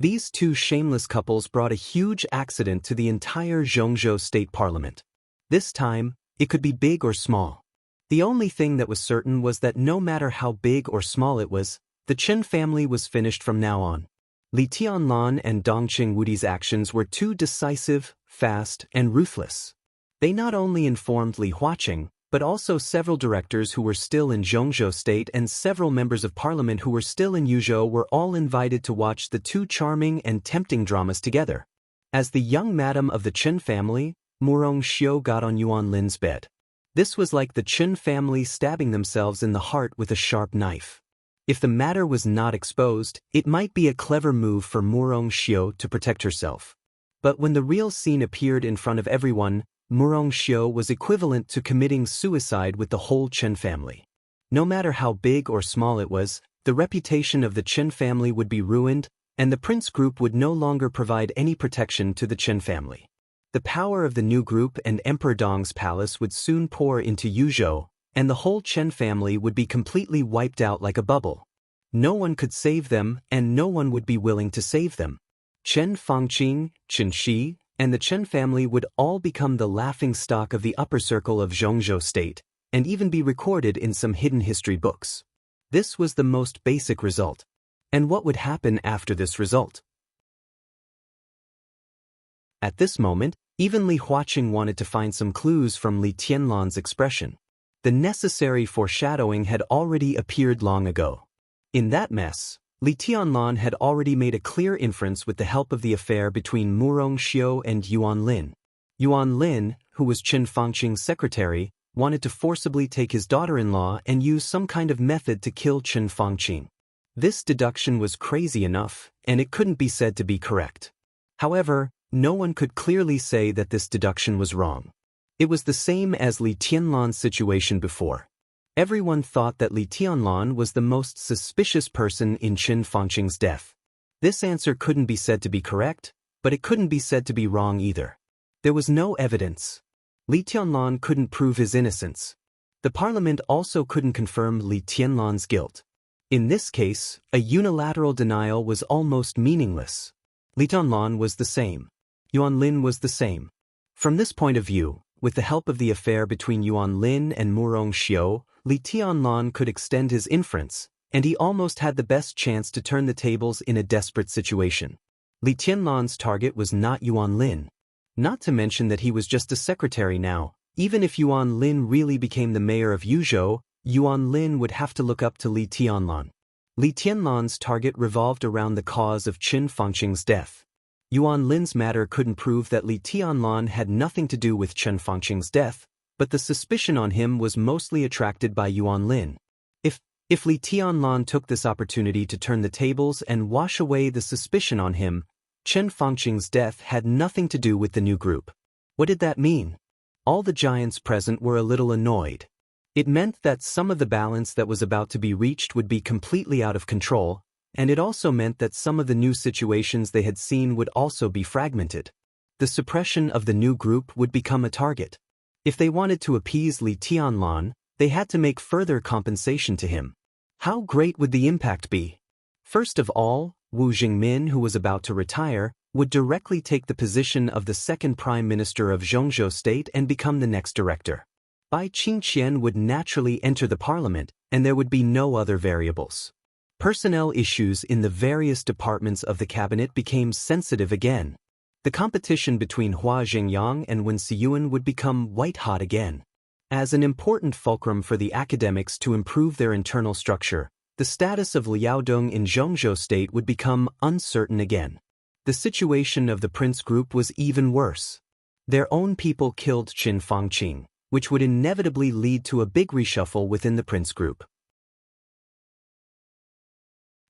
These two shameless couples brought a huge accident to the entire Zhongzhou state parliament. This time, it could be big or small. The only thing that was certain was that no matter how big or small it was, the Chen family was finished from now on. Li Tianlan and Dongqing Wudi's actions were too decisive, fast, and ruthless. They not only informed Li Huaqing, but also several directors who were still in Zhongzhou state and several members of parliament who were still in Yuzhou were all invited to watch the two charming and tempting dramas together. As the young madam of the Chen family, Murong Xiu got on Yuan Lin's bed. This was like the Chen family stabbing themselves in the heart with a sharp knife. If the matter was not exposed, it might be a clever move for Murong Xiu to protect herself. But when the real scene appeared in front of everyone, Murong Xiu was equivalent to committing suicide with the whole Chen family. No matter how big or small it was, the reputation of the Chen family would be ruined, and the prince group would no longer provide any protection to the Chen family. The power of the new group and Emperor Dong's palace would soon pour into Yuzhou, and the whole Chen family would be completely wiped out like a bubble. No one could save them, and no one would be willing to save them. Chen Fangqing, Chen Shi, and the Chen family would all become the laughingstock of the upper circle of Zhongzhou state, and even be recorded in some hidden history books. This was the most basic result. And what would happen after this result? At this moment, even Li Huaqing wanted to find some clues from Li Tianlan's expression. The necessary foreshadowing had already appeared long ago. In that mess, Li Tianlan had already made a clear inference with the help of the affair between Murong Xiu and Yuan Lin. Yuan Lin, who was Chen Fangqing's secretary, wanted to forcibly take his daughter-in-law and use some kind of method to kill Chen Fangqing. This deduction was crazy enough, and it couldn't be said to be correct. However, no one could clearly say that this deduction was wrong. It was the same as Li Tianlan's situation before. Everyone thought that Li Tianlan was the most suspicious person in Chen Fangqing's death. This answer couldn't be said to be correct, but it couldn't be said to be wrong either. There was no evidence. Li Tianlan couldn't prove his innocence. The parliament also couldn't confirm Li Tianlan's guilt. In this case, a unilateral denial was almost meaningless. Li Tianlan was the same. Yuan Lin was the same. From this point of view, with the help of the affair between Yuan Lin and Murong Xiu, Li Tianlan could extend his inference, and he almost had the best chance to turn the tables in a desperate situation. Li Tianlan's target was not Yuan Lin. Not to mention that he was just a secretary now. Even if Yuan Lin really became the mayor of Yuzhou, Yuan Lin would have to look up to Li Tianlan. Li Tianlan's target revolved around the cause of Chen Fangqing's death. Yuan Lin's matter couldn't prove that Li Tianlan had nothing to do with Chen Fangqing's death, but the suspicion on him was mostly attracted by Yuan Lin. If Li Tianlan took this opportunity to turn the tables and wash away the suspicion on him, Chen Fangqing's death had nothing to do with the new group. What did that mean? All the giants present were a little annoyed. It meant that some of the balance that was about to be reached would be completely out of control, and it also meant that some of the new situations they had seen would also be fragmented. The suppression of the new group would become a target. If they wanted to appease Li Tianlan, they had to make further compensation to him. How great would the impact be? First of all, Wu Jingmin, who was about to retire, would directly take the position of the second prime minister of Zhongzhou state and become the next director. Bai Qingqian would naturally enter the parliament, and there would be no other variables. Personnel issues in the various departments of the cabinet became sensitive again. The competition between Hua Zhengyang and Wen Siyuan would become white-hot again. As an important fulcrum for the academics to improve their internal structure, the status of Liaodong in Zhongzhou state would become uncertain again. The situation of the prince group was even worse. Their own people killed Chen Fangqing, which would inevitably lead to a big reshuffle within the prince group.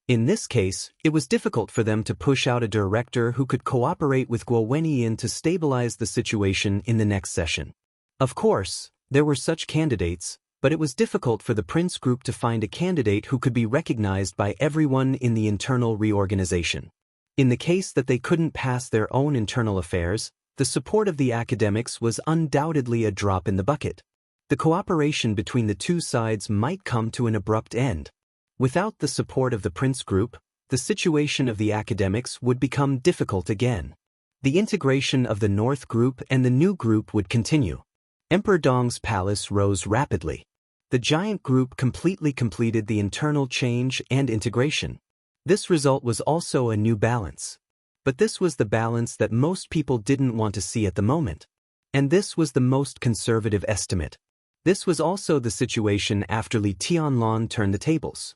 In this case, it was difficult for them to push out a director who could cooperate with Guo Wenyan to stabilize the situation in the next session. Of course, there were such candidates, but it was difficult for the Prince Group to find a candidate who could be recognized by everyone in the internal reorganization. In the case that they couldn't pass their own internal affairs, the support of the academics was undoubtedly a drop in the bucket. The cooperation between the two sides might come to an abrupt end. Without the support of the Prince Group, the situation of the academics would become difficult again. The integration of the North Group and the new group would continue. Emperor Dong's palace rose rapidly. The giant group completely completed the internal change and integration. This result was also a new balance. But this was the balance that most people didn't want to see at the moment. And this was the most conservative estimate. This was also the situation after Li Tianlan turned the tables.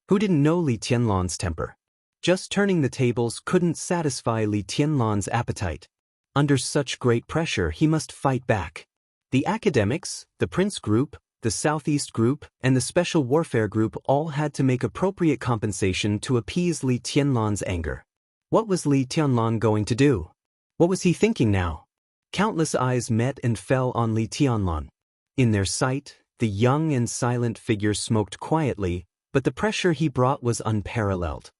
Who didn't know Li Tianlan's temper? Just turning the tables couldn't satisfy Li Tianlan's appetite. Under such great pressure, he must fight back. The academics, the Prince Group, the Southeast Group, and the Special Warfare Group all had to make appropriate compensation to appease Li Tianlan's anger. What was Li Tianlan going to do? What was he thinking now? Countless eyes met and fell on Li Tianlan. In their sight, the young and silent figure smoked quietly, but the pressure he brought was unparalleled.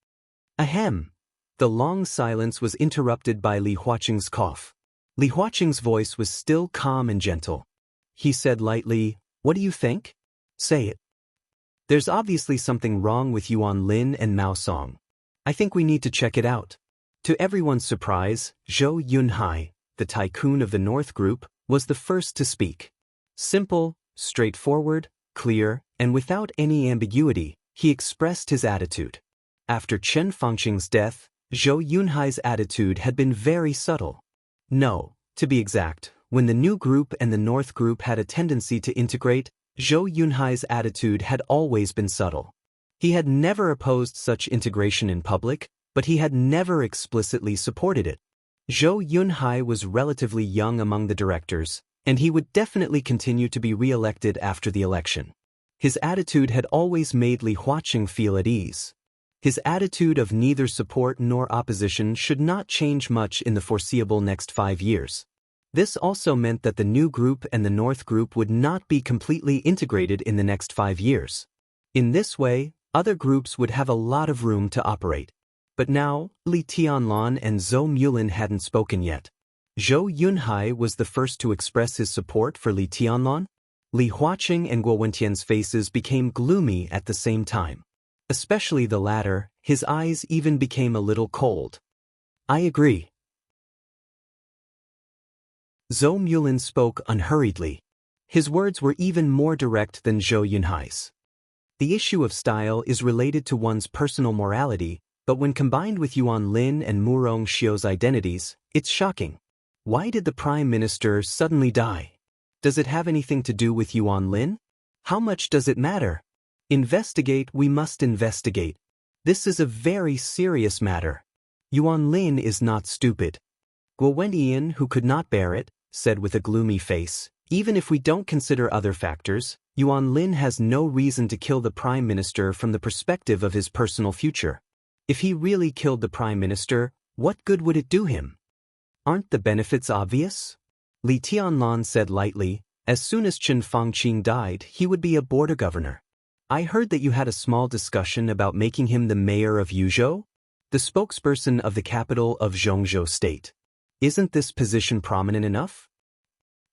Ahem! The long silence was interrupted by Li Huaqing's cough. Li Huaqing's voice was still calm and gentle. He said lightly, "What do you think? Say it." "There's obviously something wrong with Yuan Lin and Mao Song. I think we need to check it out." To everyone's surprise, Zhou Yunhai, the tycoon of the North Group, was the first to speak. Simple, straightforward, clear, and without any ambiguity, he expressed his attitude. After Chen Fangqing's death, Zhou Yunhai's attitude had been very subtle. No, to be exact, when the new group and the North Group had a tendency to integrate, Zhou Yunhai's attitude had always been subtle. He had never opposed such integration in public, but he had never explicitly supported it. Zhou Yunhai was relatively young among the directors, and he would definitely continue to be re-elected after the election. His attitude had always made Li Huaqing feel at ease. His attitude of neither support nor opposition should not change much in the foreseeable next 5 years. This also meant that the new group and the North Group would not be completely integrated in the next 5 years. In this way, other groups would have a lot of room to operate. But now, Li Tianlan and Zhou Mulin hadn't spoken yet. Zhou Yunhai was the first to express his support for Li Tianlan. Li Huaqing and Guo Wentian's faces became gloomy at the same time. Especially the latter, his eyes even became a little cold. "I agree." Zhou Mulin spoke unhurriedly. His words were even more direct than Zhou Yunhai's. The issue of style is related to one's personal morality, but when combined with Yuan Lin and Murong Xiu's identities, it's shocking. Why did the Prime Minister suddenly die? Does it have anything to do with Yuan Lin? How much does it matter? Investigate, we must investigate. This is a very serious matter. Yuan Lin is not stupid. Guo Wenyan, who could not bear it, said with a gloomy face, "Even if we don't consider other factors, Yuan Lin has no reason to kill the Prime Minister from the perspective of his personal future. If he really killed the Prime Minister, what good would it do him? Aren't the benefits obvious?" Li Tianlan said lightly, "As soon as Chen Fangqing died, he would be a border governor. I heard that you had a small discussion about making him the mayor of Yuzhou, the spokesperson of the capital of Zhongzhou State. Isn't this position prominent enough?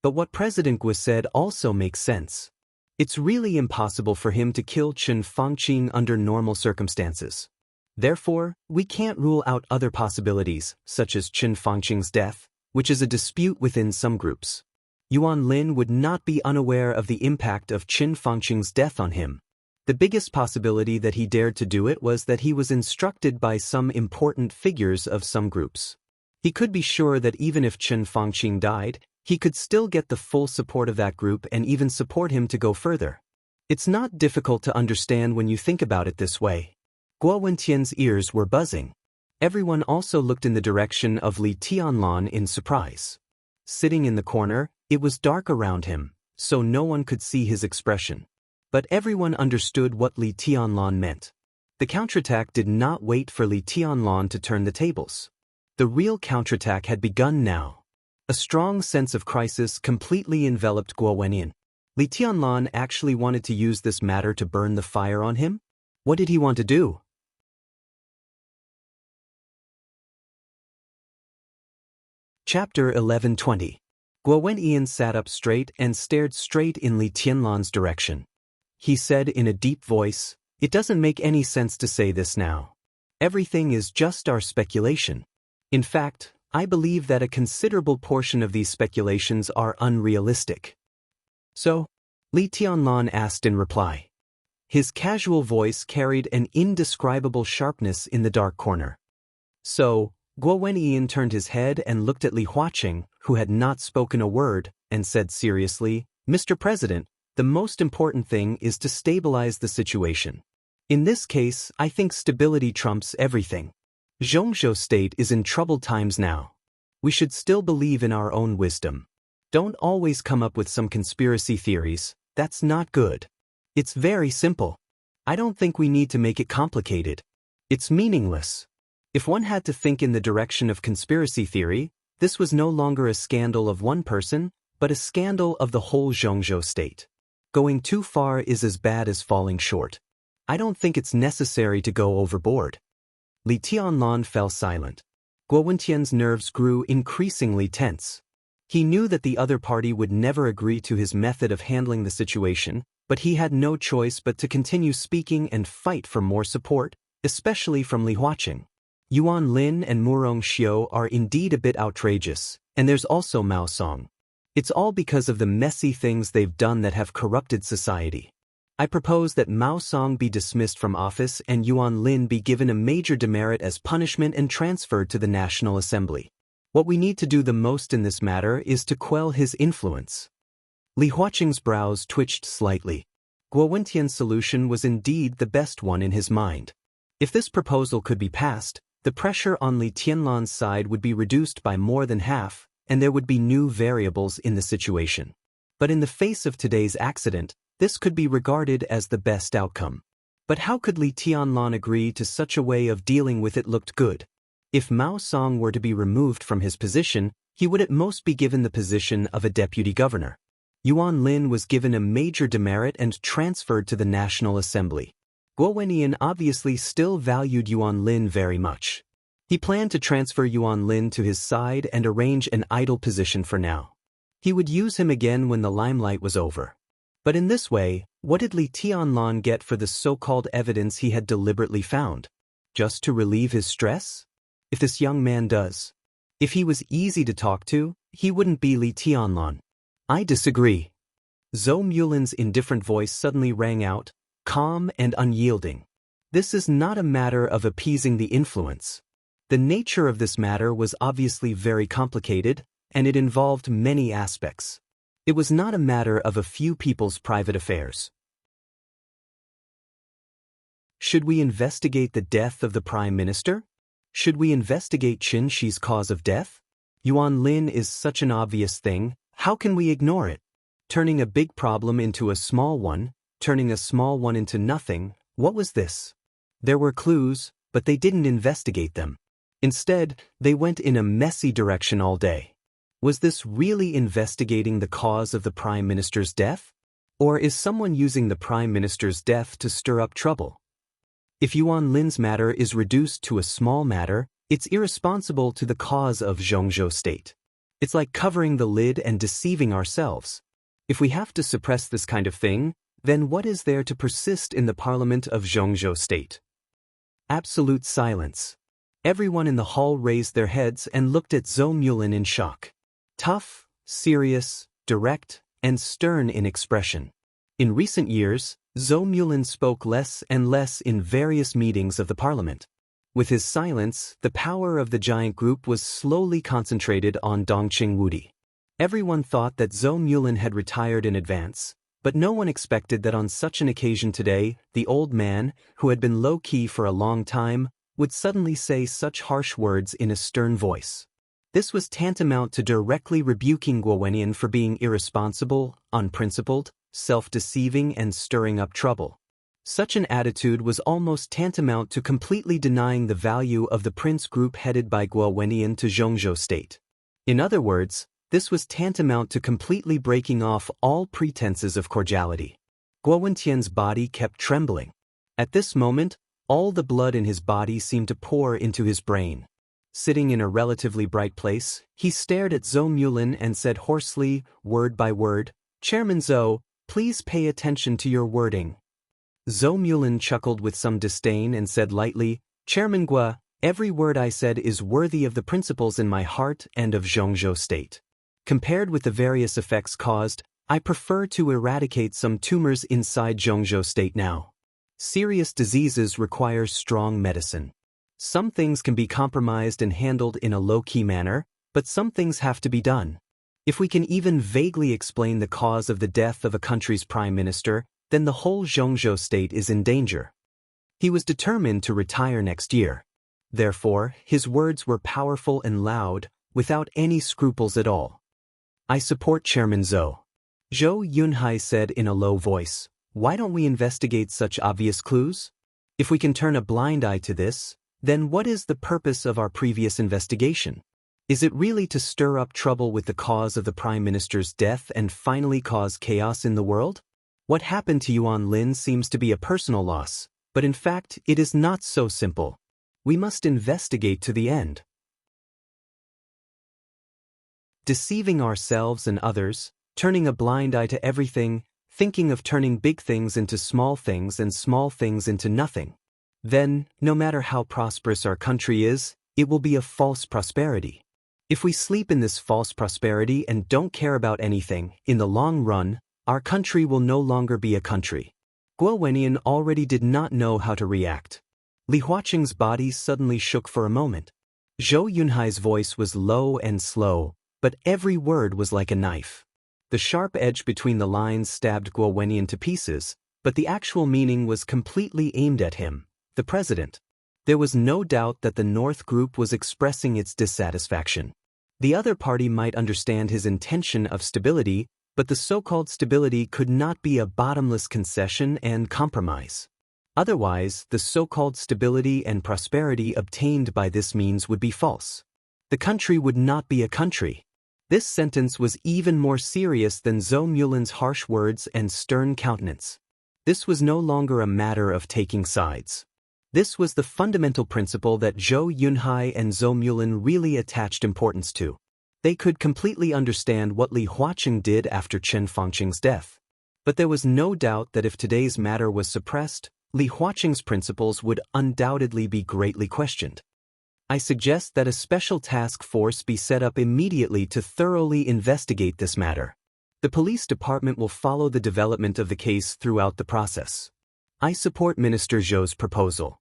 But what President Guo said also makes sense. It's really impossible for him to kill Chen Fangqing under normal circumstances. Therefore, we can't rule out other possibilities, such as Chen Fangqing's death, which is a dispute within some groups. Yuan Lin would not be unaware of the impact of Chen Fangqing's death on him. The biggest possibility that he dared to do it was that he was instructed by some important figures of some groups. He could be sure that even if Chen Fangqing died, he could still get the full support of that group and even support him to go further. It's not difficult to understand when you think about it this way. Guo Wentian's ears were buzzing. Everyone also looked in the direction of Li Tianlan in surprise. Sitting in the corner, it was dark around him, so no one could see his expression. But everyone understood what Li Tianlan meant. The counterattack did not wait for Li Tianlan to turn the tables. The real counterattack had begun now. A strong sense of crisis completely enveloped Guo Wenyan. Li Tianlan actually wanted to use this matter to burn the fire on him? What did he want to do? Chapter 11:20. Guo Wenyan sat up straight and stared straight in Li Tianlan's direction. He said in a deep voice, "It doesn't make any sense to say this now. Everything is just our speculation. In fact, I believe that a considerable portion of these speculations are unrealistic." "So?" Li Tianlan asked in reply. His casual voice carried an indescribable sharpness in the dark corner. "So," Guo Wenyan turned his head and looked at Li Huaqing, who had not spoken a word, and said seriously, "Mr. President, the most important thing is to stabilize the situation. In this case, I think stability trumps everything. Xianxia state is in troubled times now. We should still believe in our own wisdom. Don't always come up with some conspiracy theories, that's not good. It's very simple. I don't think we need to make it complicated. It's meaningless. If one had to think in the direction of conspiracy theory, this was no longer a scandal of one person, but a scandal of the whole Xianxia state. Going too far is as bad as falling short. I don't think it's necessary to go overboard." Li Tianlan fell silent. Guo Wentian's nerves grew increasingly tense. He knew that the other party would never agree to his method of handling the situation, but he had no choice but to continue speaking and fight for more support, especially from Li Huaqing. Yuan Lin and Murong Xiu are indeed a bit outrageous, and there's also Mao Song. It's all because of the messy things they've done that have corrupted society. I propose that Mao Song be dismissed from office and Yuan Lin be given a major demerit as punishment and transferred to the National Assembly. What we need to do the most in this matter is to quell his influence." Li Huaqing's brows twitched slightly. Guo Wentian's solution was indeed the best one in his mind. If this proposal could be passed, the pressure on Li Tianlan's side would be reduced by more than half, and there would be new variables in the situation. But in the face of today's accident, this could be regarded as the best outcome. But how could Li Tianlan agree to such a way of dealing with it looked good? If Mao Song were to be removed from his position, he would at most be given the position of a deputy governor. Yuan Lin was given a major demerit and transferred to the National Assembly. Guo Wenyan obviously still valued Yuan Lin very much. He planned to transfer Yuan Lin to his side and arrange an idle position for now. He would use him again when the limelight was over. But in this way, what did Li Tianlan get for the so-called evidence he had deliberately found? Just to relieve his stress? If this young man does. If he was easy to talk to, he wouldn't be Li Tianlan. "I disagree." Zhou Mulin's indifferent voice suddenly rang out, calm and unyielding. "This is not a matter of appeasing the influence. The nature of this matter was obviously very complicated, and it involved many aspects. It was not a matter of a few people's private affairs. Should we investigate the death of the Prime Minister? Should we investigate Xianxi's cause of death? Yuan Lin is such an obvious thing, how can we ignore it? Turning a big problem into a small one, turning a small one into nothing, what was this? There were clues, but they didn't investigate them. Instead, they went in a messy direction all day. Was this really investigating the cause of the Prime Minister's death? Or is someone using the Prime Minister's death to stir up trouble? If Yuan Lin's matter is reduced to a small matter, it's irresponsible to the cause of Xianxia state. It's like covering the lid and deceiving ourselves. If we have to suppress this kind of thing, then what is there to persist in the parliament of Xianxia state? Absolute silence. Everyone in the hall raised their heads and looked at Zhou Mulin in shock. Tough, serious, direct, and stern in expression. In recent years, Zhou Mulin spoke less and less in various meetings of the parliament. With his silence, the power of the giant group was slowly concentrated on Dongqing Wudi. Everyone thought that Zhou Mulin had retired in advance, but no one expected that on such an occasion today, the old man, who had been low-key for a long time, would suddenly say such harsh words in a stern voice. This was tantamount to directly rebuking Guo Wenyan for being irresponsible, unprincipled, self-deceiving and stirring up trouble. Such an attitude was almost tantamount to completely denying the value of the prince group headed by Guo Wenian to Zhongzhou state. In other words, this was tantamount to completely breaking off all pretenses of cordiality. Guo Wentian's body kept trembling. At this moment, all the blood in his body seemed to pour into his brain. Sitting in a relatively bright place, he stared at Zhou Mulin and said hoarsely, word by word, "Chairman Zhou, please pay attention to your wording." Zhou Mulin chuckled with some disdain and said lightly, "Chairman Guo, every word I said is worthy of the principles in my heart and of Zhongzhou state. Compared with the various effects caused, I prefer to eradicate some tumors inside Zhongzhou state now. Serious diseases require strong medicine. Some things can be compromised and handled in a low-key manner, but some things have to be done. If we can even vaguely explain the cause of the death of a country's prime minister, then the whole Zhongzhou state is in danger." He was determined to retire next year. Therefore, his words were powerful and loud, without any scruples at all. "I support Chairman Zhou." Zhou Yunhai said in a low voice, "Why don't we investigate such obvious clues? If we can turn a blind eye to this, then what is the purpose of our previous investigation? Is it really to stir up trouble with the cause of the Prime Minister's death and finally cause chaos in the world? What happened to Yuan Lin seems to be a personal loss, but in fact it is not so simple. We must investigate to the end." Deceiving ourselves and others, turning a blind eye to everything, thinking of turning big things into small things and small things into nothing. Then, no matter how prosperous our country is, it will be a false prosperity. If we sleep in this false prosperity and don't care about anything, in the long run, our country will no longer be a country. Guo Wenian already did not know how to react. Li Huaqing's body suddenly shook for a moment. Zhou Yunhai's voice was low and slow, but every word was like a knife. The sharp edge between the lines stabbed Guo Wenian to pieces, but the actual meaning was completely aimed at him, the president. There was no doubt that the North Group was expressing its dissatisfaction. The other party might understand his intention of stability, but the so-called stability could not be a bottomless concession and compromise. Otherwise, the so-called stability and prosperity obtained by this means would be false. The country would not be a country. This sentence was even more serious than Zhou Mulin's harsh words and stern countenance. This was no longer a matter of taking sides. This was the fundamental principle that Zhou Yunhai and Zhou Mulin really attached importance to. They could completely understand what Li Huaqing did after Chen Fangqing's death. But there was no doubt that if today's matter was suppressed, Li Huaqing's principles would undoubtedly be greatly questioned. I suggest that a special task force be set up immediately to thoroughly investigate this matter. The police department will follow the development of the case throughout the process. I support Minister Zhou's proposal.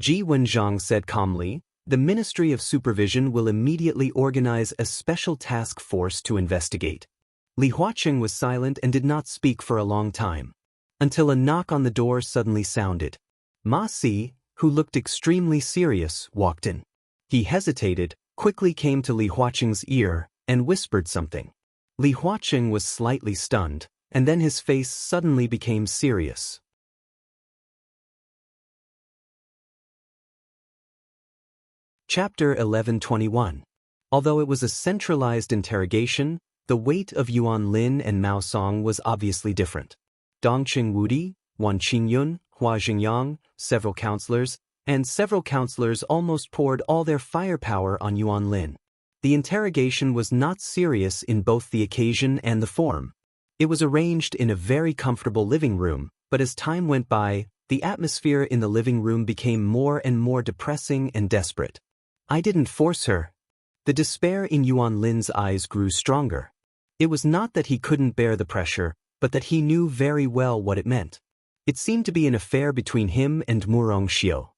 Ji Wenzhang said calmly, "The Ministry of Supervision will immediately organize a special task force to investigate." Li Huaqing was silent and did not speak for a long time, until a knock on the door suddenly sounded. Ma Si, who looked extremely serious, walked in. He hesitated, quickly came to Li Huaqing's ear, and whispered something. Li Huaqing was slightly stunned, and then his face suddenly became serious. Chapter 1121. Although it was a centralized interrogation, the weight of Yuan Lin and Mao Song was obviously different. Dongqing Wudi, Wan Qingyun, Hua Xingyang, several counselors almost poured all their firepower on Yuan Lin. The interrogation was not serious in both the occasion and the form. It was arranged in a very comfortable living room, but as time went by, the atmosphere in the living room became more and more depressing and desperate. "I didn't force her." The despair in Yuan Lin's eyes grew stronger. It was not that he couldn't bear the pressure, but that he knew very well what it meant. It seemed to be an affair between him and Murong Xiu.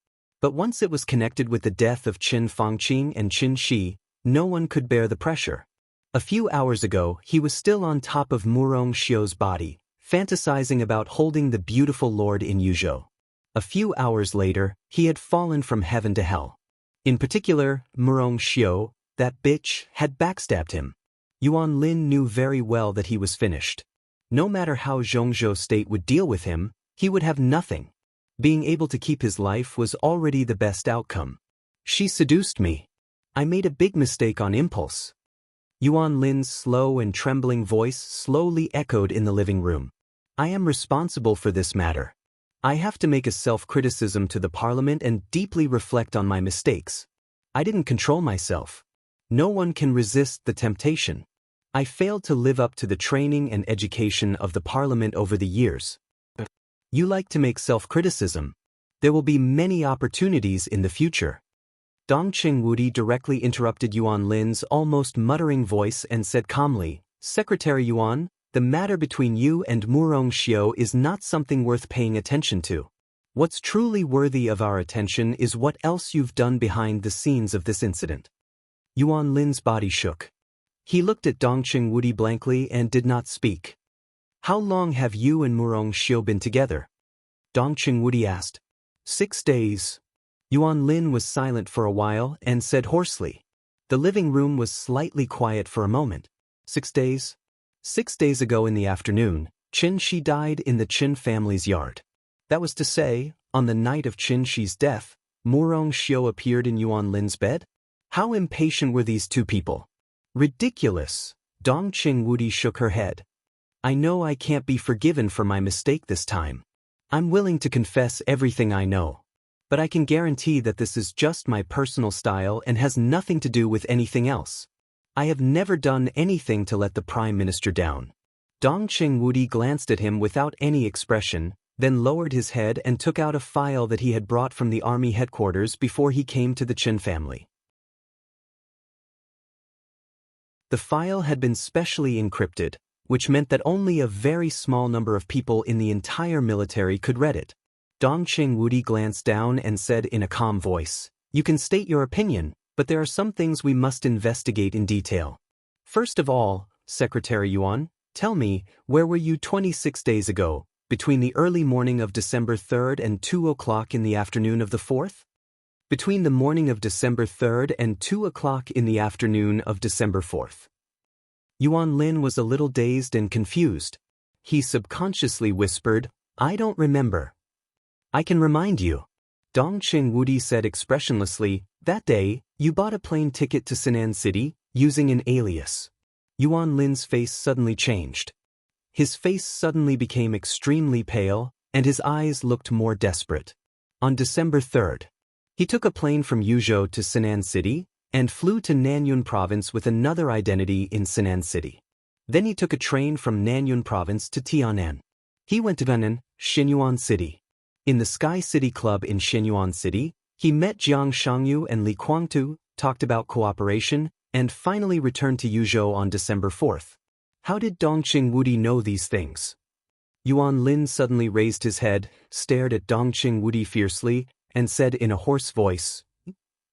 But once it was connected with the death of Chen Fangqing and Qin Shi, no one could bear the pressure. A few hours ago, he was still on top of Murong Xiu's body, fantasizing about holding the beautiful lord in Yuzhou. A few hours later, he had fallen from heaven to hell. In particular, Murong Xiu, that bitch, had backstabbed him. Yuan Lin knew very well that he was finished. No matter how Zhongzhou state would deal with him, He would have nothing. Being able to keep his life was already the best outcome. She seduced me. I made a big mistake on impulse. Yuan Lin's slow and trembling voice slowly echoed in the living room. I am responsible for this matter. I have to make a self-criticism to the parliament and deeply reflect on my mistakes. I didn't control myself. No one can resist the temptation. I failed to live up to the training and education of the parliament over the years. You like to make self-criticism. There will be many opportunities in the future. Dongqing Wudi directly interrupted Yuan Lin's almost muttering voice and said calmly, Secretary Yuan, the matter between you and Murong Xiu is not something worth paying attention to. What's truly worthy of our attention is what else you've done behind the scenes of this incident. Yuan Lin's body shook. He looked at Dongqing Wudi blankly and did not speak. How long have you and Murong Xiu been together? Dongqing Wudi asked. 6 days. Yuan Lin was silent for a while and said hoarsely. The living room was slightly quiet for a moment. 6 days? 6 days ago in the afternoon, Qin Shi died in the Qin family's yard. That was to say, on the night of Qin Shi's death, Murong Xiu appeared in Yuan Lin's bed? How impatient were these two people? Ridiculous. Dongqing Wudi shook her head. I know I can't be forgiven for my mistake this time. I'm willing to confess everything I know. But I can guarantee that this is just my personal style and has nothing to do with anything else. I have never done anything to let the Prime Minister down. Dongqing Wudi glanced at him without any expression, then lowered his head and took out a file that he had brought from the army headquarters before he came to the Qin family. The file had been specially encrypted, which meant that only a very small number of people in the entire military could read it. Dongqing Wudi glanced down and said in a calm voice, You can state your opinion, but there are some things we must investigate in detail. First of all, Secretary Yuan, tell me, where were you 26 days ago, between the early morning of December 3rd and 2 o'clock in the afternoon of the 4th? Between the morning of December 3rd and 2 o'clock in the afternoon of December 4th. Yuan Lin was a little dazed and confused. He subconsciously whispered, I don't remember. I can remind you. Dongqing Wudi said expressionlessly, that day, you bought a plane ticket to Sinan City, using an alias. Yuan Lin's face suddenly changed. His face suddenly became extremely pale, and his eyes looked more desperate. On December 3rd, he took a plane from Yuzhou to Sinan City, and flew to Nanyun Province with another identity in Sinan City. Then he took a train from Nanyun Province to Tianan. He went to Guanan, Xinyuan City. In the Sky City Club in Xinyuan City, he met Jiang Shangyu and Li Guangtu, talked about cooperation, and finally returned to Yuzhou on December 4th. How did Dongqing Wudi know these things? Yuan Lin suddenly raised his head, stared at Dongqing Wudi fiercely, and said in a hoarse voice,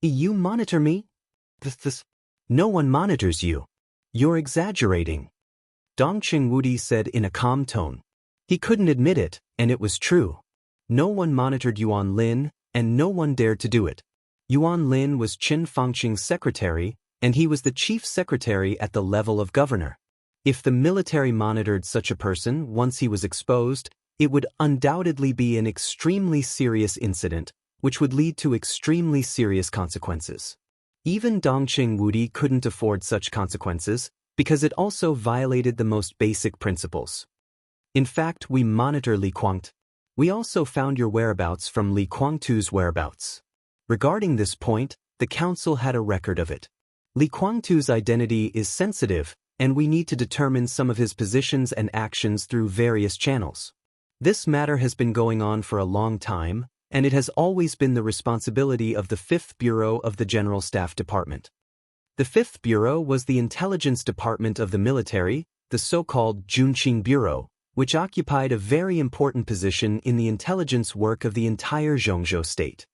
You monitor me? No one monitors you. You're exaggerating. Dongqing Wudi said in a calm tone. He couldn't admit it, and it was true. No one monitored Yuan Lin, and no one dared to do it. Yuan Lin was Qin Fangqing's secretary, and he was the chief secretary at the level of governor. If the military monitored such a person once he was exposed, it would undoubtedly be an extremely serious incident, which would lead to extremely serious consequences. Even Dongqing Wudi couldn't afford such consequences, because it also violated the most basic principles. In fact, we monitor Li Guangtu. We also found your whereabouts from Li Guangtu's whereabouts. Regarding this point, the council had a record of it. Li Guangtu's identity is sensitive, and we need to determine some of his positions and actions through various channels. This matter has been going on for a long time, and it has always been the responsibility of the 5th Bureau of the General Staff Department. The 5th Bureau was the intelligence department of the military, the so-called Junqing Bureau, which occupied a very important position in the intelligence work of the entire Zhongzhou state.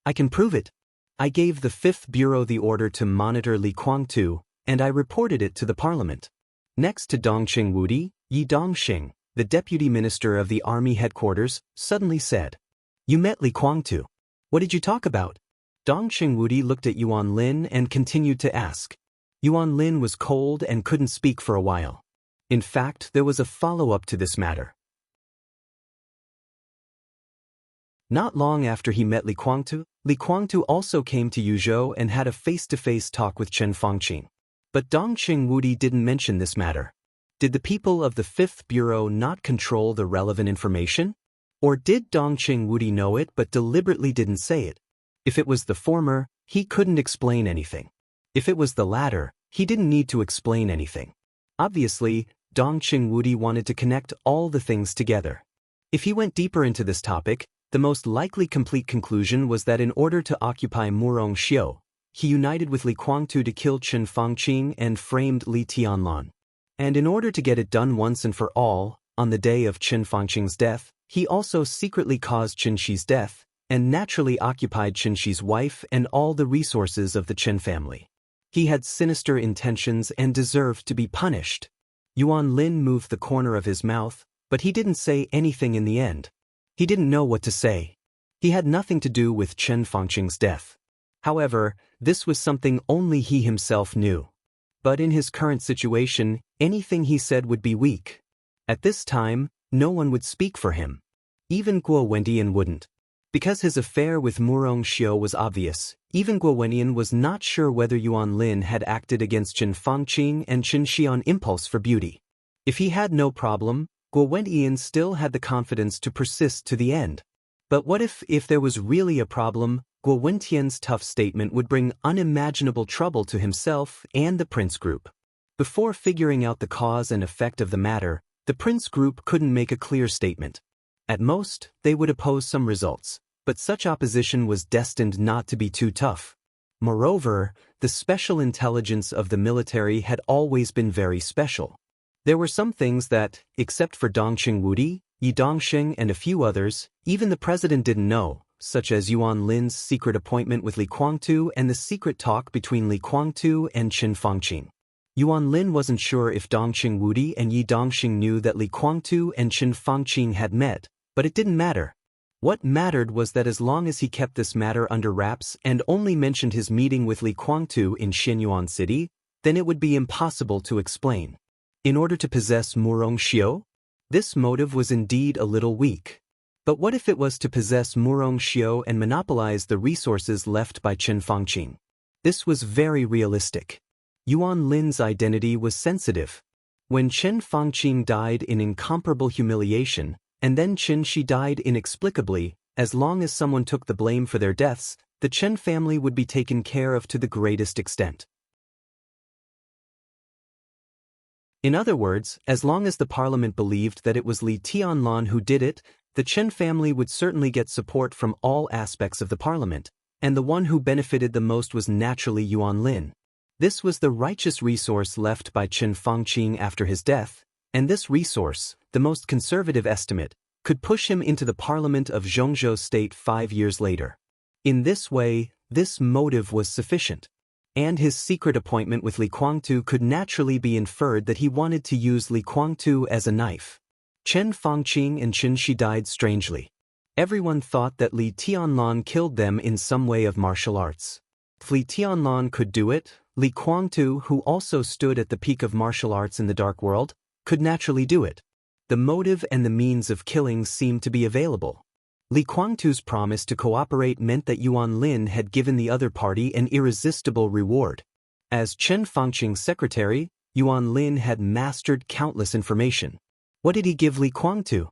I can prove it. I gave the 5th Bureau the order to monitor Li Guangtu, and I reported it to the parliament. Next to Dongqing Wudi, Yi Dongxing, the deputy minister of the army headquarters, suddenly said, You met Li Guangtu. What did you talk about? Dongqing Wudi looked at Yuan Lin and continued to ask. Yuan Lin was cold and couldn't speak for a while. In fact, there was a follow-up to this matter. Not long after he met Li Guangtu also came to Yuzhou and had a face-to-face talk with Chen Fangqing. But Dongqing Wudi didn't mention this matter. Did the people of the Fifth Bureau not control the relevant information? Or did Dongqing Wudi know it but deliberately didn't say it? If it was the former, he couldn't explain anything. If it was the latter, he didn't need to explain anything. Obviously, Dongqing Wudi wanted to connect all the things together. If he went deeper into this topic, the most likely complete conclusion was that in order to occupy Murongxiu, he united with Li Guangtu to kill Chen Fangqing and framed Li Tianlan. And in order to get it done once and for all, on the day of Chen Fangqing's death, he also secretly caused Chen Shi's death, and naturally occupied Chen Shi's wife and all the resources of the Chen family. He had sinister intentions and deserved to be punished. Yuan Lin moved the corner of his mouth, but he didn't say anything in the end. He didn't know what to say. He had nothing to do with Chen Fangqing's death. However, this was something only he himself knew. But in his current situation, anything he said would be weak. At this time, no one would speak for him. Even Guo Wendian wouldn't. Because his affair with Murongxiu was obvious, even Guo Wendian was not sure whether Yuan Lin had acted against Chen Fangqing and Chen Shi on impulse for beauty. If he had no problem, Guo Wendian still had the confidence to persist to the end. But what if there was really a problem? Guo Wendian's tough statement would bring unimaginable trouble to himself and the Prince Group. Before figuring out the cause and effect of the matter, the Prince Group couldn't make a clear statement. At most, they would oppose some results, but such opposition was destined not to be too tough. Moreover, the special intelligence of the military had always been very special. There were some things that, except for Dongqing Wudi, Yi Dongxing and a few others, even the president didn't know, such as Yuan Lin's secret appointment with Li Guangtu and the secret talk between Li Guangtu and Chen Fangqing. Yuan Lin wasn't sure if Dongqing Wudi and Yi Dongxing knew that Li Guangtu and Chen Fangqing had met, but it didn't matter. What mattered was that as long as he kept this matter under wraps and only mentioned his meeting with Li Guangtu in Xianyuan City, then it would be impossible to explain. In order to possess Murongxiu? This motive was indeed a little weak. But what if it was to possess Murongxiu and monopolize the resources left by Chen Fangqing? This was very realistic. Yuan Lin's identity was sensitive. When Chen Fangqing died in incomparable humiliation, and then Chen Shi died inexplicably, as long as someone took the blame for their deaths, the Chen family would be taken care of to the greatest extent. In other words, as long as the parliament believed that it was Li Tianlan who did it, the Chen family would certainly get support from all aspects of the parliament, and the one who benefited the most was naturally Yuan Lin. This was the righteous resource left by Chen Fangqing after his death, and this resource, the most conservative estimate, could push him into the parliament of Zhongzhou State 5 years later. In this way, this motive was sufficient. And his secret appointment with Li Guangtu could naturally be inferred that he wanted to use Li Guangtu as a knife. Chen Fangqing and Chen Shi died strangely. Everyone thought that Li Tianlan killed them in some way of martial arts. If Li Tianlan could do it, Li Guangtu, who also stood at the peak of martial arts in the dark world, could naturally do it. The motive and the means of killing seemed to be available. Li Guangtu's promise to cooperate meant that Yuan Lin had given the other party an irresistible reward. As Chen Fangqing's secretary, Yuan Lin had mastered countless information. What did he give Li Guangtu?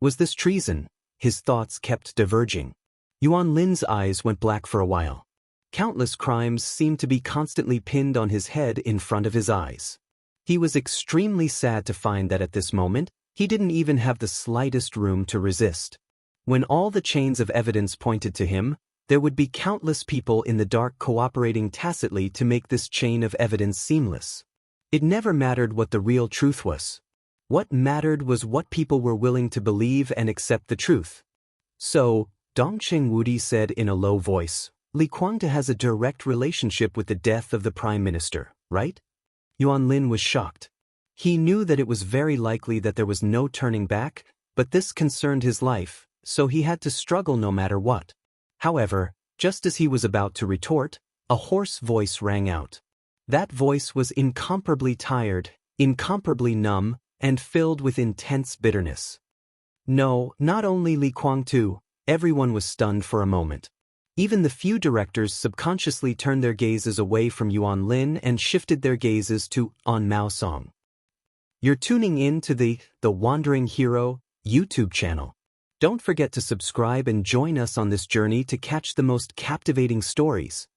Was this treason? His thoughts kept diverging. Yuan Lin's eyes went black for a while. Countless crimes seemed to be constantly pinned on his head in front of his eyes. He was extremely sad to find that at this moment, he didn't even have the slightest room to resist. When all the chains of evidence pointed to him, there would be countless people in the dark cooperating tacitly to make this chain of evidence seamless. It never mattered what the real truth was. What mattered was what people were willing to believe and accept the truth. So, Dongqing Wudi said in a low voice, Li Guangtu has a direct relationship with the death of the Prime Minister, right? Yuan Lin was shocked. He knew that it was very likely that there was no turning back, but this concerned his life, so he had to struggle no matter what. However, just as he was about to retort, a hoarse voice rang out. That voice was incomparably tired, incomparably numb, and filled with intense bitterness. No, not only Li Guangtu, everyone was stunned for a moment. Even the few directors subconsciously turned their gazes away from Yuan Lin and shifted their gazes to On Mao Song. You're tuning in to the Wandering Hero YouTube channel. Don't forget to subscribe and join us on this journey to catch the most captivating stories.